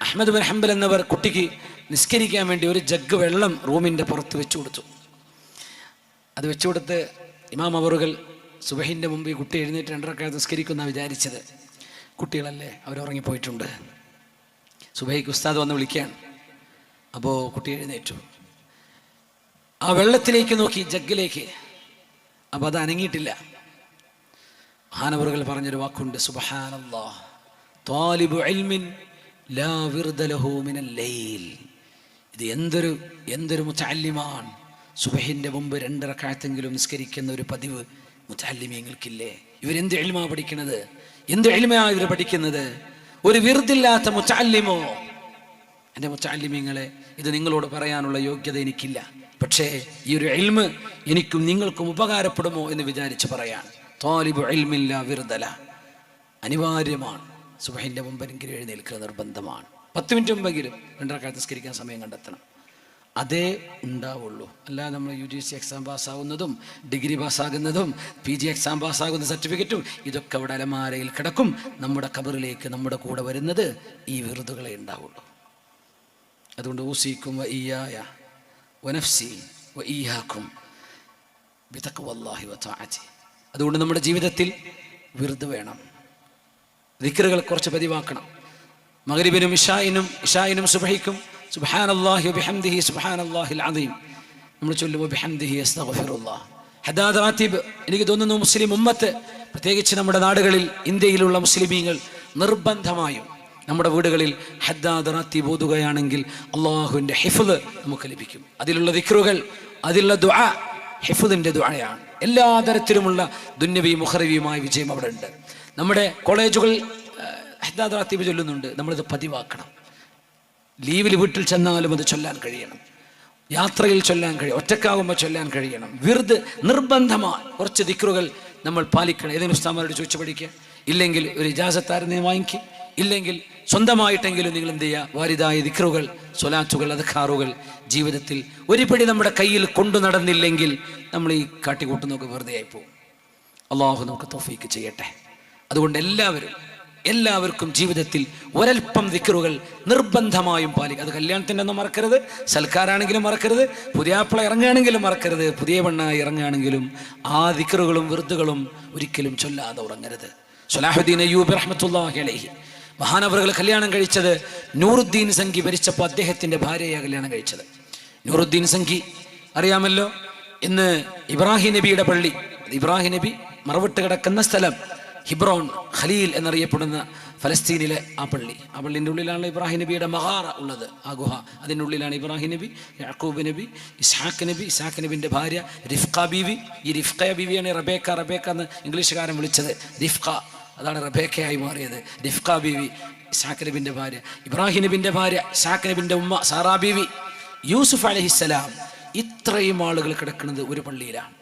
അഹ്മദ് ഇബ്നു ഹംബൽ എന്നവർ കുട്ടിക്ക് നിസ്കരിക്കാൻ വേണ്ടി ഒരു ജഗ് വെള്ളം റൂമിൻ്റെ പുറത്ത് വെച്ചു കൊടുത്തു. അത് വെച്ചു കൊടുത്ത് ഇമാം അവറുകൾ സുബഹിൻ്റെ മുമ്പ് ഈ കുട്ടി എഴുന്നേറ്റ് 2 റക്അത്ത് നിസ്കരിക്കുമെന്നാണ് വിചാരിച്ചത്. കുട്ടികളല്ലേ, അവരുറങ്ങിപ്പോയിട്ടുണ്ട്. സുബഹിക്ക് ഉസ്താദ് വന്ന് വിളിക്കുകയാണ്. അപ്പോൾ കുട്ടി എഴുന്നേറ്റു, ആ വെള്ളത്തിലേക്ക് നോക്കി, ജഗ്ഗിലേക്ക്. അപ്പോൾ അത് അനങ്ങിയിട്ടില്ല. മഹാനവറുകൾ പറഞ്ഞൊരു വാക്കുണ്ട്, സുബ്ഹാനല്ലാഹ്, ത്വാലിബു ഇൽമിൻ ലാ വിർദ ലഹു മിനൽ ലൈൽ. ഇത് എന്തൊരു മുതഅല്ലിമാണ്. സുബഹിൻ്റെ മുമ്പ് 2 റക്അത്തെങ്കിലും നിസ്കരിക്കുന്ന ഒരു പതിവ് മുതഅല്ലിമീങ്ങൾക്കില്ലേ? ഇവരെന്ത് ഇൽമാ പഠിക്കുന്നത്? എന്ത് ഇൽമയാണ് ഇവർ പഠിക്കുന്നത്? ഒരു വിർദില്ലാത്ത മുതഅല്ലിമോ? എൻ്റെ മുതഅല്ലിമീങ്ങളെ, ഇത് നിങ്ങളോട് പറയാനുള്ള യോഗ്യത എനിക്കില്ല. പക്ഷേ ഈ ഒരു ഇൽമ് എനിക്കും നിങ്ങൾക്കും ഉപകാരപ്പെടുമോ എന്ന് വിചാരിച്ച് പറയാണ്. ത്വാലിബു ഇൽമിൻ ലാ വിർദ ലഹു, അനിവാര്യമാണ്. സുബഹിൻ്റെ മുമ്പെങ്കിലും എഴുന്നേൽക്കുക നിർബന്ധമാണ്. 10 മിനിറ്റ് മുമ്പെങ്കിലും 2 റക്അത്ത് നിസ്കരിക്കാൻ സമയം കണ്ടെത്തണം. അതേ ഉണ്ടാവുള്ളൂ. അല്ലാതെ നമ്മൾ UGC എക്സാം പാസ്സാകുന്നതും ഡിഗ്രി പാസ്സാകുന്നതും PG എക്സാം പാസ്സാകുന്ന സർട്ടിഫിക്കറ്റും ഇതൊക്കെ അവിടെ അലമാരയിൽ കിടക്കും. നമ്മുടെ ഖബറിലേക്ക് നമ്മുടെ കൂടെ വരുന്നത് ഈ വിറുതുകളെ ഉണ്ടാവുള്ളൂ. അതുകൊണ്ട് ഊസിക്കും വഇയ്യായ വനഫ്സി വഇയ്യാക്കും ബിതഖ്വല്ലാഹി വതആതി. അതുകൊണ്ട് നമ്മുടെ ജീവിതത്തിൽ വിറുത് വേണം, ദിക്റുകൾ കുറച്ച് പതിവാക്കണം. മഗ്രിബിനും ഇശായിനും സുബ്ഹിക്കും സുബ്ഹാനല്ലാഹി വബിഹംദിഹി സുബ്ഹാനല്ലാഹിൽ അദീം നമ്മൾ ചൊല്ലും, വബിഹംദിഹി അസ്തഗ്ഫിറുല്ലാഹ്. ഹദാദ് റാത്തിബ്, എനിക്ക് തോന്നുന്നു മുസ്ലിം ഉമ്മത്ത്, പ്രത്യേകിച്ച് നമ്മുടെ നാടുകളിൽ, ഇന്ത്യയിലുള്ള മുസ്ലിമീങ്ങൾ നിർബന്ധമായും നമ്മുടെ വീടുകളിൽ ഹദാദ് റാത്തിബ് ഓതുകയാണെങ്കിൽ അള്ളാഹുവിൻ്റെ ഹിഫ്ള് നമുക്ക് ലഭിക്കും. അതിലുള്ള ദിക്റുകൾ, അതിലുള്ള ദുആ ഹിഫ്ളിൻ്റെ ദുആയാണ്. എല്ലാ തരത്തിലുമുള്ള ദുന്യവിയും മുഖറവിയുമായ വിജയം അവിടെ ഉണ്ട്. നമ്മുടെ കോളേജുകൾ ഹദാദ് റാത്തിബ് ചൊല്ലുന്നുണ്ട്. നമ്മളിത് പതിവാക്കണം. ലീവിൽ വീട്ടിൽ ചെന്നാലും അത് ചൊല്ലാൻ കഴിയണം, യാത്രയിൽ ചൊല്ലാൻ കഴിയും, ഒറ്റക്കാകുമ്പോൾ ചൊല്ലാൻ കഴിയണം. വിർദ് നിർബന്ധമാണ്. കുറച്ച് ദിക്റുകൾ നമ്മൾ പാലിക്കണം. ഏതെങ്കിലും ഉസ്താദന്മാരോട് ചോദിച്ചു പഠിക്കുക, ഇല്ലെങ്കിൽ ഒരു ഇജാസത്താരനെ വാങ്ങിക്കുക, ഇല്ലെങ്കിൽ സ്വന്തമായിട്ടെങ്കിലും നിങ്ങൾ എന്ത് ചെയ്യുക, വാരിദായ ദിക്റുകൾ, സ്വലാത്തുകൾ, അദ്കാറുകൾ ജീവിതത്തിൽ ഒരുപടി നമ്മുടെ കയ്യിൽ കൊണ്ടു നടന്നില്ലെങ്കിൽ നമ്മൾ ഈ കാട്ടിക്കൂട്ടുന്നൊക്കെ വെറുതെ ആയിപ്പോവും. അള്ളാഹു നമുക്ക് തൗഫീക്ക് ചെയ്യട്ടെ. അതുകൊണ്ട് എല്ലാവർക്കും ജീവിതത്തിൽ ഒരൽപ്പം ദിക്റുകൾ നിർബന്ധമായും പാലിക്കുക. അത് കല്യാണത്തിൻ്റെ ഒന്നും മറക്കരുത്, സൽക്കാരാണെങ്കിലും മറക്കരുത്, പുതിയാപ്പിള ഇറങ്ങുകയാണെങ്കിലും മറക്കരുത്, പുതിയ പെണ്ണായി ഇറങ്ങുകയാണെങ്കിലും ആ ദിക്റുകളും വിർദുകളും ഒരിക്കലും ചൊല്ലാതെ ഉറങ്ങരുത്. സ്വലാഹുദ്ദീൻ അയ്യൂബി റഹ്മത്തുള്ളാഹി അലൈഹി മഹാനവറുകൾ കല്യാണം കഴിച്ചത് നൂറുദ്ദീൻ സംഘി മരിച്ചപ്പോൾ അദ്ദേഹത്തിൻ്റെ ഭാര്യയെ കല്യാണം കഴിച്ചത്. നൂറുദ്ദീൻ സംഘി അറിയാമല്ലോ, ഇന്ന് ഇബ്രാഹിം നബിയുടെ പള്ളി, ഇബ്രാഹിം നബി മറവിട്ട് കിടക്കുന്ന സ്ഥലം ഹിബ്രോൺ, ഖലീൽ എന്നറിയപ്പെടുന്ന ഫലസ്തീനിലെ ആ പള്ളിൻ്റെ ഉള്ളിലാണ് ഇബ്രാഹിം നബിയുടെ മഗാറ ഉള്ളത്, ആ ഗുഹ. അതിൻ്റെ ഉള്ളിലാണ് ഇബ്രാഹിം നബി, യാക്കൂബ് നബി, ഇസ്ഹാഖ് നബിൻ്റെ ഭാര്യ റിഫ്ക ബീവി. ഈ റിഫ്ക ബീവിയാണ് റബേക്ക എന്ന് ഇംഗ്ലീഷുകാരൻ വിളിച്ചത്. റിഫ്ക, അതാണ് റബേക്കയായി മാറിയത്. റിഫ്ക ബീവി ഇസ്ഹാഖ് നബിൻ്റെ ഭാര്യ, ഇബ്രാഹിം നബിൻ്റെ ഭാര്യ ഇസ്ഹാഖ് നബിൻ്റെ ഉമ്മ സാറാ ബീവി, യൂസുഫ് അലൈഹിസ്സലാം. ഇത്രയും ആളുകൾ കിടക്കുന്നത് ഒരു പള്ളിയിലാണ്.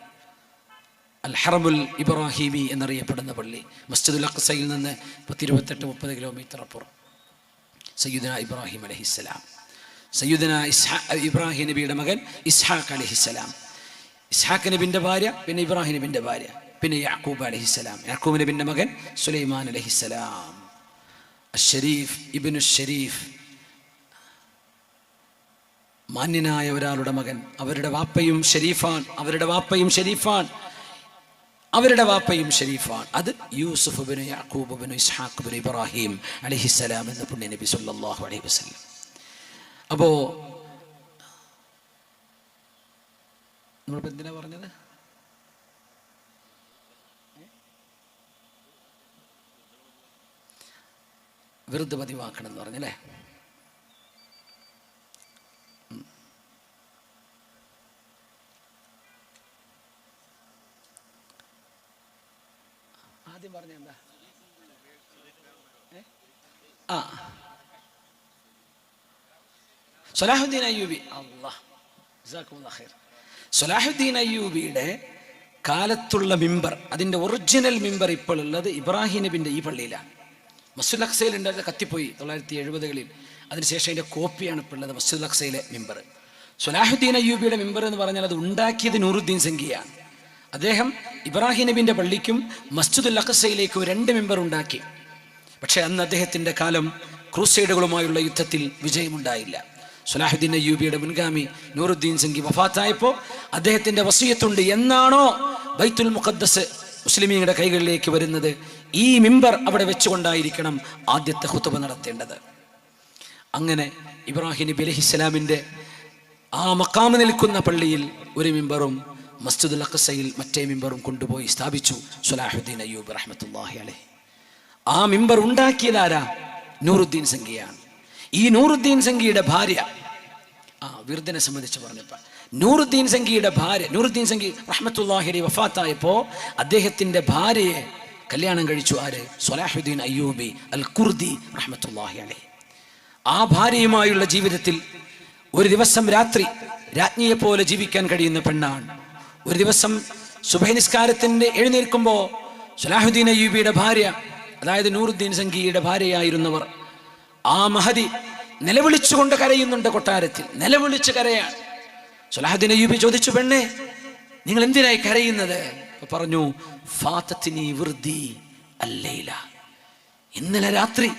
അൽ ഹറമുൽ ഇബ്രാഹിമി എന്നറിയപ്പെടുന്ന പള്ളി, മസ്ജിദുൽ അഖ്സയിൽ നിന്ന് 28-30 കിലോമീറ്റർ അപ്പുറം. സയ്യിദുനാ ഇബ്രാഹിം അലൈഹിസ്സലാം സയ്യിദുനാ ഇബ്രാഹിം നബിയുടെ മകൻ ഇസ്ഹാഖ് അലൈഹിസ്സലാം, ഇസ്ഹാഖ് നബിൻ്റെ ഭാര്യ, പിന്നെ ഇബ്രാഹിം നബിൻ്റെ ഭാര്യ, പിന്നെ യാക്കൂബ് അലൈഹിസ്സലാം, യാക്കൂബ് നബിൻ്റെ മകൻ സുലൈമാൻ അലൈഹിസ്സലാം. ഷരീഫ് ഇബ്നു ഷരീഫ്, മാന്യനായ ഒരാളുടെ മകൻ. അവരുടെ വാപ്പയും ഷരീഫാൻ, അവരുടെ വാപ്പയും ഷരീഫാൻ, അവരുടെ വാപ്പയും ഷരീഫാൻ. അത് യൂസുഫ് ഇബ്നു യാക്കൂബ് ഇബ്നു ഇസ്ഹാഖ് ഇബ്നു ഇബ്രാഹിം അലൈഹിസ്സലാം എന്ന പുണ്യ നബി സല്ലല്ലാഹു അലൈഹി വസല്ലം. അപ്പോ നമ്മളിപ്പോൾ എന്തിനാ പറഞ്ഞത്? വെറുതെ പതിവാക്കണം എന്ന് പറഞ്ഞല്ലേ? ആദ്യം പറഞ്ഞ എന്താ? സലാഹുദ്ദീൻ അയ്യൂബി, അല്ലാഹ് ജസാക്കുമുല്ലാഹ് ഖൈർ. സലാഹുദ്ദീൻ അയ്യൂബിയുടെ കാലത്തുള്ള മിമ്പർ, അതിൻ്റെ ഒറിജിനൽ മിമ്പർ ഇപ്പോൾ ഉള്ളത് ഇബ്രാഹിം നബിൻ്റെ ഈ പള്ളിയിലാണ്. മസ്ജിദുൽ അഖ്സയിൽ ഉണ്ടായത് കത്തിപ്പോയി 1970-കളിൽ. അതിനുശേഷം അതിൻ്റെ കോപ്പിയാണ് ഇപ്പോൾ ഉള്ളത് മസ്ജിദുൽ അഖ്സയിലെ മിമ്പർ. സലാഹുദ്ദീൻ അയ്യൂബിയുടെ മിമ്പർ എന്ന് പറഞ്ഞാൽ അത് ഉണ്ടാക്കിയത് നൂറുദ്ദീൻ സംഘിയാണ്. അദ്ദേഹം ഇബ്രാഹിം നബിൻ്റെ പള്ളിക്കും മസ്ജിദുൽ അഖ്സയിലേക്കും 2 മിമ്പർ ഉണ്ടാക്കി. പക്ഷേ അന്ന് അദ്ദേഹത്തിൻ്റെ കാലം ക്രൂസൈഡുകളുമായുള്ള യുദ്ധത്തിൽ വിജയമുണ്ടായില്ല. സലാഹുദ്ദീൻ അയ്യൂബിയുടെ മുൻഗാമി നൂറുദ്ദീൻ സംഘി വഫാത്തായപ്പോൾ അദ്ദേഹത്തിൻ്റെ വസിയത്തുണ്ട്, എന്നാണോ ബൈത്തുൽ മുഖദ്ദസ് മുസ്ലിമീങ്ങളുടെ കൈകളിലേക്ക് വരുന്നത്, ഈ മിമ്പർ അവിടെ വെച്ചുകൊണ്ടായിരിക്കണം ആദ്യത്തെ ഖുതുബ നടത്തേണ്ടത്. അങ്ങനെ ഇബ്രാഹിം നബി അലൈഹിസ്സലാമിൻ്റെ ആ മഖാമ് നിൽക്കുന്ന പള്ളിയിൽ ഒരു മിമ്പറും മസ്ജിദുൽ അഖ്സയിൽ മറ്റേ മിമ്പറും കൊണ്ടുപോയി സ്ഥാപിച്ചു സലാഹുദ്ദീൻ അയ്യൂബ് റഹ്മത്തുള്ളാഹി അലൈഹി. ആ മിമ്പർ ഉണ്ടാക്കിയതാരാ? നൂറുദ്ദീൻ സംഘിയാണ്. ഈ നൂറുദ്ദീൻ സംഘിയുടെ ഭാര്യ, വിർദിനെ സംബന്ധിച്ച് പറഞ്ഞപ്പോൾ നൂറുദ്ദീൻ സംഘിയുടെ ഭാര്യ, നൂറുദ്ദീൻ സംഘി റഹ്മത്തുള്ളാഹി അലൈഹി വഫാത്തായപ്പോൾ അദ്ദേഹത്തിൻ്റെ ഭാര്യയെ കല്യാണം കഴിച്ചു. ആര്? സലാഹുദ്ദീൻ അയ്യൂബി അൽ ഖുർദി റഹ്മത്തുള്ളാഹി അലൈഹി. ആ ഭാര്യയുമായുള്ള ജീവിതത്തിൽ ഒരു ദിവസം രാത്രി രാജ്ഞിയെപ്പോലെ ജീവിക്കാൻ കഴിയുന്ന പെണ്ണാണ്. ഒരു ദിവസം സുബഹി നിസ്കാരത്തിൻ്റെ എഴുന്നേൽക്കുമ്പോൾ സലാഹുദ്ദീൻ അയ്യൂബിയുടെ ഭാര്യ, അതായത് നൂറുദ്ദീൻ സംഘിയുടെ ഭാര്യയായിരുന്നവർ, ആ മഹദി നിലവിളിച്ചുകൊണ്ട് കരയുന്നുണ്ട്. കൊട്ടാരത്തിൽ നിലവിളിച്ച് കരയാണ്. സലാഹുദ്ദീൻ അയ്യൂബി ചോദിച്ചു, പെണ്ണെ നിങ്ങൾ എന്തിനായി കരയുന്നത്? പറഞ്ഞു, ഫാതത്നി വിർദി അല്ലൈല, ഇന്നലെ രാത്രി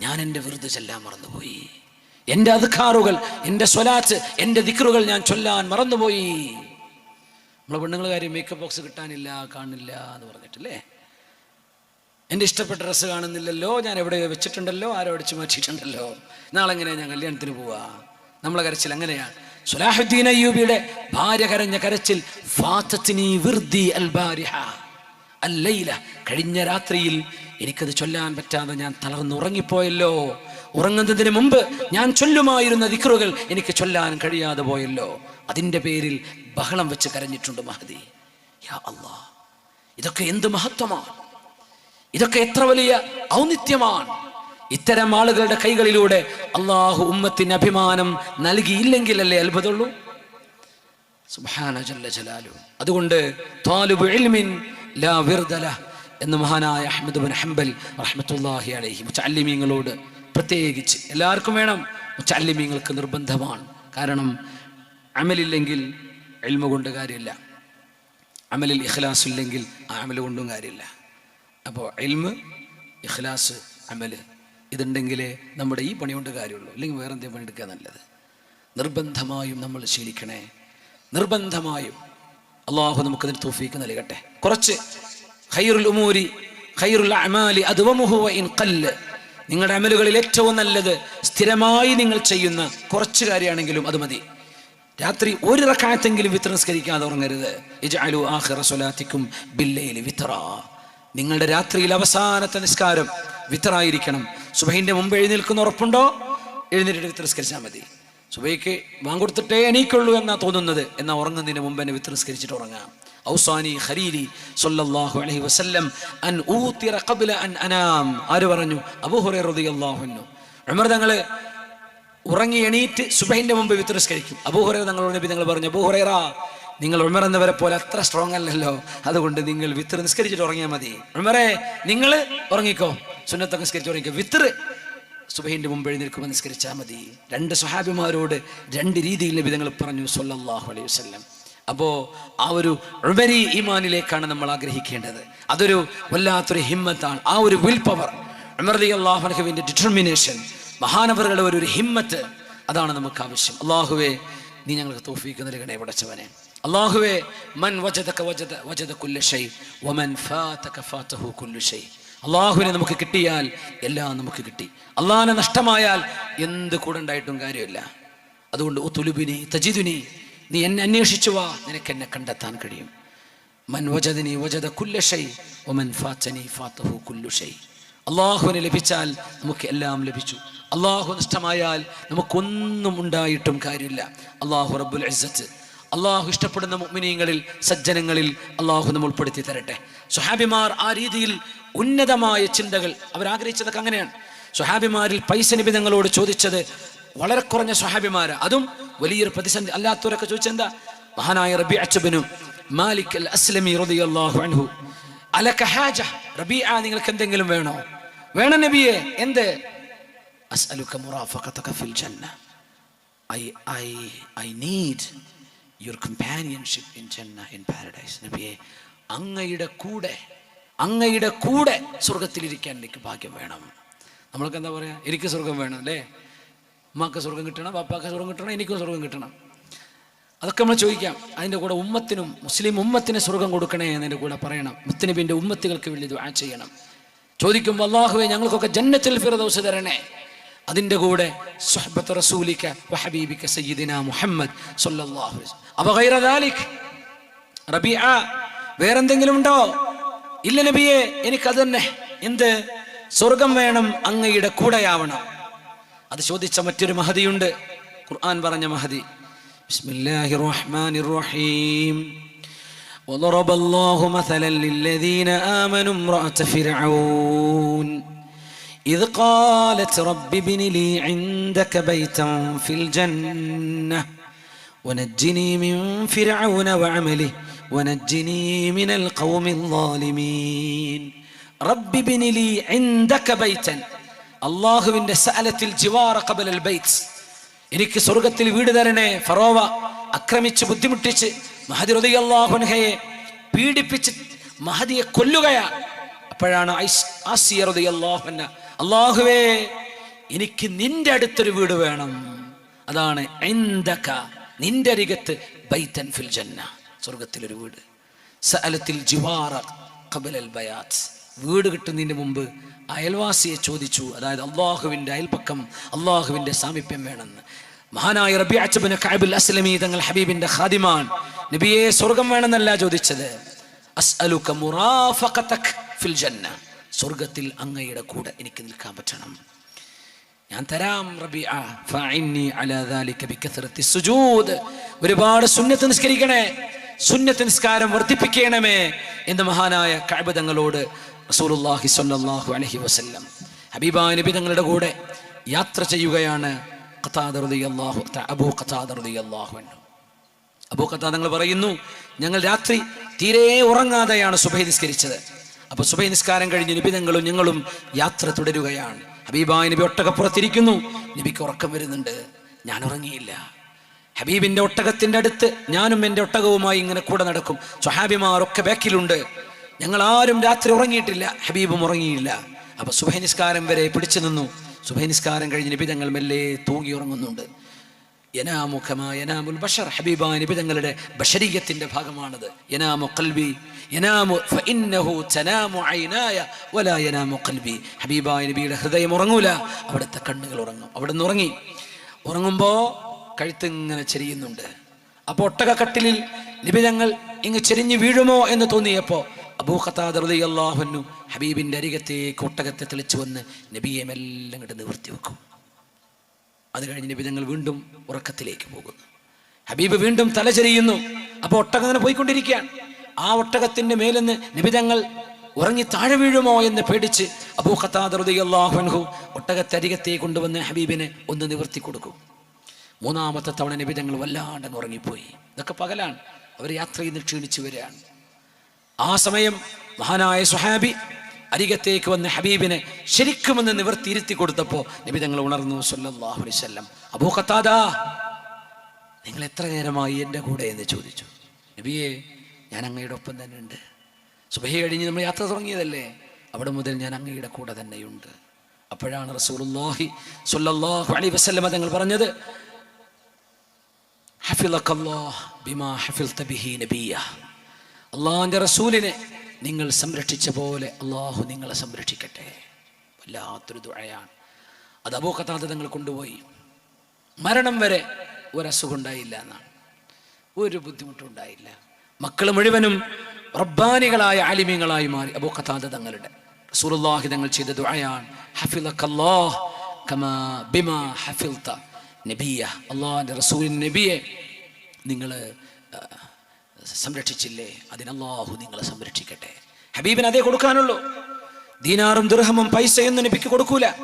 ഞാൻ എൻ്റെ വിർദ് ചൊല്ലാൻ മറന്നുപോയി. എൻ്റെ അദ്കാറുകൾ, എൻ്റെ സ്വലാത്ത്, എൻ്റെ ദിക്റുകൾ ഞാൻ ചൊല്ലാൻ മറന്നുപോയി. നമ്മളെ പെണ്ണുങ്ങൾ കാര്യം മേക്കപ്പ് ബോക്സ് കിട്ടാനില്ല, കാണില്ല എന്ന് പറഞ്ഞിട്ടില്ലേ? എൻ്റെ ഇഷ്ടപ്പെട്ട ഡ്രസ്സ് കാണുന്നില്ലല്ലോ, ഞാൻ എവിടെ വെച്ചിട്ടുണ്ടല്ലോ, ആരോ അടിച്ചു മാറ്റിയിട്ടുണ്ടല്ലോ, നാളെ എങ്ങനെയാ ഞാൻ കല്യാണത്തിന് പോവാ? നമ്മളെ കരച്ചിൽ അങ്ങനെയാണ്. സലാഹുദ്ദീൻ അയ്യൂബിയുടെ ഭാര്യ കരഞ്ഞ കരച്ചിൽ, ഫാതത്നി വിർദി അൽ ബാരിഹ അല്ലൈല, കഴിഞ്ഞ രാത്രിയിൽ എനിക്കത് ചൊല്ലാൻ പറ്റാതെ ഞാൻ തളർന്നുറങ്ങിപ്പോയല്ലോ. ഉറങ്ങുന്നതിന് മുമ്പ് ഞാൻ ചൊല്ലുമായിരുന്ന ദിക്റുകൾ എനിക്ക് ചൊല്ലാൻ കഴിയാതെ പോയല്ലോ. അതിൻ്റെ പേരിൽ ബഹളം വെച്ച് കരഞ്ഞിട്ടുണ്ട് മഹദി. യാ അല്ലാഹ്, ഇതൊക്കെ എന്ത് മഹത്വമാണ്! ഇതൊക്കെ എത്ര വലിയ ഔന്നിത്യമാണ്! ഇത്തരം ആളുകളുടെ കൈകളിലൂടെ അള്ളാഹു ഉമ്മത്തിന് അഭിമാനം നൽകിയില്ലെങ്കിലല്ലേ അത്ഭുതമുള്ളൂ. സുബ്ഹാന ജല്ല ജലാലു. അതുകൊണ്ട് ത്വാലിബു ഇൽമിൻ ലാ വിർദല എന്ന് മഹാനായ അഹ്മദ് ബിൻ ഹംബൽ റഹ്മത്തുള്ളാഹി അലൈഹി മുതഅല്ലിമീങ്ങളോട് പ്രത്യേകിച്ച് എല്ലാവർക്കും വേണം, മുതഅല്ലിമീങ്ങൾക്ക് നിർബന്ധമാണ്. കാരണം അമലില്ലെങ്കിൽ ഇൽമ കൊണ്ട് കാര്യമില്ല, അമലിൽ ഇഖ്ലാസ് ഇല്ലെങ്കിൽ ആ അമൽ കൊണ്ടും കാര്യമില്ല. അപ്പോൾ ഇൽമ്, ഇഖ്ലാസ്, അമല് ഇതുണ്ടെങ്കിലേ നമ്മുടെ ഈ പണി കൊണ്ട് കാര്യമുള്ളൂ. അല്ലെങ്കിൽ വേറെ എന്തെങ്കിലും പണിയെടുക്കുക നല്ലത്. നിർബന്ധമായും നമ്മൾ ശീലിക്കണേ, നിർബന്ധമായും. അള്ളാഹു നമുക്കതിന് തൗഫീഖ് നൽകട്ടെ. കുറച്ച് ഖൈറുൽ ഉമൂരി ഖൈറുൽ അഅമാലി അദ്വമുഹു വഇൻ ഖല്ല, നിങ്ങളുടെ അമലുകളിൽ ഏറ്റവും നല്ലത് സ്ഥിരമായി നിങ്ങൾ ചെയ്യുന്ന കുറച്ച് കാര്യമാണെങ്കിലും അത് മതി. രാത്രി ഒരു റക്അത്തെങ്കിലും വിത്ർ നിസ്കരിക്കാതെ ഉറങ്ങരുത്. ഇജ്അലു ആഖിറ സ്വലാത്തിക്കും ബില്ലൈലി വിത്റാ, നിങ്ങളുടെ രാത്രിയിൽ അവസാനത്തെ നിസ്കാരം വിത്റായിരിക്കണം. സുബഹിന്റെ മുമ്പ് എഴുന്നേൽക്കുന്ന ഉറപ്പുണ്ടോ? എഴുന്നേറ്റ് വിത്ർ നിസ്കരിച്ചാൽ മതി. സുബഹിക്ക് വാങ്കൊടുത്തിട്ടേ എണീക്കുള്ളൂ എന്നാ തോന്നുന്നത്, എന്നാൽ ഉറങ്ങുന്നതിന് മുമ്പ് തന്നെ വിത്ർ നിസ്കരിച്ചിട്ട് ഉറങ്ങാം. ഔസാനി ഖലീലി സ്വല്ലല്ലാഹു അലൈഹി വസല്ലം അൻ ഊതിറ ഖബ്ല അൻ അനാം. ആര് പറഞ്ഞു? അബൂ ഹുറൈറ റളിയല്ലാഹു അൻഹു. ഉമർ തങ്ങൾ ഉറങ്ങി എണീറ്റ് സുബഹിന്റെ മുമ്പ് വിത്ർ നിസ്കരിക്കും. അബൂ ഹുറൈറ തങ്ങളോട് നബി തങ്ങൾ പറഞ്ഞു, അബൂ ഹുറൈറ, നിങ്ങൾ ഉമർ എന്നവരെ പോലെ അത്ര സ്ട്രോങ് അല്ലല്ലോ, അതുകൊണ്ട് നിങ്ങൾ വിത്ർ നിസ്കരിച്ചിട്ട് ഉറങ്ങിയാൽ മതി. ഉമറെ, നിങ്ങൾ ഉറങ്ങിക്കോ, സുന്നത്തൊക്കെ നിസ്കരിച്ച് ഉറങ്ങിക്കോ. വിത്ർ സുബഹിന്റെ മുമ്പ് എഴുന്നേൽക്കുമ്പോൾ നിസ്കരിച്ചാൽ മതി. 2 സ്വഹാബിമാരോട് 2 രീതിയിൽ നബി തങ്ങൾ പറഞ്ഞു സ്വല്ലല്ലാഹു അലൈഹി വസല്ലം. അപ്പോൾ ആ ഒരു ഉബരി ഈമാനിലേക്കാണ് നമ്മൾ ആഗ്രഹിക്കേണ്ടത്. അതൊരു വല്ലാത്തൊരു ഹിമ്മത്താണ്, ആ ഒരു വിൽ പവർ, ഉമർ റളിയല്ലാഹു അൻഹുവിന്റെ ഡിറ്റർമിനേഷൻ, മഹാനവറുകളുടെ ഒരു ഹിമ്മത്ത്, അതാണ് നമുക്ക് ആവശ്യം. അല്ലാഹുവേ, നീ ഞങ്ങൾക്ക് തൗഫീഖ് നൽകണേ പടച്ചവനെ. അല്ലാഹുവേ, മൻ വജദക വജദ കുല്ല ഷൈ വമൻ ഫാതക ഫാതഹു കുല്ലു ഷൈ. അല്ലാഹുവിനെ നമുക്ക് കിട്ടിയാൽ എല്ലാം നമുക്ക് കിട്ടി. അല്ലാഹുവിനെ നഷ്ടമായാൽ എന്ത് കൂടെ ഉണ്ടായിട്ടും കാര്യമില്ല. അതുകൊണ്ട് ഉതുലുബിനി തജിദുനി, നീ എന്നെ അന്വേഷിച്ചു വാ, നിനക്ക് എന്നെ കണ്ടെത്താൻ കഴിയും. മൻ വജദനി വജദ കുല്ല ഷൈ വമൻ ഫാതനി ഫാതഹു കുല്ലു ഷൈ. അല്ലാഹുവിനെ ലഭിച്ചാൽ നമുക്ക് എല്ലാം ലഭിച്ചു. അല്ലാഹു നഷ്ടമായാൽ നമുക്കൊന്നും ഉണ്ടായിട്ടും കാര്യമില്ല. അല്ലാഹു റബ്ബുൽ ഇസ്സത്ത്, അല്ലാഹു ഇഷ്ടപ്പെടുന്ന മുഅ്മിനീങ്ങളിൽ, സജ്ജനങ്ങളിൽ അല്ലാഹു നമ്മൾ ഉൾപ്പെടുത്തി തരട്ടെ. സ്വഹാബിമാർ ആ രീതിയിൽ ഉന്നതമായ ചിന്തകൾ അവരാഗ്രഹിച്ചതൊക്കെ അങ്ങനെയാണ്. സ്വഹാബിമാരിൽ പൈസ നബി തങ്ങളോട് ചോദിച്ചത് വളരെ കുറഞ്ഞ സ്വഹാബിമാര്, അതും വലിയൊരു പ്രതിസന്ധി. അല്ലാത്തവരൊക്കെ ചോദിച്ചെന്താ? മഹാനായ റബീഅത്ത് ഇബ്നു മാലിക് അൽ അസ്ലമി റളിയല്ലാഹു അൻഹു, അലക ഹാജ, റബീഅ നിങ്ങൾക്ക് എന്തെങ്കിലും വേണോ? വേണം നബിയെ. എന്ത്? അസ്അലുക മുറാഫഖതക ഫിൽ ജന്ന, I need your companionship in Jannah, in paradise. നബിയെ, അങ്ങയുടെ കൂടെ സ്വർഗത്തിലിരിക്കാൻ എനിക്ക് ഭാഗ്യം വേണം. നമ്മൾക്ക് എന്താ പറയാ? എനിക്ക് സ്വർഗം വേണം അല്ലേ? ഉമ്മാക്ക് സ്വർഗം കിട്ടണം, പാപ്പാക്ക് സ്വർഗം കിട്ടണം, എനിക്കും സ്വർഗം കിട്ടണം. അതൊക്കെ നമ്മൾ ചോദിക്കാം. അതിൻ്റെ കൂടെ ഉമ്മത്തിനും, മുസ്ലിം ഉമ്മത്തിന് സ്വർഗം കൊടുക്കണേ എന്നതിൻ്റെ കൂടെ പറയണം. മുത്തനബിൻ്റെ ഉമ്മത്തികൾക്ക് വേണ്ടി ദുആ ചെയ്യണം. ചോദിക്കുമ്പോൾ അല്ലാഹുവേ, ഞങ്ങൾക്കൊക്കെ ജന്നത്തുൽ ഫിർദൗസ് തരണേ. അതിൻ്റെ കൂടെ സുഹ്ബത്ത് റസൂലിക വഹബീബിക സയ്യിദിന മുഹമ്മദ് സ്വല്ലല്ലാഹു അലൈഹി വസല്ലം. അബ ഗൈറ ദാലിക്, റബീഅ, വേറെന്തെങ്കിലും ഉണ്ടോ? ഇല്ല നബിയെ, എനിക്കത് തന്നെ. എന്ത്? സ്വർഗം വേണം, അങ്ങയുടെ കൂടെയാവണം. അത് ചോദിച്ച മറ്റൊരു മഹദിയുണ്ട്, ഖുർആൻ പറഞ്ഞ മഹദി. ബിസ്മില്ലാഹിർ റഹ്മാനിർ റഹീം. وضرب الله مثلا للذين آمنوا امرأة فرعون إذ قالت رب ابن لي عندك بيتا في الجنة ونجني من فرعون وعمله ونجني من القوم الظالمين. رب ابن لي عندك بيتا, അല്ലാഹുവിന്റെ സഅലത്തിൽ ജിവാറ ഖബലൽ ബൈത്ത്, എനിക്ക് സ്വർഗത്തിൽ വീട് തരണേ. ഫറോവ ആക്രമിച്ച് ബുദ്ധിമുട്ടിച്ച് മഹദി റളിയല്ലാഹു അൻഹയെ പീഡിപ്പിച്ച് മഹദിയെ കൊല്ലുകയാണ്. അപ്പോഴാണ് ആസിയ റളിയല്ലാഹു അൻഹ, അല്ലാഹുവേ, എനിക്ക് നിന്റെ അടുത്തൊരു വീട് വേണം. അതാണ് ഇൻദക, നിന്റെ അരികത്ത്, ബൈതൻ ഫിൽ ജന്ന, സ്വർഗത്തിലൊരു വീട്. സഅലത്തിൽ ജിവാറ ഖബലൽ ബയാത്ത്, വീട് കിട്ടുന്നതിന് മുമ്പ് അയൽവാസിയെ ചോദിച്ചു. അതായത് അള്ളാഹുവിൻ്റെ അയൽപക്കം, അള്ളാഹുവിൻ്റെ സാമീപ്യം വേണമെന്ന്. മഹാനായ റബീഅത്ത് ഇബ്നു കഅബ് അൽ അസ്ലമി തങ്ങൾ ഹബീബിന്റെ ഖാദിമാൻ. നബിയെ, സ്വർഗം വേണമെന്നല്ല ചോദിച്ചത്, അസ്അലുക മുറാഫഖതക ഫിൽ ജന്ന, സ്വർഗത്തിൽ അങ്ങയുടെ കൂടെ എനിക്ക് നിൽക്കാൻ പറ്റണം. ഞാൻ തരാം റബീഅ, ഫഇന്നി അലാ ദാലിക ബികസറത്തി സുജൂദ്, ഒരുപാട് സുന്നത്ത് നിസ്കരിക്കണേ, സുന്നത്ത് നിസ്കാരം വർദ്ധിപ്പിക്കണമേ എന്ന് മഹാനായ കഅബ് തങ്ങളോട് റസൂലുള്ളാഹി സ്വല്ലല്ലാഹു അലൈഹി വസല്ലം ഹബീബായ നബി തങ്ങളുടെ കൂടെ യാത്ര ചെയ്യുകയാണ്. അബൂ ഖതാദ റളിയല്ലാഹു അൻഹു, അബൂ ഖതാദ തങ്ങൾ പറയുന്നു, ഞങ്ങൾ രാത്രി തീരെ ഉറങ്ങാതെയാണ് സുബഹി നിസ്കരിച്ചത്. അപ്പോൾ സുബഹി നിസ്കാരം കഴിഞ്ഞ് നബി തങ്ങളും ഞങ്ങളും യാത്ര തുടരുകയാണ്. ഹബീബായ നബി ഒട്ടകപ്പുറത്തിരിക്കുന്നു, നബിക്ക് ഉറക്കം വരുന്നുണ്ട്. ഞാൻ ഉറങ്ങിയില്ല. ഹബീബിന്റെ ഒട്ടകത്തിന്റെ അടുത്ത് ഞാനും എൻ്റെ ഒട്ടകവുമായി ഇങ്ങനെ കൂടെ നടക്കും. സ്വഹാബിമാരൊക്കെ ബാക്കിലുണ്ട്. ഞങ്ങൾ ആരും രാത്രി ഉറങ്ങിയിട്ടില്ല, ഹബീബും ഉറങ്ങിയില്ല. അപ്പൊ സുബഹി നിസ്കാരം വരെ പിടിച്ചു നിന്നു. സുബഹി നിസ്കാരം കഴിഞ്ഞ് നബി തങ്ങൾ മെല്ലെ തൂങ്ങി ഉറങ്ങുന്നുണ്ട്. യനാമു കമാ യനാമുൽ ബശർ, ഹബീബായ നബി തങ്ങളുടെ ബശരീയത്തിന്റെ ഭാഗമാണത്. യനാമു ഖൽബി യനാമു ഫഇന്നഹു തനാമു ഐനായ വലാ യനാമു ഖൽബി, ഹബീബായ നബിയുടെ ഹൃദയം ഉറങ്ങൂല, അവിടുത്തെ കണ്ണുകൾ ഉറങ്ങും. അവിടെ നിന്ന് ഉറങ്ങുമ്പോ കഴുത്തിങ്ങനെ ചെരിയുന്നുണ്ട്. അപ്പോൾ ഒട്ടകക്കട്ടിലിൽ നബി തങ്ങൾ ഇങ്ങ് ചെരിഞ്ഞു വീഴുമോ എന്ന് തോന്നിയപ്പോൾ അബൂ ഖതാദ റളിയല്ലാഹു അൻഹു ഹബീബിന്റെ അരികത്തേക്ക് ഒട്ടകത്തെ തെളിച്ചു വന്ന് നബിയെ മെല്ലെ അങ്ങോട്ട് നിവർത്തി വെക്കും. അത് കഴിഞ്ഞ് നബി തങ്ങൾ വീണ്ടും ഉറക്കത്തിലേക്ക് പോകുന്നു. ഹബീബ് വീണ്ടും തലചെരിയുന്നു. അപ്പോൾ ഒട്ടകം അങ്ങനെ പോയിക്കൊണ്ടിരിക്കുകയാണ്. ആ ഒട്ടകത്തിന്റെ മേലെന്ന് നബി തങ്ങൾ ഉറങ്ങി താഴെ വീഴുമോ എന്ന് പേടിച്ച് അബൂ ഖതാദ റളിയല്ലാഹു അൻഹു ഒട്ടകത്തെ അരികത്തേക്ക് കൊണ്ടുവന്ന് ഹബീബിനെ ഒന്ന് നിവർത്തി കൊടുക്കും. മൂന്നാമത്തെ തവണ നബി തങ്ങൾ വല്ലാണ്ട് ഉറങ്ങിപ്പോയി. ഇതൊക്കെ പകലാണ്, അവർ യാത്ര ചെയ്ത് ക്ഷീണിച്ചു വരികയാണ്. ആ സമയം മഹാനായ സ്വഹാബി അരികത്തേക്ക് വന്ന് ഹബീബിനെ ശരിക്കുമെന്ന് നിവർത്തിയിരുത്തി കൊടുത്തപ്പോൾ നബി തങ്ങൾ ഉണർന്നു സല്ലല്ലാഹു അലൈഹി വസല്ലം. അബൂ ഖതാദ, നിങ്ങൾ എത്ര നേരമായി എൻ്റെ കൂടെ എന്ന് ചോദിച്ചു. നബിയെ, ഞാൻ അങ്ങയുടെ ഒപ്പം തന്നെ ഉണ്ട്. സുബഹി കഴിഞ്ഞ് നമ്മൾ യാത്ര തുടങ്ങിയതല്ലേ, അവിടെ മുതൽ ഞാൻ അങ്ങയുടെ കൂടെ തന്നെയുണ്ട്. അപ്പോഴാണ് റസൂലുള്ളാഹി സ്വല്ലല്ലാഹു അലൈഹി വസല്ലം തങ്ങൾ പറഞ്ഞത്, ഹഫിളകല്ലാഹ് ബിമാ ഹഫിൾത ബിഹി നബിയ്യ. അള്ളാഹുവിൻ്റെ റസൂലിനെ നിങ്ങൾ സംരക്ഷിച്ച പോലെ അള്ളാഹു നിങ്ങളെ സംരക്ഷിക്കട്ടെ. വല്ലാത്തൊരു ദുആയാണ്. അത് അബൂ ഖതാദ തങ്ങൾ കൊണ്ടുപോയി. മരണം വരെ ഒരസുഖം ഉണ്ടായില്ല എന്നാണ്, ഒരു ബുദ്ധിമുട്ടും ഉണ്ടായില്ല. മക്കൾ മുഴുവനും റബ്ബാനികളായ ആലിമീങ്ങളായി മാറി. അബൂ ഖതാദ തങ്ങളുടെ റസൂലുള്ളാഹി തങ്ങൾ ചെയ്ത ദുആയാണ്, ഹഫിളകല്ലാഹ് കമാ ബിമാ ഹഫിൾത നബിയ്യ. അള്ളാഹുവിൻ്റെ റസൂലിൻ നബിയെ നിങ്ങൾ സംരക്ഷിച്ചില്ലേ, അതിന് അല്ലാഹു നിങ്ങളെ സംരക്ഷിക്കട്ടെ. ഹബീബിന് അതേ കൊടുക്കാനുള്ളൂ. ദീനാറും ദിർഹമും പൈസയൊന്നും നബിക്ക്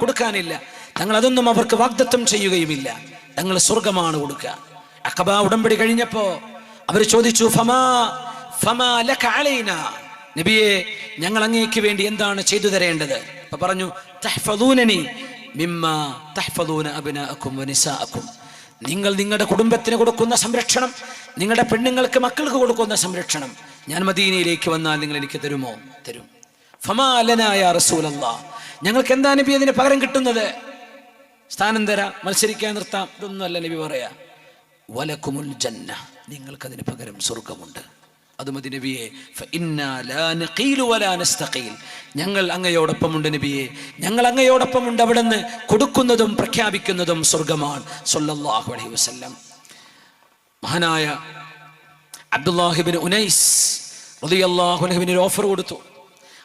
കൊടുക്കാനില്ല. തങ്ങൾ അതൊന്നും അവർക്ക് വാഗ്ദത്തം ചെയ്യുകയുമില്ല. തങ്ങൾ സ്വർഗമാണ് കൊടുക്കുക. അഖബ ഉടമ്പടി കഴിഞ്ഞപ്പോ അവർ ചോദിച്ചു, ഫമാ ലക അലൈനാ, നബിയെ ഞങ്ങൾ അങ്ങേക്ക് വേണ്ടി എന്താണ് ചെയ്തു തരേണ്ടത്? അപ്പൊ പറഞ്ഞു, തഹ്ഫദൂനനി മിമ്മാ തഹ്ഫദൂന അബ്നാഅക്കും വനിസാഅക്കും. നിങ്ങൾ നിങ്ങളുടെ കുടുംബത്തിന് കൊടുക്കുന്ന സംരക്ഷണം, നിങ്ങളുടെ പെണ്ണുങ്ങൾക്ക് മക്കൾക്ക് കൊടുക്കുന്ന സംരക്ഷണം ഞാൻ മദീനയിലേക്ക് വന്നാൽ നിങ്ങൾ എനിക്ക് തരുമോ? തരും. ഫമാ ലനാ യാ റസൂലല്ലാഹ്, ഞങ്ങൾക്ക് എന്താ നബി അതിന് പകരം കിട്ടുന്നത്? സ്ഥാനം തരാം, മത്സരിക്കാൻ നിർത്താം, ഇതൊന്നുമല്ല നബി പറയാ. വലക്കുമുൽ ജന്ന, നിങ്ങൾക്കതിന് പകരം സ്വർഗമുണ്ട്. അതുമതി നബിയെ, ഫഇന്നാ ലാ നഖീലു വലാ നസ്തഖീൽ, ഞങ്ങൾ അങ്ങയോടൊപ്പമുണ്ട് നബിയെ, ഞങ്ങൾ അങ്ങയോടൊപ്പമുണ്ട്. അവിടുന്ന് കൊടുക്കുന്നതും പ്രഖ്യാപിക്കുന്നതും സ്വർഗമാണ്. സല്ലല്ലാഹു അലൈഹി വസല്ലം. മഹാനായ അബ്ദുല്ലാഹി ഇബ്നു ഉനൈസ് റളിയല്ലാഹു അൻഹുവിന് ഒരു ഓഫർ കൊടുത്തു.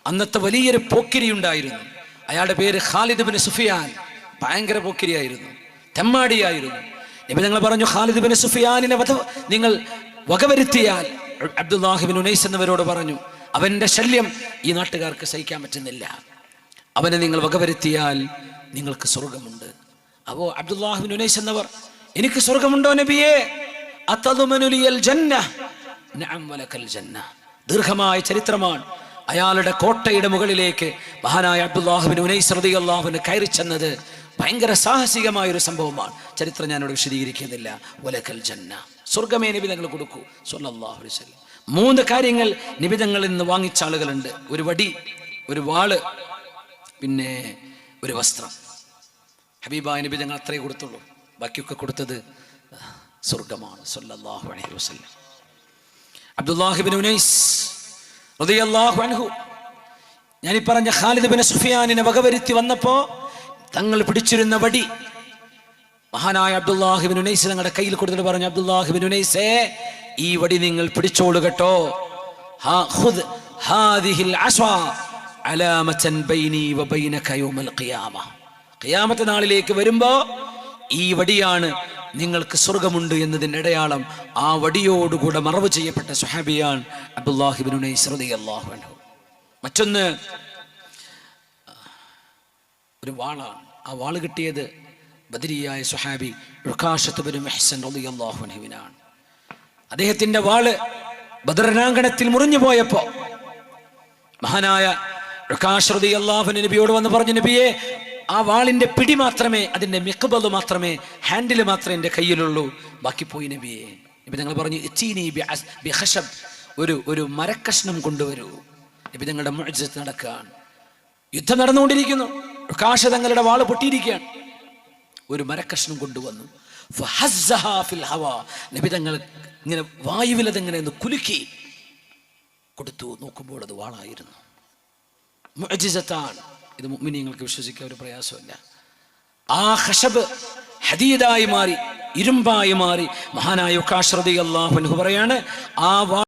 അന്നത്തെ വലിയൊരു പോക്കിരി ഉണ്ടായിരുന്നു. അയാളുടെ പേര് ഖാലിദ് ഇബ്നു സുഫിയാൻ. ഭയങ്കര പോക്കിരിയായിരുന്നു, തെമ്മാടിയായിരുന്നു. നബി തങ്ങൾ പറഞ്ഞു, ഖാലിദ് ഇബ്നു സുഫിയാനിനെ നിങ്ങൾ വകവരുത്തിയാൽ, അബ്ദുല്ലാഹി ഇബ്നു ഉനൈസ് എന്നവരോട് പറഞ്ഞു, അവന്റെ ശല്യം ഈ നാട്ടുകാർക്ക് സഹിക്കാൻ പറ്റുന്നില്ല, അവനെ നിങ്ങൾ വകവരുത്തിയാൽ നിങ്ങൾക്ക് സ്വർഗമുണ്ട്. അപ്പോ അബ്ദുല്ലാഹി ഇബ്നു ഉനൈസ് എന്നവർ, എനിക്ക് സ്വർഗമുണ്ടോ നബിയേ? അതദുമനുലിയൽ ജന്ന? നഅം വലകൽ ജന്ന. ദീർഘമായ ചരിത്രമാണ്. അയാളുടെ കോട്ടയുടെ മുകളിലേക്ക് മഹാനായ അബ്ദുല്ലാഹി ഇബ്നു ഉനൈസ് റളിയല്ലാഹു അൻഹു കയറി ചെന്നത് ഭയങ്കര സാഹസികമായ ഒരു സംഭവമാണ്. ചരിത്രം ഞാനിവിടെ വിശദീകരിക്കുന്നില്ല. വലകൽ ജന്ന, സ്വർഗമേ നബി തങ്ങൾ കൊടുക്കൂ സ്വല്ലല്ലാഹു അലൈഹി വസല്ലം. 3 കാര്യങ്ങൾ നബി തങ്ങളിൽ നിന്ന് വാങ്ങിച്ച ആളുകളുണ്ട്. ഒരു വടി, ഒരു വാള്, പിന്നെ ഒരു വസ്ത്രം. ഹബീബായ നബി തങ്ങൾ അത്രേ കൊടുത്തുള്ളൂ. ബാക്കിയൊക്കെ കൊടുത്തത് സ്വർഗമാണ് സ്വല്ലല്ലാഹു അലൈഹി വസല്ലം. അബ്ദുല്ലാഹി ഇബ്നു ഉനൈസ് റളിയല്ലാഹു അൻഹു, ഞാനീ പറഞ്ഞ ഖാലിദ് ഇബ്നു സുഫിയാനിനെ വകവരുത്തി വന്നപ്പോ തങ്ങൾ പിടിച്ചിരുന്ന വടി മഹാനായ അബ്ദുല്ലാഹി ഇബ്നു ഉനൈസ് തങ്ങളുടെ കയ്യിൽ കൊടുത്തിട്ട് പറഞ്ഞു, അബ്ദുല്ലാഹി ഇബ്നു ഉനൈസേ, ഈ വടി നിങ്ങൾ പിടിച്ചോളൂ കേട്ടോ. ഖുദ് ഹാദിഹിൽ അസ്വാ അലാമതൻ ബൈനി വബൈനക യൗമൽ ഖിയാമ. ഖിയാമത്ത് നാളിലേക്ക് വരുമ്പോ ഈ വടിയാണ് നിങ്ങൾക്ക് സ്വർഗമുണ്ട് എന്നതിൻ്റെ അടയാളം. ആ വടിയോടുകൂടെ മറവ് ചെയ്യപ്പെട്ട സ്വഹാബിയാണ് അബ്ദുല്ലാഹി ഇബ്നു ഉനൈസ് റളിയല്ലാഹു അൻഹു. മറ്റൊന്ന് ഒരു വാളാണ്. ആ വാള് കിട്ടിയത് ബദരിയായ സ്വഹാബി ഉഖാശത്ത് ഇബ്നു മുഹ്സൻ റളിയല്ലാഹു അൻഹുവിനാണ്. അദ്ദേഹത്തിന്റെ വാള് ബദറിനാങ്കണത്തിൽ മുറിഞ്ഞു പോയപ്പോ മഹാനായ ഉഖാശ് റളിയല്ലാഹു അൻഹു നബിയോട് വന്ന് പറഞ്ഞു, നബിയെ, ആ വാളിന്റെ പിടി മാത്രമേ, അതിന്റെ മിഖ്ബദ് മാത്രമേ, ഹാൻഡിൽ മാത്രമേ എൻ്റെ കയ്യിലുള്ളൂ, ബാക്കി പോയി നബിയെ. നബി തങ്ങൾ പറഞ്ഞു, ഇതീനി ബിഖശബ്, ഒരു മരക്കഷ്ണം കൊണ്ടുവരൂ. നബി തങ്ങളുടെ മുഅ്ജിസത്ത് നടക്കുകയാണ്. യുദ്ധം നടന്നുകൊണ്ടിരിക്കുന്നു. ഉഖാശ തങ്ങളുടെ വാള് പൊട്ടിയിരിക്കുകയാണ്. ഒരു മരക്കഷ്ണം കൊണ്ടുവന്നു. ഫഹസ്സഹാ ഫിൽ ഹവാ, നബി തങ്ങൾ ഇങ്ങനെ വായുവിൽ അതിങ്ങനെ ഒന്ന് കുലുക്കി കൊടുത്തു. നോക്കുമ്പോൾ അത് വാളായിരുന്നു. മുഅ്ജിസത്താണ്. ഇത് മുഅ്മിനീങ്ങൾക്ക് വിശ്വസിക്കാൻ ഒരു പ്രയാസമില്ല. ആ ഖശബ് ഹദീദായി മാറി, ഇരുമ്പായി മാറി. മഹാനായ ഉഖാശ് റളിയല്ലാഹു അൻഹു പറയാണ്, ആ